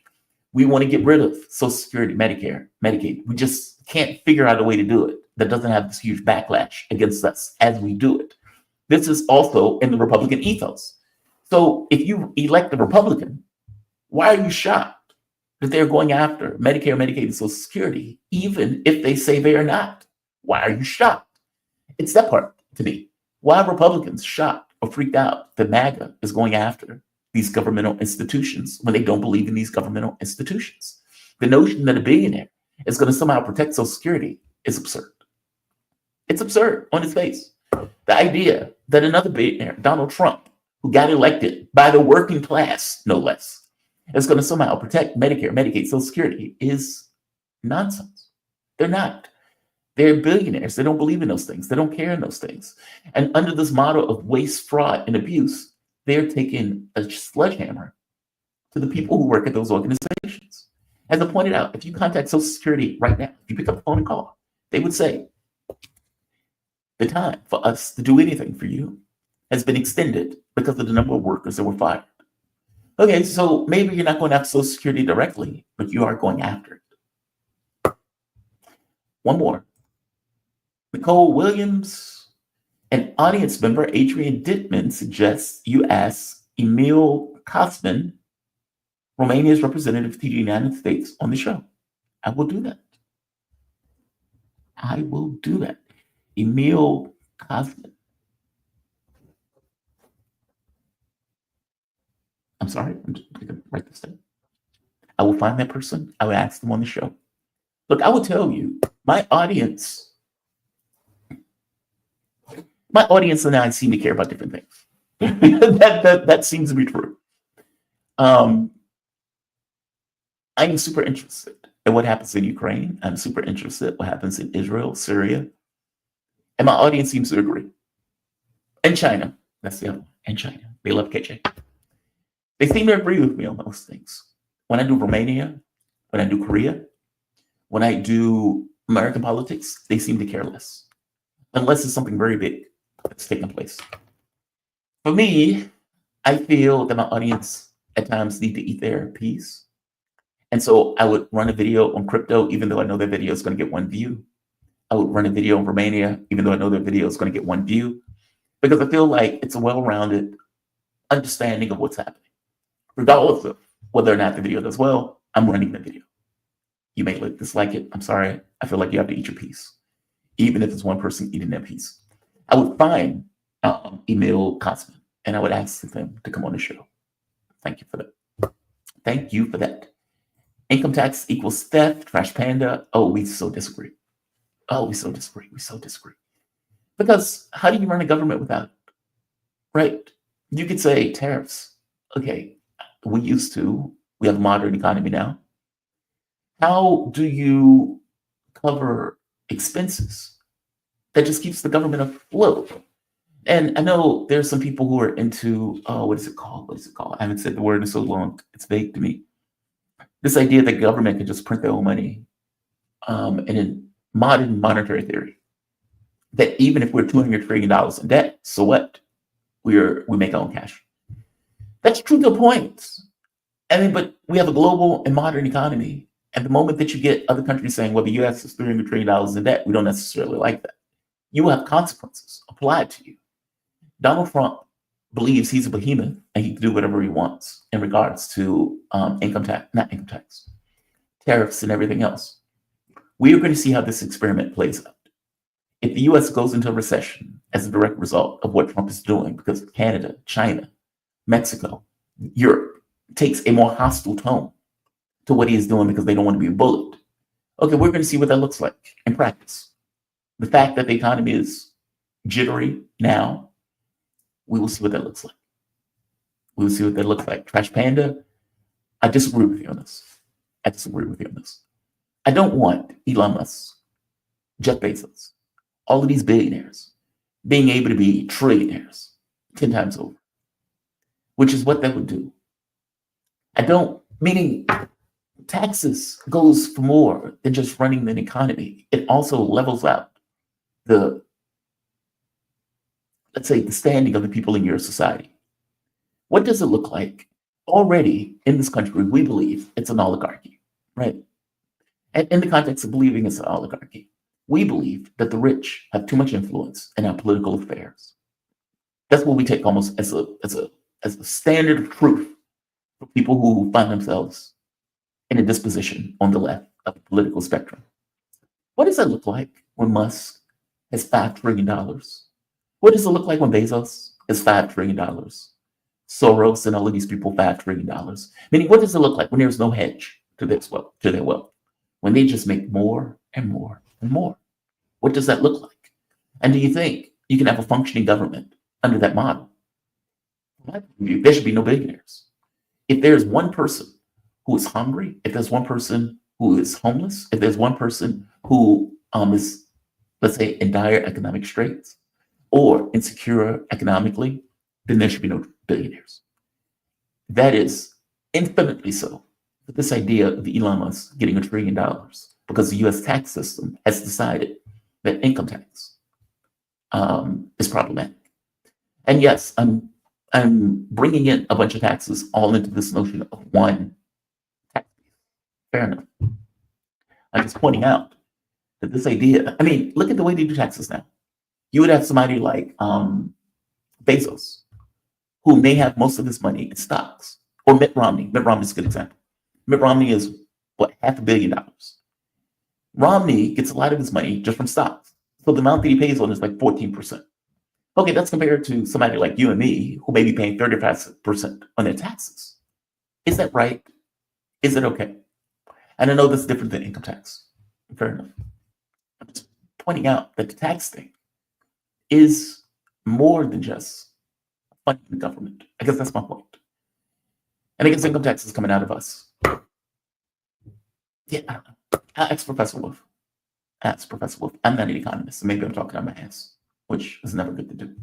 We want to get rid of Social Security, Medicare, Medicaid. We just can't figure out a way to do it that doesn't have this huge backlash against us as we do it. This is also in the Republican ethos. So if you elect a Republican, why are you shocked that they're going after Medicare, Medicaid, and Social Security, even if they say they are not? Why are you shocked? It's that part to me. Why are Republicans shocked or freaked out that MAGA is going after these governmental institutions when they don't believe in these governmental institutions? The notion that a billionaire is going to somehow protect Social Security is absurd. It's absurd on its face. The idea that another billionaire, Donald Trump, who got elected by the working class, no less, is going to somehow protect Medicare, Medicaid, Social Security is nonsense. They're not. They're billionaires. They don't believe in those things. They don't care in those things. And under this model of waste, fraud, and abuse, they're taking a sledgehammer to the people who work at those organizations. As I pointed out, if you contact Social Security right now, if you pick up the phone and call, they would say, the time for us to do anything for you has been extended because of the number of workers that were fired. Okay, so maybe you're not going after Social Security directly, but you are going after it. One more. Nicole Williams, an audience member, Adrian Dittman, suggests you ask Emil Kosman, Romania's representative to the United States, on the show. I will do that. I will do that. Emil Kosman. I'm sorry, I'm just going to write this down. I will find that person. I will ask them on the show. Look, I will tell you, my audience and I seem to care about different things. that seems to be true. I am super interested in what happens in Ukraine. I'm super interested in what happens in Israel, Syria. And my audience seems to agree. And China, that's the other one. And China, they love KJ. They seem to agree with me on most things. When I do Romania, when I do Korea, when I do American politics, they seem to care less. Unless it's something very big that's taking place. For me, I feel that my audience at times need to eat their peas. And so I would run a video on crypto, even though I know that video is going to get one view. I would run a video on Romania, even though I know that video is going to get one view. Because I feel like it's a well-rounded understanding of what's happening. Regardless of whether or not the video does well, I'm running the video. You may dislike it. I'm sorry. I feel like you have to eat your piece, even if it's one person eating that piece. I would find Emil Kosman, and I would ask them to come on the show. Thank you for that. Thank you for that. Income tax equals theft, Trash Panda. Oh, we so disagree. Oh, we so disagree. We so disagree. Because how do you run a government without it? Right? You could say tariffs. Okay, we have a modern economy now. How do you cover expenses that just keeps the government afloat? And I know there's some people who are into, what is it called? What is it called? I haven't said the word in so long. It's vague to me. This idea that government can just print their own money. And in modern monetary theory, that even if we're $200 trillion in debt, so what? We make our own cash. That's true to a point. I mean, but we have a global and modern economy. And the moment that you get other countries saying, well, the US is $300 trillion in debt, we don't necessarily like that. You will have consequences applied to you. Donald Trump believes he's a behemoth and he can do whatever he wants in regards to tariffs and everything else. We are going to see how this experiment plays out. If the US goes into a recession as a direct result of what Trump is doing, because Canada, China, Mexico, Europe takes a more hostile tone to what he is doing because they don't want to be bullied. Okay, we're going to see what that looks like in practice. The fact that the economy is jittery now, we will see what that looks like. We will see what that looks like. Trash Panda, I disagree with you on this. I don't want Elon Musk, Jeff Bezos, all of these billionaires being able to be trillionaires 10 times over, which is what that would do. Meaning taxes goes for more than just running an economy. It also levels out the standing of the people in your society. What does it look like? Already in this country, we believe it's an oligarchy, right? And in the context of believing it's an oligarchy, we believe that the rich have too much influence in our political affairs. That's what we take almost as a standard of truth for people who find themselves in a disposition on the left of the political spectrum. What does that look like when Musk has $5 trillion? What does it look like when Bezos has $5 trillion? Soros and all of these people, $5 trillion. Meaning, what does it look like when there's no hedge to their wealth? When they just make more and more and more? What does that look like? And do you think you can have a functioning government under that model? There should be no billionaires. If there's one person who is hungry, if there's one person who is homeless, if there's one person who is, let's say, in dire economic straits or insecure economically, then there should be no billionaires. That is infinitely so. But this idea of Elon Musk getting $1 trillion because the US tax system has decided that income tax is problematic. And yes, I'm bringing in a bunch of taxes all into this notion of one tax. Fair enough. I'm just pointing out that this idea, I mean, look at the way they do taxes now. You would have somebody like Bezos, who may have most of his money in stocks, or Mitt Romney. Mitt Romney is a good example. Mitt Romney is, $500 million. Romney gets a lot of his money just from stocks. So the amount that he pays on is like 14%. Okay, that's compared to somebody like you and me, who may be paying 35% on their taxes. Is that right? Is it okay? And I know that's different than income tax. Fair enough. I'm just pointing out that the tax thing is more than just funding the government. I guess that's my point. And I guess income tax is coming out of us. Yeah, I don't know. Ask Professor Wolf. I'm not an economist, so maybe I'm talking out my ass, which is never good to do.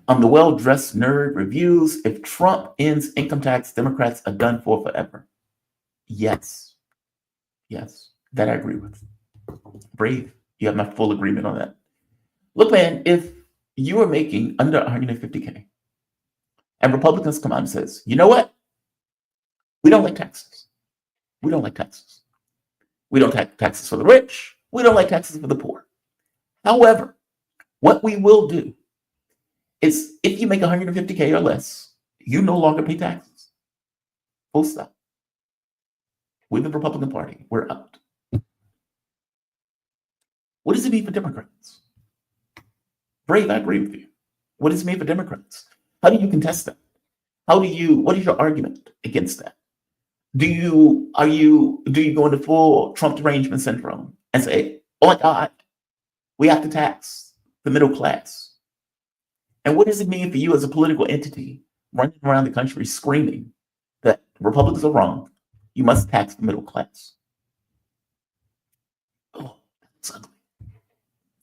The well-dressed nerd reviews, if Trump ends income tax, Democrats are done for forever. Yes, that I agree with. Brave, you have my full agreement on that. Look, man, if you are making under 150K and Republicans come out and says, you know what? We don't like taxes. We don't like taxes for the rich. We don't like taxes for the poor. However, what we will do is if you make 150K or less, you no longer pay taxes. Full stop. With the Republican Party, we're out. What does it mean for Democrats? Brave, I agree with you. What does it mean for Democrats? How do you contest that? What is your argument against that? Do you go into full Trump derangement syndrome and say, oh my God, we have to tax the middle class. And what does it mean for you as a political entity running around the country screaming that Republicans are wrong? You must tax the middle class. Oh, that's ugly.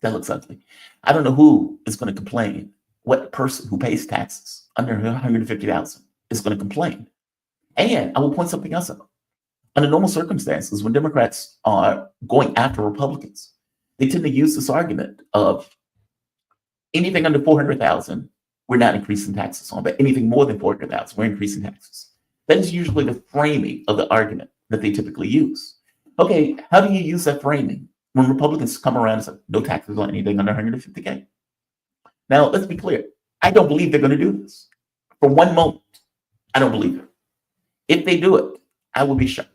That looks ugly. I don't know who is going to complain. What person who pays taxes under $150,000 is going to complain? And I will point something else out. Under normal circumstances, when Democrats are going after Republicans, they tend to use this argument of anything under 400,000, we're not increasing taxes on, but anything more than 400,000, we're increasing taxes. That is usually the framing of the argument that they typically use. Okay, how do you use that framing when Republicans come around and say, no taxes on anything under 150K? Now, let's be clear. I don't believe they're going to do this. For one moment, I don't believe it. If they do it, I will be shocked.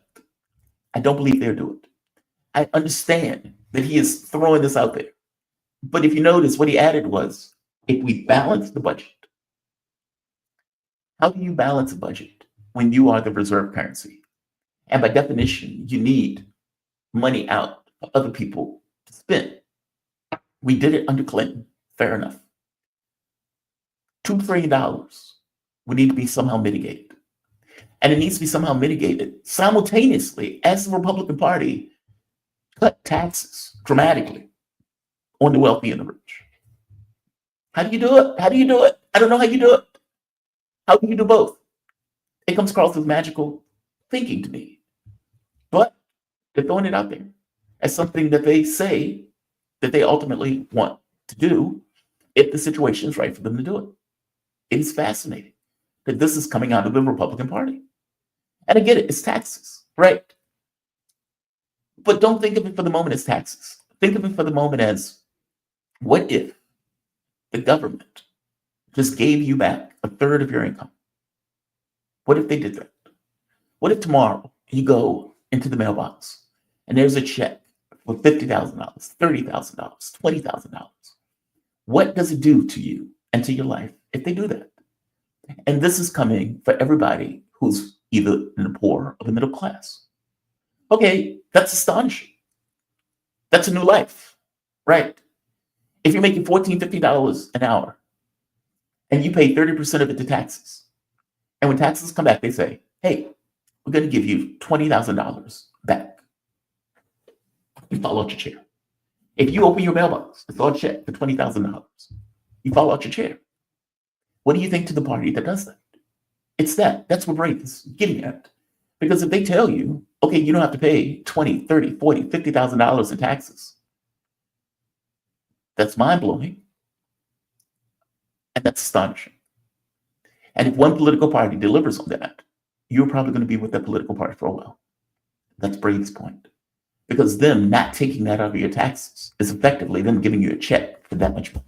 I don't believe they'll do it. I understand that he is throwing this out there. But if you notice, what he added was, if we balance the budget, how do you balance a budget when you are the reserve currency? And by definition, you need money out for other people to spend. We did it under Clinton. Fair enough. $2 trillion would need to be somehow mitigated. And it needs to be somehow mitigated simultaneously as the Republican Party cut taxes dramatically on the wealthy and the rich. How do you do it? How do you do it? I don't know how you do it. How do you do both? It comes across as magical thinking to me. But they're throwing it out there as something that they say that they ultimately want to do if the situation is right for them to do it. It is fascinating that this is coming out of the Republican Party. And I get it, it's taxes, right? But don't think of it for the moment as taxes. Think of it for the moment as, what if the government just gave you back a third of your income? What if they did that? What if tomorrow you go into the mailbox and there's a check for $50,000, $30,000, $20,000? What does it do to you and to your life if they do that? And this is coming for everybody who's either in the poor or the middle class. Okay, that's astonishing. That's a new life, right? If you're making $14, $15 an hour and you pay 30% of it to taxes, and when taxes come back, they say, hey, we're going to give you $20,000 back. You fall out your chair. If you open your mailbox, it's all check for $20,000. You fall out your chair. What do you think to the party that does that? It's that. That's what Brave is getting at. Because if they tell you, okay, you don't have to pay $20, $30, $40, $50,000 in taxes, that's mind-blowing. And that's astonishing. And if one political party delivers on that, you're probably going to be with that political party for a while. That's Brave's point. Because them not taking that out of your taxes is effectively them giving you a check for that much money.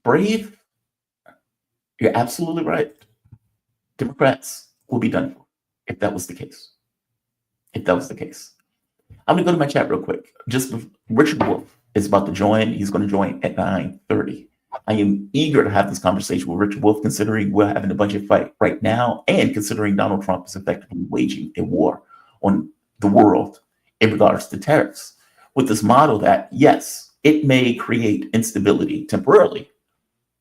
Brave, you're absolutely right. Democrats will be done for if that was the case. If that was the case. I'm going to go to my chat real quick. Just Richard Wolf is about to join. He's going to join at 9:30. I am eager to have this conversation with Richard Wolf, considering we're having a budget fight right now and considering Donald Trump is effectively waging a war on the world in regards to tariffs, with this model that, yes, it may create instability temporarily,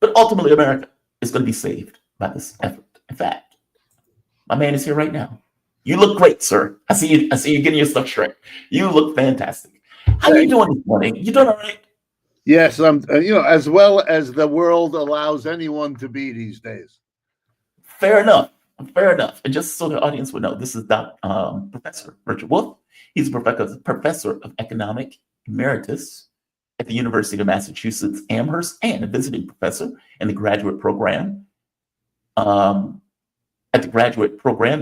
but ultimately America is going to be saved by this effort. In fact, my man is here right now. You look great, sir. I see you getting your stuff straight. You look fantastic. How are you doing this morning? You doing all right? Yes, I'm. As well as the world allows anyone to be these days. Fair enough. Fair enough. And just so the audience would know, this is Professor Richard Wolf. He's a professor of economic emeritus at the University of Massachusetts Amherst and a visiting professor in the graduate program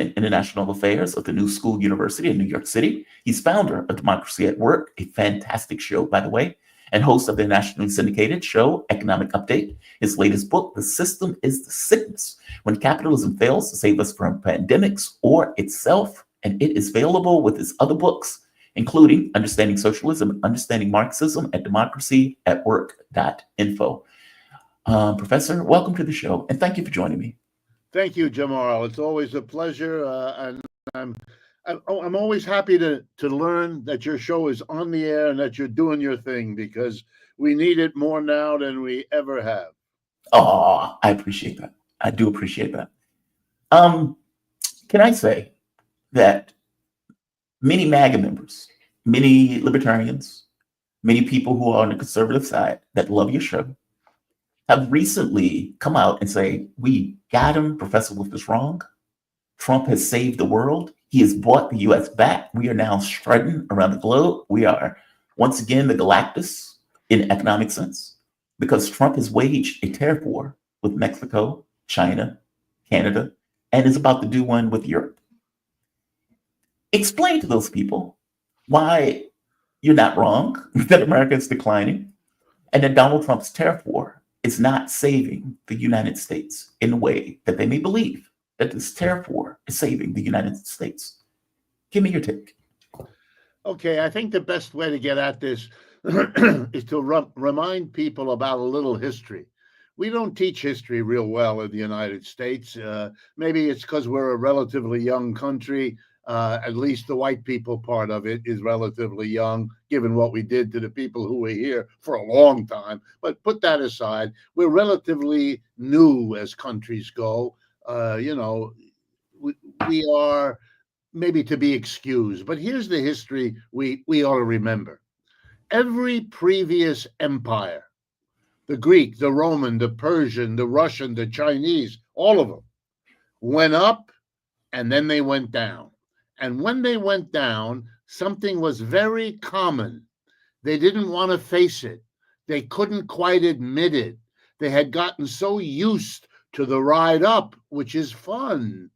in International Affairs of the New School University in New York City. He's founder of Democracy at Work, a fantastic show, by the way, and host of the nationally syndicated show, Economic Update. His latest book, The System is the Sickness, When Capitalism Fails to Save Us from Pandemics or Itself. And it is available with his other books, including Understanding Socialism and Understanding Marxism at democracyatwork.info. Professor, welcome to the show, and thank you for joining me. Thank you, Jamal. It's always a pleasure, and I'm always happy to learn that your show is on the air and that you're doing your thing, because we need it more now than we ever have. Oh, I appreciate that. I do appreciate that. Can I say that many MAGA members, many libertarians, many people who are on the conservative side that love your show have recently come out and say, we got him, Professor Wolf is wrong. Trump has saved the world. He has brought the US back. We are now strutting around the globe. We are once again the Galactus in economic sense, because Trump has waged a tariff war with Mexico, China, Canada, and is about to do one with Europe. Explain to those people why you're not wrong, that America is declining, and that Donald Trump's tariff war is not saving the United States in a way that they may believe that this tariff war is saving the United States. Give me your take. Okay, I think the best way to get at this is to remind people about a little history. We don't teach history real well in the United States. Maybe it's because we're a relatively young country. At least the white people part of it is relatively young, given what we did to the people who were here for a long time. But put that aside, we're relatively new as countries go. We are maybe to be excused. But here's the history we ought to remember. Every previous empire, the Greek, the Roman, the Persian, the Russian, the Chinese, all of them went up and then they went down. And when they went down, something was very common. They didn't want to face it. They couldn't quite admit it. They had gotten so used to the ride up, which is fun,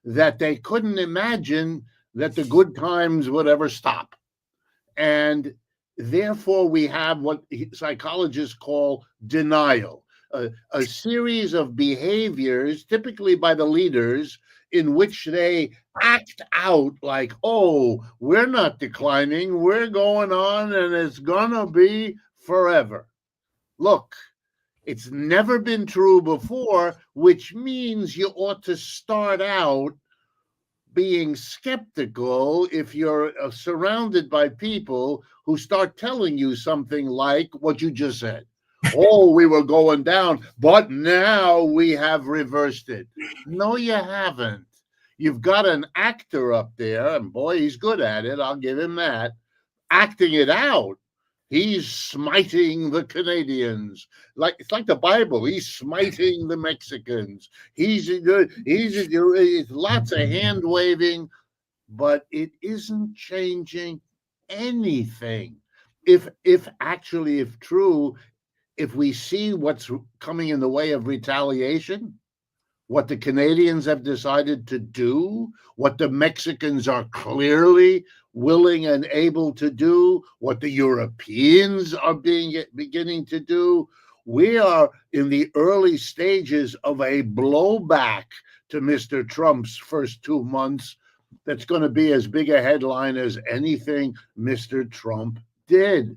that they couldn't imagine that the good times would ever stop. And therefore, we have what psychologists call denial, a series of behaviors, typically by the leaders, in which they act out like, oh, we're not declining, we're going on, and it's gonna be forever. Look, it's never been true before, which means you ought to start out being skeptical if you're surrounded by people who start telling you something like what you just said. Oh, we were going down, but now we have reversed it. No, you haven't. You've got an actor up there, and boy, he's good at it. I'll give him that. Acting it out. He's smiting the Canadians. It's like the Bible. He's smiting the Mexicans. He's lots of hand waving, but it isn't changing anything. If true, if we see what's coming in the way of retaliation, what the Canadians have decided to do, what the Mexicans are clearly willing and able to do, what the Europeans are beginning to do, we are in the early stages of a blowback to Mr. Trump's first 2 months that's going to be as big a headline as anything Mr. Trump did.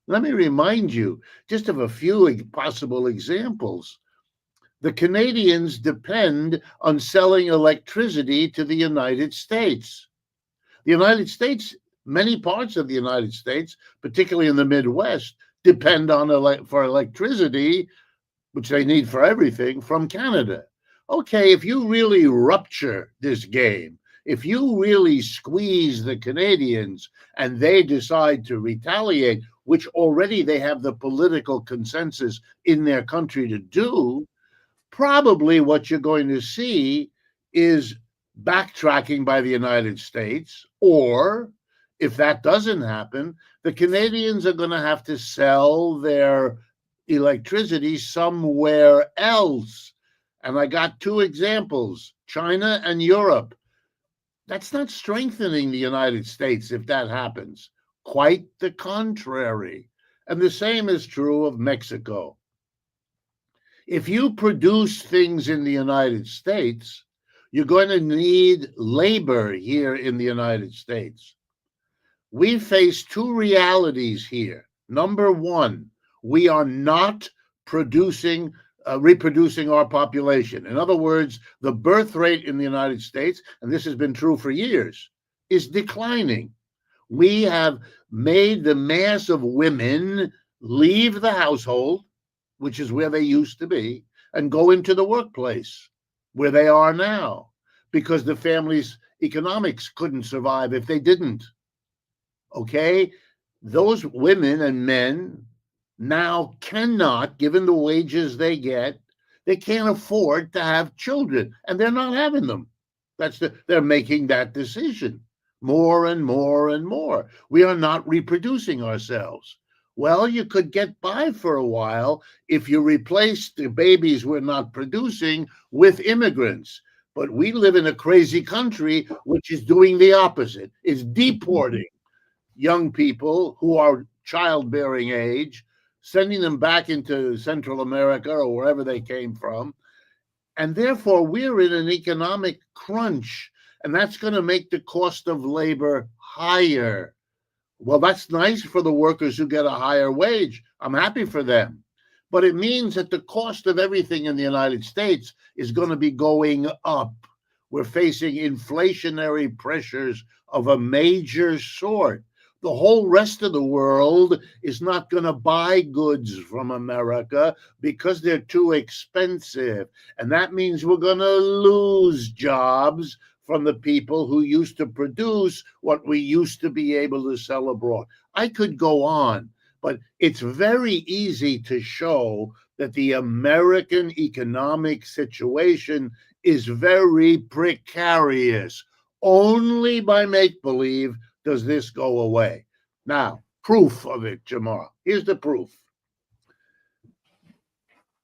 Let me remind you just of a few possible examples. The Canadians depend on selling electricity to the United States. The United States, many parts of the United States, particularly in the Midwest, depend on for electricity, which they need for everything, from Canada. Okay, if you really rupture this game, if you really squeeze the Canadians and they decide to retaliate, which already they have the political consensus in their country to do, probably what you're going to see is backtracking by the United States, or if that doesn't happen, the Canadians are going to have to sell their electricity somewhere else. And I got two examples, China and Europe. That's not strengthening the United States if that happens. Quite the contrary. And the same is true of Mexico. If you produce things in the United States, you're going to need labor here in the United States. We face two realities here. Number one, we are not reproducing our population. In other words, the birth rate in the United States, and this has been true for years, is declining. We have made the mass of women leave the household, which is where they used to be, and go into the workplace, where they are now, because the family's economics couldn't survive if they didn't. Okay? Those women and men now cannot, given the wages they get, they can't afford to have children, and they're not having them. They're making that decision more and more and more. We are not reproducing ourselves. Well, you could get by for a while if you replaced the babies we're not producing with immigrants. But we live in a crazy country which is doing the opposite, is deporting young people who are childbearing age, sending them back into Central America or wherever they came from. And therefore, we're in an economic crunch, and that's going to make the cost of labor higher. Well, that's nice for the workers who get a higher wage. I'm happy for them. But it means that the cost of everything in the United States is going to be going up. We're facing inflationary pressures of a major sort. The whole rest of the world is not going to buy goods from America because they're too expensive. And that means we're going to lose jobs from the people who used to produce what we used to be able to sell abroad. I could go on, but it's very easy to show that the American economic situation is very precarious. Only by make-believe does this go away. Now, proof of it, Jamar. Here's the proof.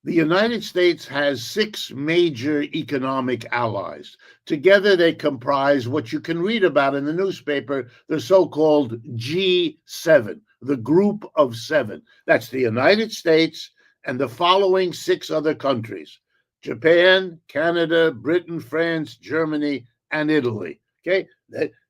The United States has 6 major economic allies. Together, they comprise what you can read about in the newspaper, the so-called G7, the group of 7. That's the United States and the following 6 other countries: Japan, Canada, Britain, France, Germany, and Italy. Okay?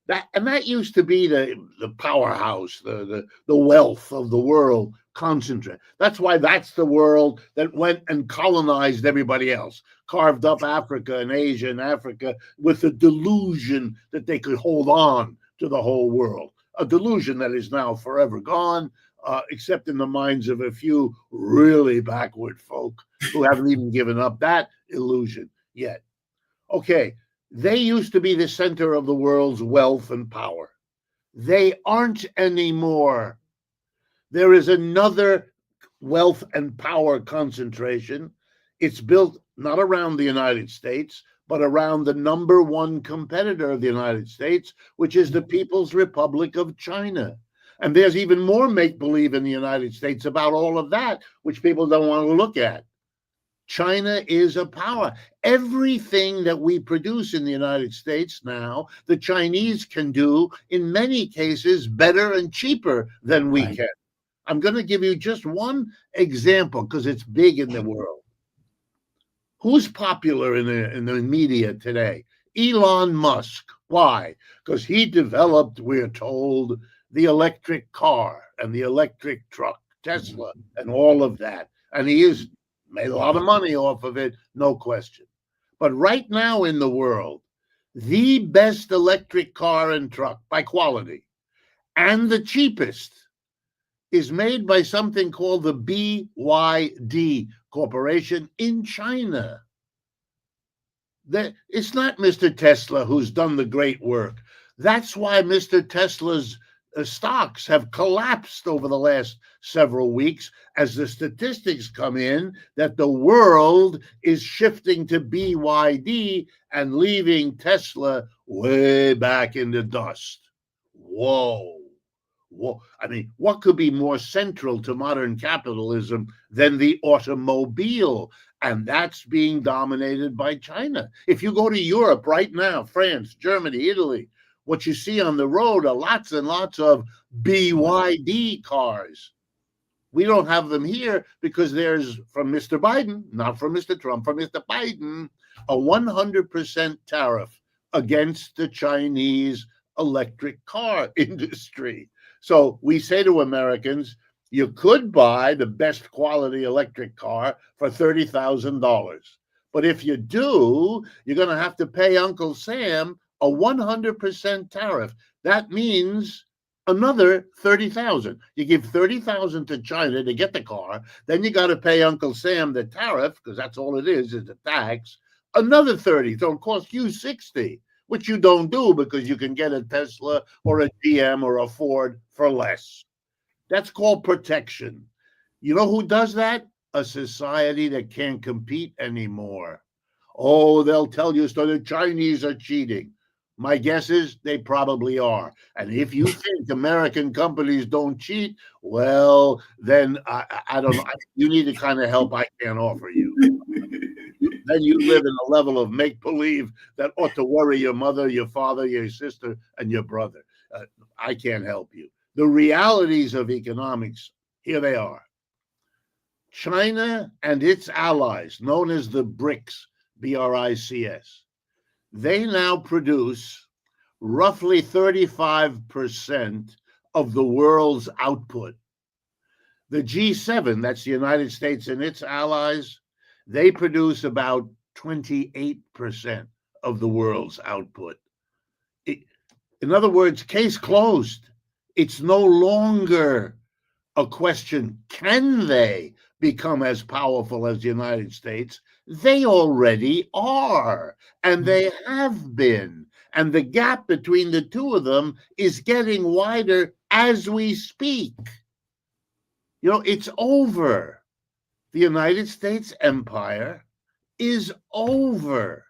That used to be the powerhouse, the wealth of the world concentrate. That's why that's the world that went and colonized everybody else, carved up Africa and Asia and Africa with the delusion that they could hold on to the whole world, a delusion that is now forever gone, except in the minds of a few really backward folk who haven't even given up that illusion yet. Okay. They used to be the center of the world's wealth and power. They aren't anymore. There is another wealth and power concentration. It's built not around the United States, but around the number 1 competitor of the United States, which is the People's Republic of China. And there's even more make-believe in the United States about all of that, which people don't want to look at. China is a power. Everything that we produce in the United States now, the Chinese can do, in many cases, better and cheaper than we can. I'm going to give you just one example because it's big in the world. Who's popular in the media today? Elon Musk. Why? Because he developed, we're told, the electric car and the electric truck, Tesla, and all of that. And he has made a lot of money off of it, no question. But right now in the world, the best electric car and truck by quality and the cheapest is made by something called the BYD Corporation in China. It's not Mr. Tesla who's done the great work. That's why Mr. Tesla's stocks have collapsed over the last several weeks as the statistics come in that the world is shifting to BYD and leaving Tesla way back in the dust. Whoa. I mean, what could be more central to modern capitalism than the automobile? And that's being dominated by China. If you go to Europe right now, France, Germany, Italy, what you see on the road are lots and lots of BYD cars. We don't have them here because there's, from Mr. Biden, not from Mr. Trump, from Mr. Biden, a 100% tariff against the Chinese electric car industry. So we say to Americans, you could buy the best quality electric car for $30,000. But if you do, you're going to have to pay Uncle Sam a 100% tariff. That means another 30,000. You give 30,000 to China to get the car, then you got to pay Uncle Sam the tariff, because that's all it is the tax, another 30. So it costs you 60, which you don't do because you can get a Tesla or a GM or a Ford for less. That's called protection. You know who does that? A society that can't compete anymore. Oh, they'll tell you so the Chinese are cheating. My guess is they probably are. And if you think American companies don't cheat, well, then I don't know. You need the kind of help I can't offer you. Then you live in a level of make-believe that ought to worry your mother, your father, your sister, and your brother. I can't help you. The realities of economics, here they are. China and its allies, known as the BRICS, B-R-I-C-S, they now produce roughly 35% of the world's output. The G7, that's the United States and its allies, they produce about 28% of the world's output. In other words, case closed. It's no longer a question, can they become as powerful as the United States? They already are, and they have been. And the gap between the two of them is getting wider as we speak. You know, it's over. The United States empire is over.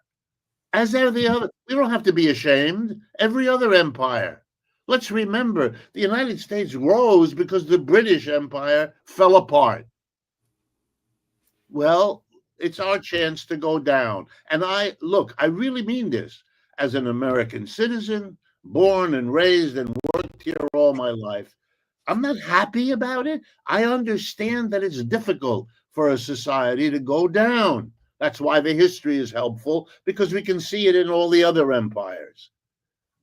As every other, we don't have to be ashamed. Every other empire. Let's remember, the United States rose because the British Empire fell apart. Well, it's our chance to go down. And I really mean this as an American citizen, born and raised and worked here all my life. I'm not happy about it. I understand that it's difficult for a society to go down. That's why the history is helpful, because we can see it in all the other empires.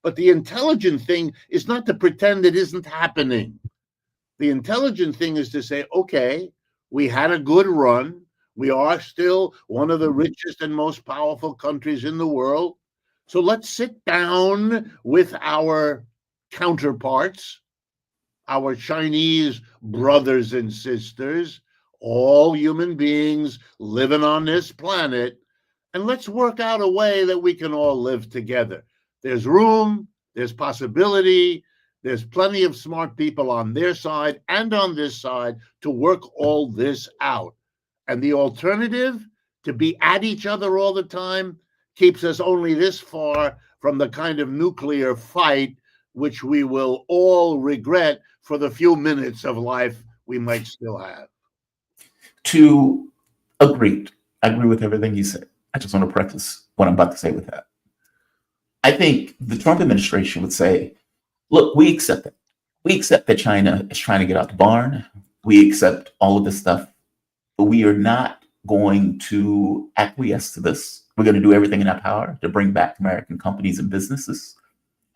But the intelligent thing is not to pretend it isn't happening. The intelligent thing is to say, okay, we had a good run. We are still one of the richest and most powerful countries in the world. So let's sit down with our counterparts, our Chinese brothers and sisters, all human beings living on this planet, and let's work out a way that we can all live together. There's room, there's possibility, there's plenty of smart people on their side and on this side to work all this out. And the alternative, to be at each other all the time, keeps us only this far from the kind of nuclear fight which we will all regret for the few minutes of life we might still have. I agree with everything you said. I just want to preface what I'm about to say with that. I think the Trump administration would say, look, we accept it. We accept that China is trying to get out the barn. We accept all of this stuff, but we are not going to acquiesce to this. We're going to do everything in our power to bring back American companies and businesses.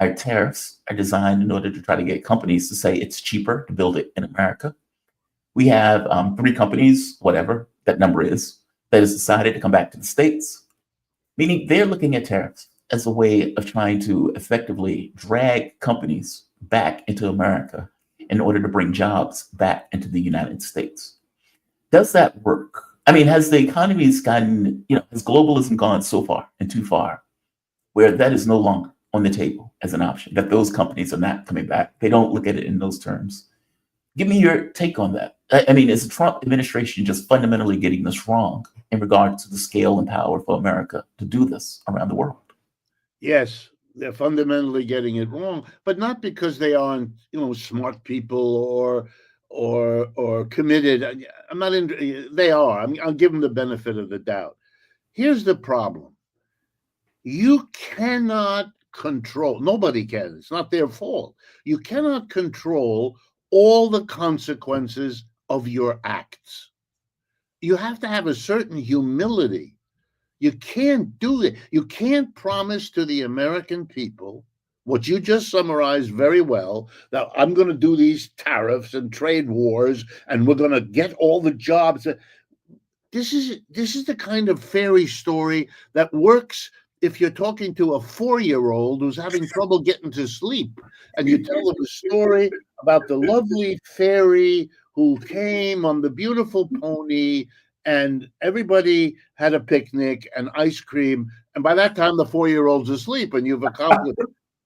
Our tariffs are designed in order to try to get companies to say it's cheaper to build it in America. We have 3 companies, whatever that number is, that has decided to come back to the States, meaning they're looking at tariffs as a way of trying to effectively drag companies back into America in order to bring jobs back into the United States. Does that work? I mean, has the economy's gotten, has globalism gone so far and too far where that is no longer on the table as an option, that those companies are not coming back? They don't look at it in those terms. Give me your take on that. I mean, is the Trump administration just fundamentally getting this wrong in regard to the scale and power for America to do this around the world? Yes, they're fundamentally getting it wrong, but not because they aren't, smart people or committed. I'm not in. They are. I'll give them the benefit of the doubt. Here's the problem: you cannot control. Nobody can. It's not their fault. You cannot control all the consequences of your acts. You have to have a certain humility. You can't do it. You can't promise to the American people what you just summarized very well, that I'm going to do these tariffs and trade wars and we're going to get all the jobs. This is the kind of fairy story that works if you're talking to a 4-year-old who's having trouble getting to sleep, and you tell them a story about the lovely fairy who came on the beautiful pony, and everybody had a picnic and ice cream, and by that time the 4-year-old's asleep, and you've accomplished.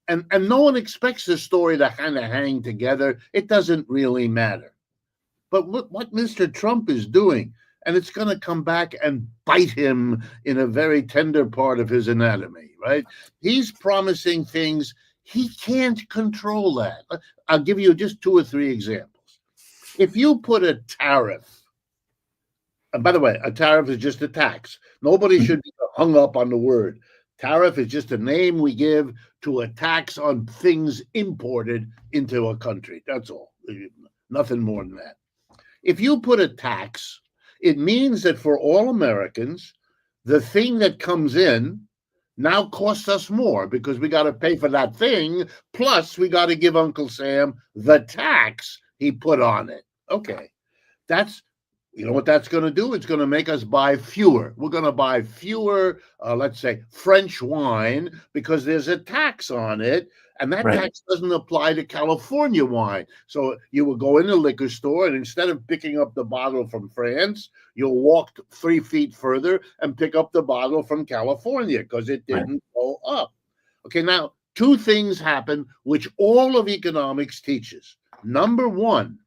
And no one expects the story to kind of hang together. It doesn't really matter. But what Mr. Trump is doing, and it's going to come back and bite him in a very tender part of his anatomy, right? He's promising things. He can't control that. I'll give you just 2 or 3 examples. If you put a tariff, and by the way, a tariff is just a tax. Nobody should be hung up on the word. Tariff is just a name we give to a tax on things imported into a country. That's all. Nothing more than that. If you put a tax, it means that for all Americans, the thing that comes in now costs us more because we got to pay for that thing. Plus, we got to give Uncle Sam the tax he put on it. Okay. You know what that's going to do? It's going to make us buy fewer. We're going to buy fewer, let's say, French wine because there's a tax on it. And that tax doesn't apply to California wine. So you will go in the liquor store, and instead of picking up the bottle from France, you'll walk 3 feet further and pick up the bottle from California because it didn't go up. Okay, now, 2 things happen which all of economics teaches. Number 1,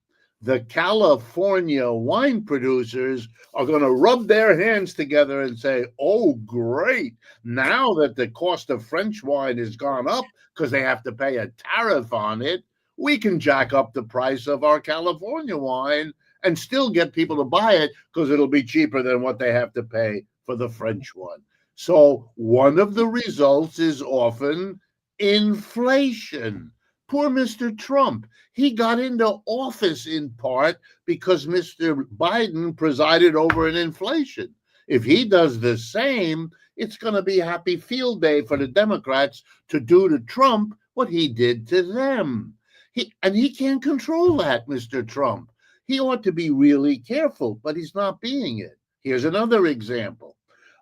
the California wine producers are going to rub their hands together and say, oh, great. Now that the cost of French wine has gone up because they have to pay a tariff on it, we can jack up the price of our California wine and still get people to buy it because it'll be cheaper than what they have to pay for the French one. So one of the results is often inflation. Poor Mr. Trump. He got into office in part because Mr. Biden presided over an inflation. If he does the same, it's going to be happy field day for the Democrats to do to Trump what he did to them. He can't control that, Mr. Trump. He ought to be really careful, but he's not being it. Here's another example.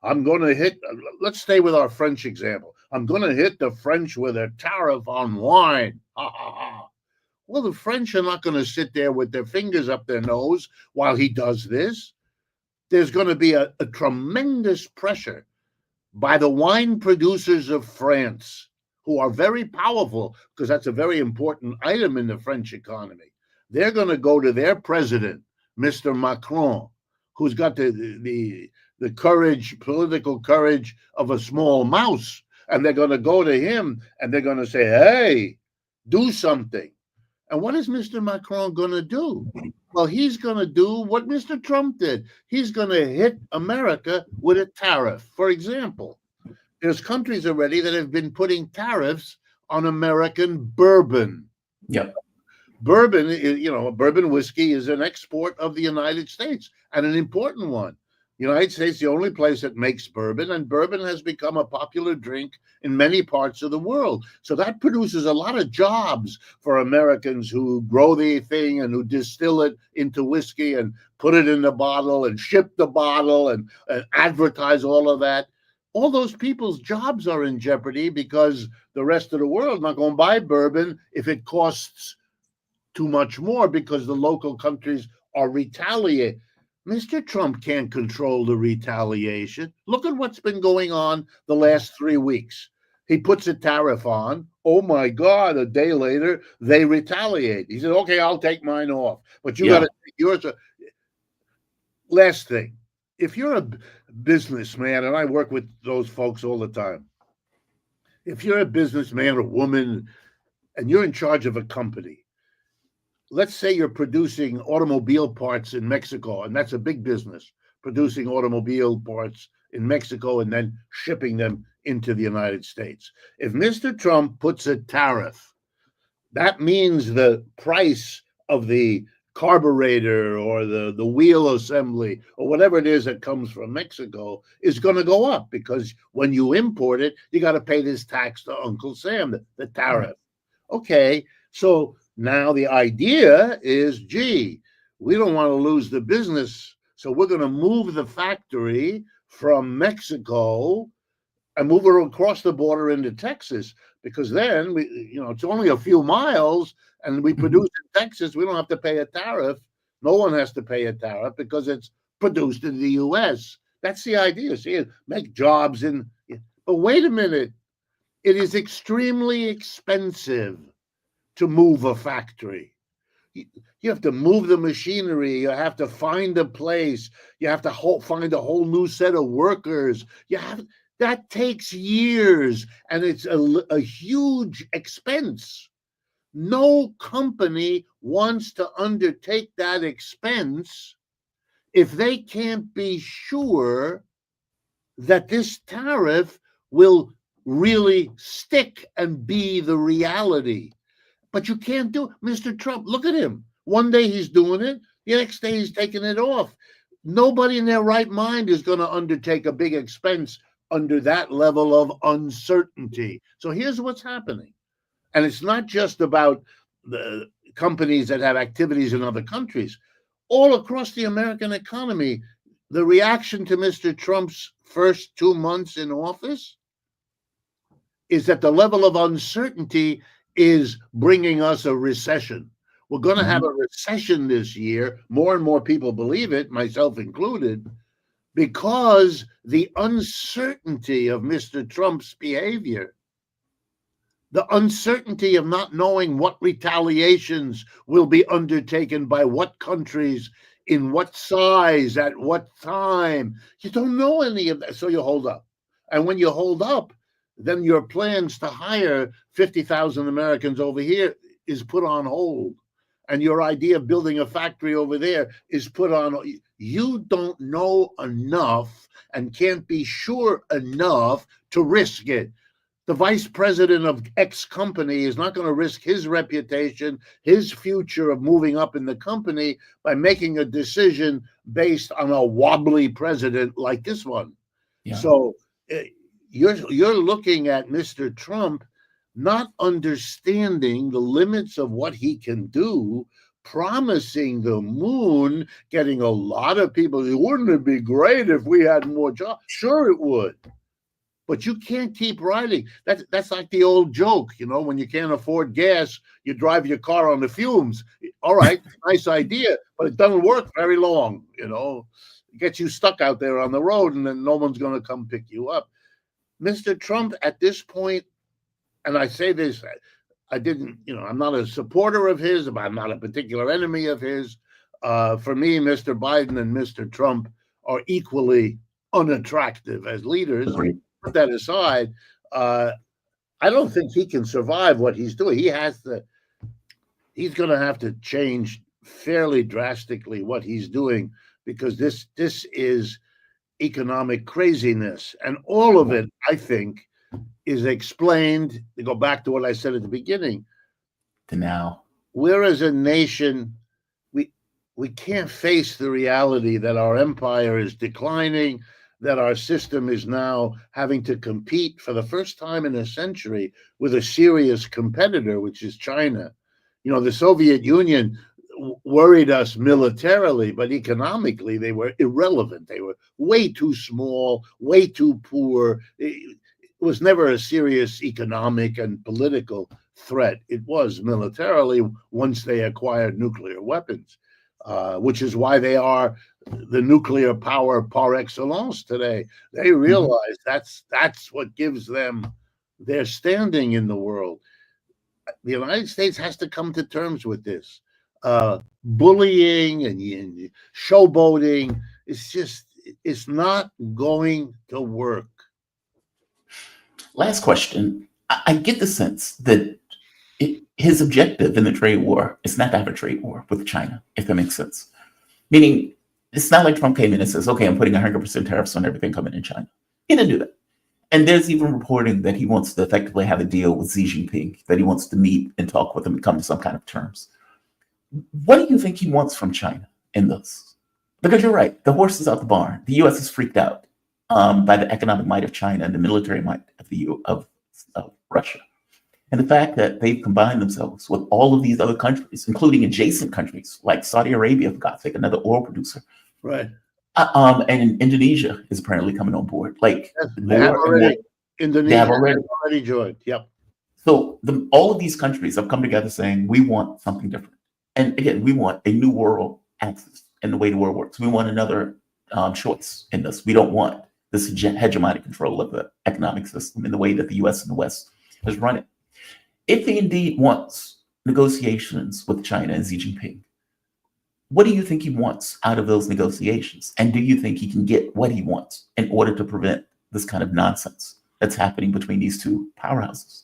Let's stay with our French example. I'm going to hit the French with a tariff on wine. Ha, ha, ha. Well, the French are not going to sit there with their fingers up their nose while he does this. There's going to be a tremendous pressure by the wine producers of France, who are very powerful because that's a very important item in the French economy. They're going to go to their president, Mr. Macron, who's got the courage, political courage of a small mouse. And they're going to go to him and they're going to say, hey, do something. And what is Mr. Macron going to do? Well, he's going to do what Mr. Trump did. He's going to hit America with a tariff. For example, there's countries already that have been putting tariffs on American bourbon. Yep. Bourbon, bourbon whiskey is an export of the United States, and an important one. The United States is the only place that makes bourbon, and bourbon has become a popular drink in many parts of the world. So that produces a lot of jobs for Americans who grow the thing and who distill it into whiskey and put it in the bottle and ship the bottle and advertise all of that. All those people's jobs are in jeopardy because the rest of the world is not going to buy bourbon if it costs too much more because the local countries are retaliating. Mr. Trump can't control the retaliation. Look at what's been going on the last 3 weeks. He puts a tariff on. Oh, my God, a day later, they retaliate. He said, okay, I'll take mine off. But you got to take yours. Last thing, if you're a businessman, and I work with those folks all the time, if you're a businessman or woman and you're in charge of a company, let's say you're producing automobile parts in Mexico, and that's a big business, producing automobile parts in Mexico and then shipping them into the United States. If Mr. Trump puts a tariff, that means the price of the carburetor or the wheel assembly or whatever it is that comes from Mexico is going to go up because when you import it, you got to pay this tax to Uncle Sam, the tariff. Okay, so now the idea is, gee, we don't want to lose the business, so we're going to move the factory from Mexico and move her across the border into Texas, because then it's only a few miles, and we produce in Texas. We don't have to pay a tariff. No one has to pay a tariff because it's produced in the U.S. That's the idea. See, make jobs in. But wait a minute, it is extremely expensive to move a factory. You have to move the machinery. You have to find a place. You have to find a whole new set of workers. That takes years, and it's a huge expense. No company wants to undertake that expense if they can't be sure that this tariff will really stick and be the reality. But you can't do it. Mr. Trump, look at him. One day he's doing it, the next day he's taking it off. Nobody in their right mind is going to undertake a big expense under that level of uncertainty. So here's what's happening. And it's not just about the companies that have activities in other countries. All across the American economy, the reaction to Mr. Trump's first 2 months in office is that the level of uncertainty is bringing us a recession. We're going to have a recession this year. More and more people believe it, myself included, because the uncertainty of Mr. Trump's behavior, the uncertainty of not knowing what retaliations will be undertaken by what countries, in what size, at what time. You don't know any of that, so you hold up. And when you hold up, then your plans to hire 50,000 Americans over here is put on hold. And your idea of building a factory over there is put on. You don't know enough and can't be sure enough to risk it. The vice president of X company is not going to risk his reputation, his future of moving up in the company by making a decision based on a wobbly president like this one. Yeah. So you're looking at Mr. Trump not understanding the limits of what he can do, promising the moon, getting a lot of people. Wouldn't it be great if we had more jobs? Sure, it would. But you can't keep riding. That's like the old joke, when you can't afford gas, you drive your car on the fumes. All right, nice idea, but it doesn't work very long, It gets you stuck out there on the road, and then no one's going to come pick you up. Mr. Trump, at this point, and I say this, I'm not a supporter of his, but I'm not a particular enemy of his. For me, Mr. Biden and Mr. Trump are equally unattractive as leaders. Put that aside, I don't think he can survive what he's doing. He's going to have to change fairly drastically what he's doing, because this is economic craziness. And all of it, I think, is explained, to go back to what I said at the beginning, to now. We're as a nation, we can't face the reality that our empire is declining, that our system is now having to compete for the first time in a century with a serious competitor, which is China. The Soviet Union worried us militarily, but economically they were irrelevant. They were way too small, way too poor. It was never a serious economic and political threat. It was militarily once they acquired nuclear weapons, which is why they are the nuclear power par excellence today. They realize that's what gives them their standing in the world. The United States has to come to terms with this. Bullying and showboating, it's not going to work. Last question. I get the sense that his objective in the trade war is not to have a trade war with China, if that makes sense. Meaning, it's not like Trump came in and says, okay, I'm putting 100% tariffs on everything coming in China. He didn't do that. And there's even reporting that he wants to effectively have a deal with Xi Jinping, that he wants to meet and talk with him and come to some kind of terms. What do you think he wants from China in this? Because you're right, the horse is out the barn. The U.S. is freaked out by the economic might of China and the military might of Russia. And the fact that they've combined themselves with all of these other countries, including adjacent countries like Saudi Arabia, for God's sake, another oil producer. Right. And Indonesia is apparently coming on board. Like, more and more, Indonesia They have already. already joined. Yep. So all of these countries have come together saying we want something different. And again, we want a new world access in the way the world works. We want another choice in this. We don't want this hegemonic control of the economic system in the way that the US and the West has run it. If he indeed wants negotiations with China and Xi Jinping, what do you think he wants out of those negotiations? And do you think he can get what he wants in order to prevent this kind of nonsense that's happening between these two powerhouses?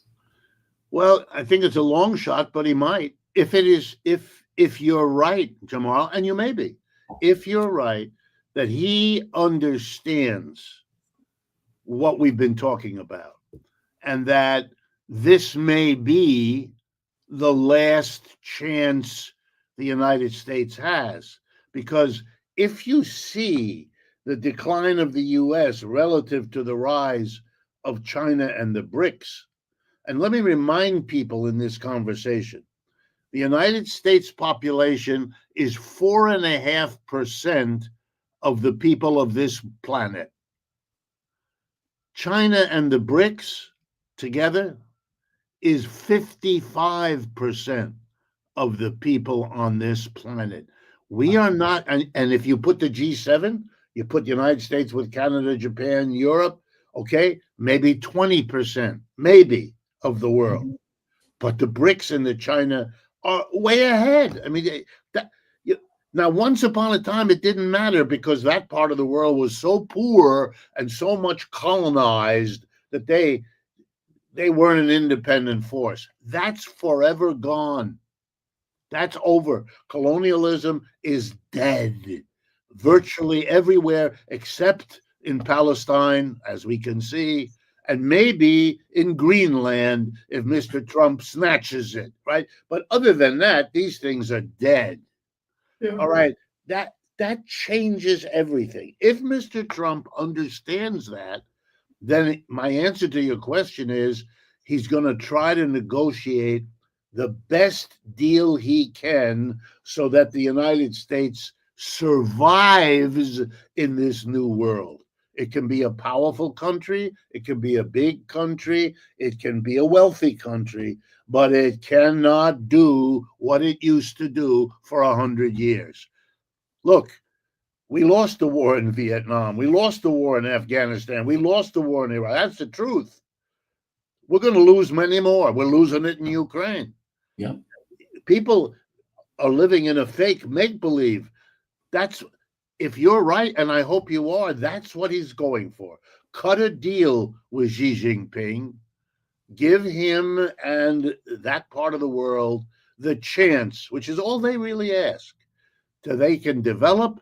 Well, I think it's a long shot, but he might. If you're right, Jamal, and you may be, if you're right that he understands what we've been talking about, and that this may be the last chance the United States has. Because if you see the decline of the US relative to the rise of China and the BRICS, and let me remind people in this conversation, the United States population is 4.5% of the people of this planet. China and the BRICS together is 55% of the people on this planet. We are not, and if you put the G7, you put the United States with Canada, Japan, Europe, okay, maybe 20%, maybe, of the world. But the BRICS and the China are way ahead. I mean, now, once upon a time, it didn't matter because that part of the world was so poor and so much colonized that they weren't an independent force. That's forever gone. That's over. Colonialism is dead virtually everywhere except in Palestine, as we can see, and maybe in Greenland if Mr. Trump snatches it, right? But other than that, these things are dead. Yeah. All right. That changes everything. If Mr. Trump understands that, then my answer to your question is he's going to try to negotiate the best deal he can so that the United States survives in this new world. It can be a powerful country, it can be a big country, it can be a wealthy country, but it cannot do what it used to do for 100 years. Look, we lost the war in Vietnam, we lost the war in Afghanistan, we lost the war in Iraq. That's the truth. We're going to lose many more. We're losing it in Ukraine. Yeah. People are living in a fake make-believe. That's, if you're right, and I hope you are, that's what he's going for. Cut a deal with Xi Jinping, give him and that part of the world the chance, which is all they really ask, that they can develop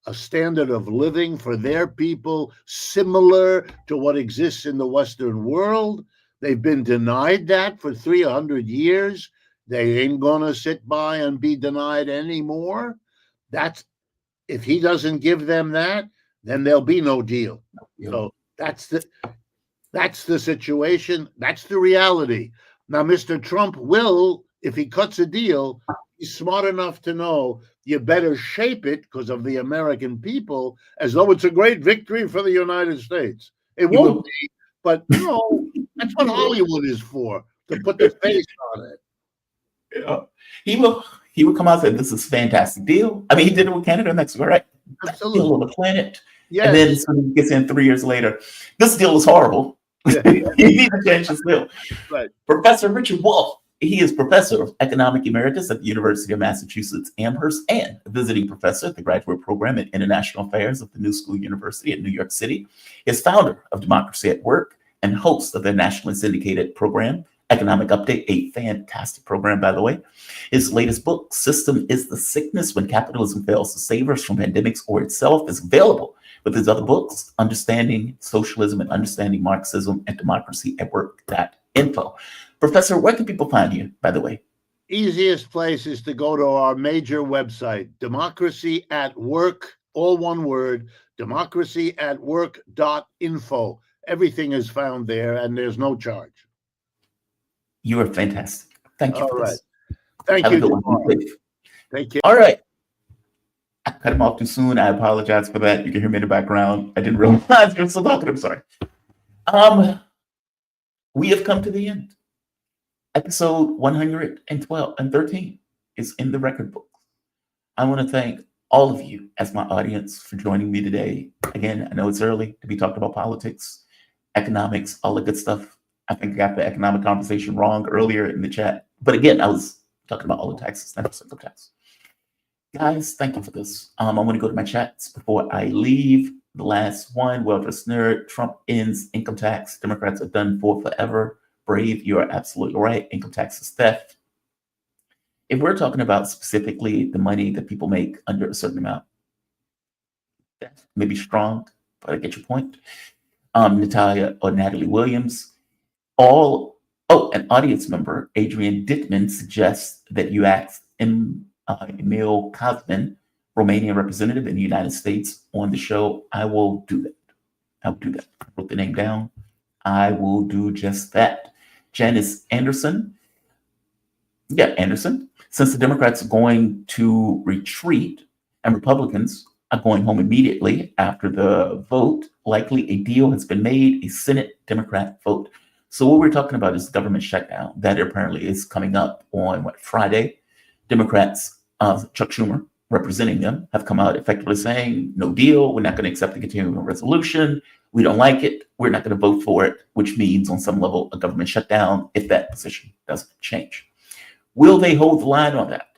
a standard of living for their people similar to what exists in the Western world. They've been denied that for 300 years. They ain't gonna sit by and be denied anymore. That's, if he doesn't give them that, then there'll be no deal. Yeah. So that's the situation. That's the reality. Now, Mr. Trump will, if he cuts a deal, he's smart enough to know you better shape it because of the American people as though it's a great victory for the United States. It won't be, but no, that's what Hollywood is for, to put the face on it. Yeah. He will come out and say, this is a fantastic deal. I mean, he did it with Canada and Mexico, right? Absolutely. Deal on the planet. Yes. And then someone gets in 3 years later. This deal is horrible. Yeah. You need to change this deal. Right. Professor Richard Wolff, he is professor of economic emeritus at the University of Massachusetts Amherst and a visiting professor at the graduate program in international affairs at the New School University in New York City. He is founder of Democracy at Work and host of their nationally syndicated program, Economic Update, a fantastic program, by the way. His latest book, System is the Sickness When Capitalism Fails to Save Us from Pandemics or Itself, is available with his other books, Understanding Socialism and Understanding Marxism at Democracy at Work.info. Professor, where can people find you, by the way? Easiest place is to go to our major website, Democracy at Work, all one word, democracyatwork.info. Everything is found there and there's no charge. You are fantastic. Thank you. All for right. This. Thank Have you. Thank you. All right. I cut him off too soon. I apologize for that. You can hear me in the background. I didn't realize you were still talking. I'm sorry. We have come to the end. Episode 112 and 13 is in the record book. I want to thank all of you as my audience for joining me today. Again, I know it's early to be talking about politics, economics, all the good stuff. I think I got the economic conversation wrong earlier in the chat. But again, I was talking about all the taxes, not just income tax. Guys, thank you for this. I want to go to my chats before I leave. The last one, well-dressed nerd, Trump ends income tax. Democrats are done for forever. Brave, you are absolutely right. Income tax is theft. If we're talking about specifically the money that people make under a certain amount, that may be strong, but I get your point. Natalie Williams, an audience member, Adrian Dittman, suggests that you ask Emil Kazmin, Romanian representative in the United States, on the show. I will do that. I wrote the name down. I will do just that. Janice Anderson. Yeah, Anderson. Since the Democrats are going to retreat and Republicans are going home immediately after the vote, likely a deal has been made, a Senate Democrat vote. So what we're talking about is the government shutdown that apparently is coming up on Friday. Democrats, Chuck Schumer, representing them, have come out effectively saying, no deal, we're not going to accept the continuing resolution, we don't like it, we're not going to vote for it, which means on some level a government shutdown if that position doesn't change. Will they hold the line on that?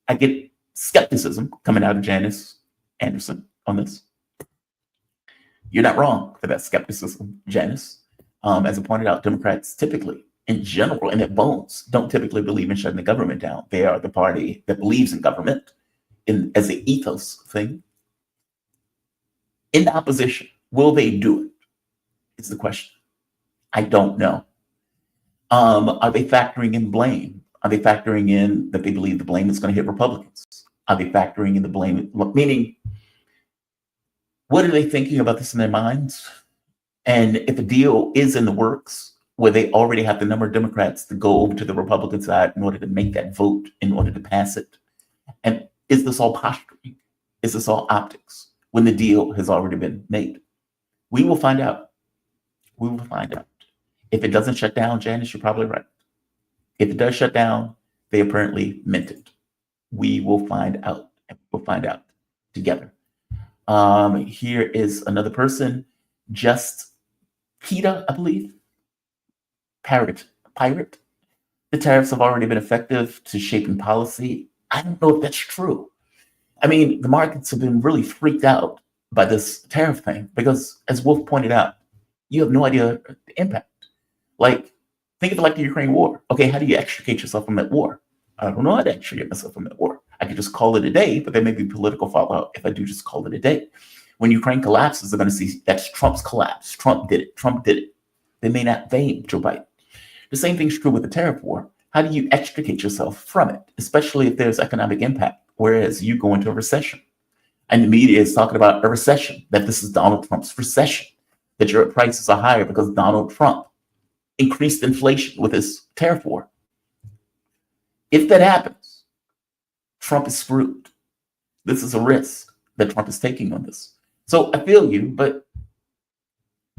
I get skepticism coming out of Janice Anderson on this. You're not wrong for that skepticism, Janice. As I pointed out, Democrats typically, in general, in their bones, don't typically believe in shutting the government down. They are the party that believes in government as an ethos thing. In the opposition, will they do it? Is the question. I don't know. Are they factoring in blame? Are they factoring in that they believe the blame is going to hit Republicans? Are they factoring in the blame? Meaning, what are they thinking about this in their minds? And if a deal is in the works, where they already have the number of Democrats to go over to the Republican side in order to make that vote, in order to pass it, and is this all posturing? Is this all optics when the deal has already been made? We will find out. We will find out. If it doesn't shut down, Janice, you're probably right. If it does shut down, they apparently meant it. We will find out. We'll find out together. Here is another person, just PETA, I believe. Pirate. The tariffs have already been effective to shaping policy. I don't know if that's true. I mean, the markets have been really freaked out by this tariff thing because, as Wolf pointed out, you have no idea the impact. Like, think of it like the Ukraine war. Okay, how do you extricate yourself from that war? I don't know how to extricate myself from that war. I could just call it a day, but there may be political fallout if I do just call it a day. When Ukraine collapses, they're going to see that's Trump's collapse. Trump did it. They may not blame Joe Biden. The same thing's true with the tariff war. How do you extricate yourself from it, especially if there's economic impact, whereas you go into a recession? And the media is talking about a recession, that this is Donald Trump's recession, that your prices are higher because Donald Trump increased inflation with his tariff war. If that happens, Trump is screwed. This is a risk that Trump is taking on this. So I feel you, but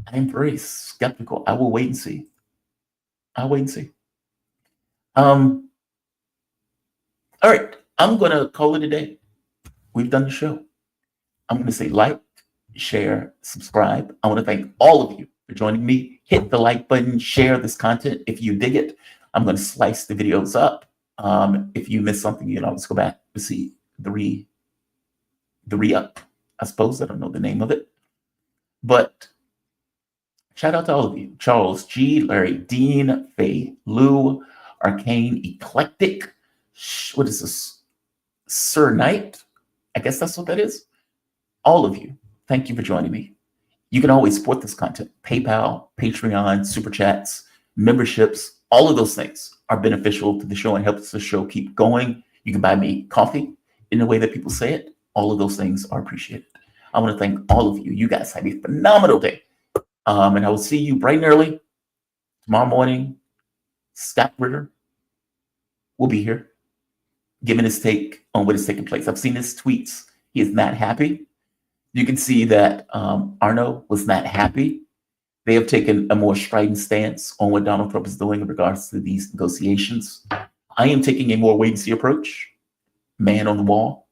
I'm very skeptical. I will wait and see. All right, I'm going to call it a day. We've done the show. I'm going to say like, share, subscribe. I want to thank all of you for joining me. Hit the like button, share this content if you dig it. I'm going to slice the videos up. If you missed something, you can always go back to see the re-up. I suppose I don't know the name of it. But shout out to all of you. Charles G, Larry Dean, Faye Lou, Arcane Eclectic. What is this? Sir Knight. I guess that's what that is. All of you, thank you for joining me. You can always support this content. PayPal, Patreon, Super Chats, memberships, all of those things are beneficial to the show and helps the show keep going. You can buy me coffee in the way that people say it. All of those things are appreciated. I want to thank all of you. You guys have a phenomenal day. And I will see you bright and early tomorrow morning. Scott Ritter will be here giving his take on what is taking place. I've seen his tweets. He is not happy. You can see that Arnaud was not happy They have taken a more strident stance on what Donald Trump is doing in regards to these negotiations. I am taking a more wait-and-see approach, man on the wall,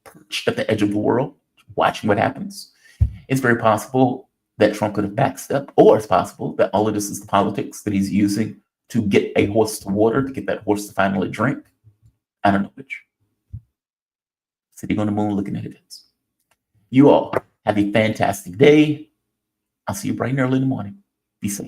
perched at the edge of the world, watching what happens. It's very possible that Trump could have backstepped, or it's possible that all of this is the politics that he's using to get a horse to water, to get that horse to finally drink. I don't know which. Sitting on the moon looking at events. You all have a fantastic day. I'll see you bright and early in the morning. Be safe.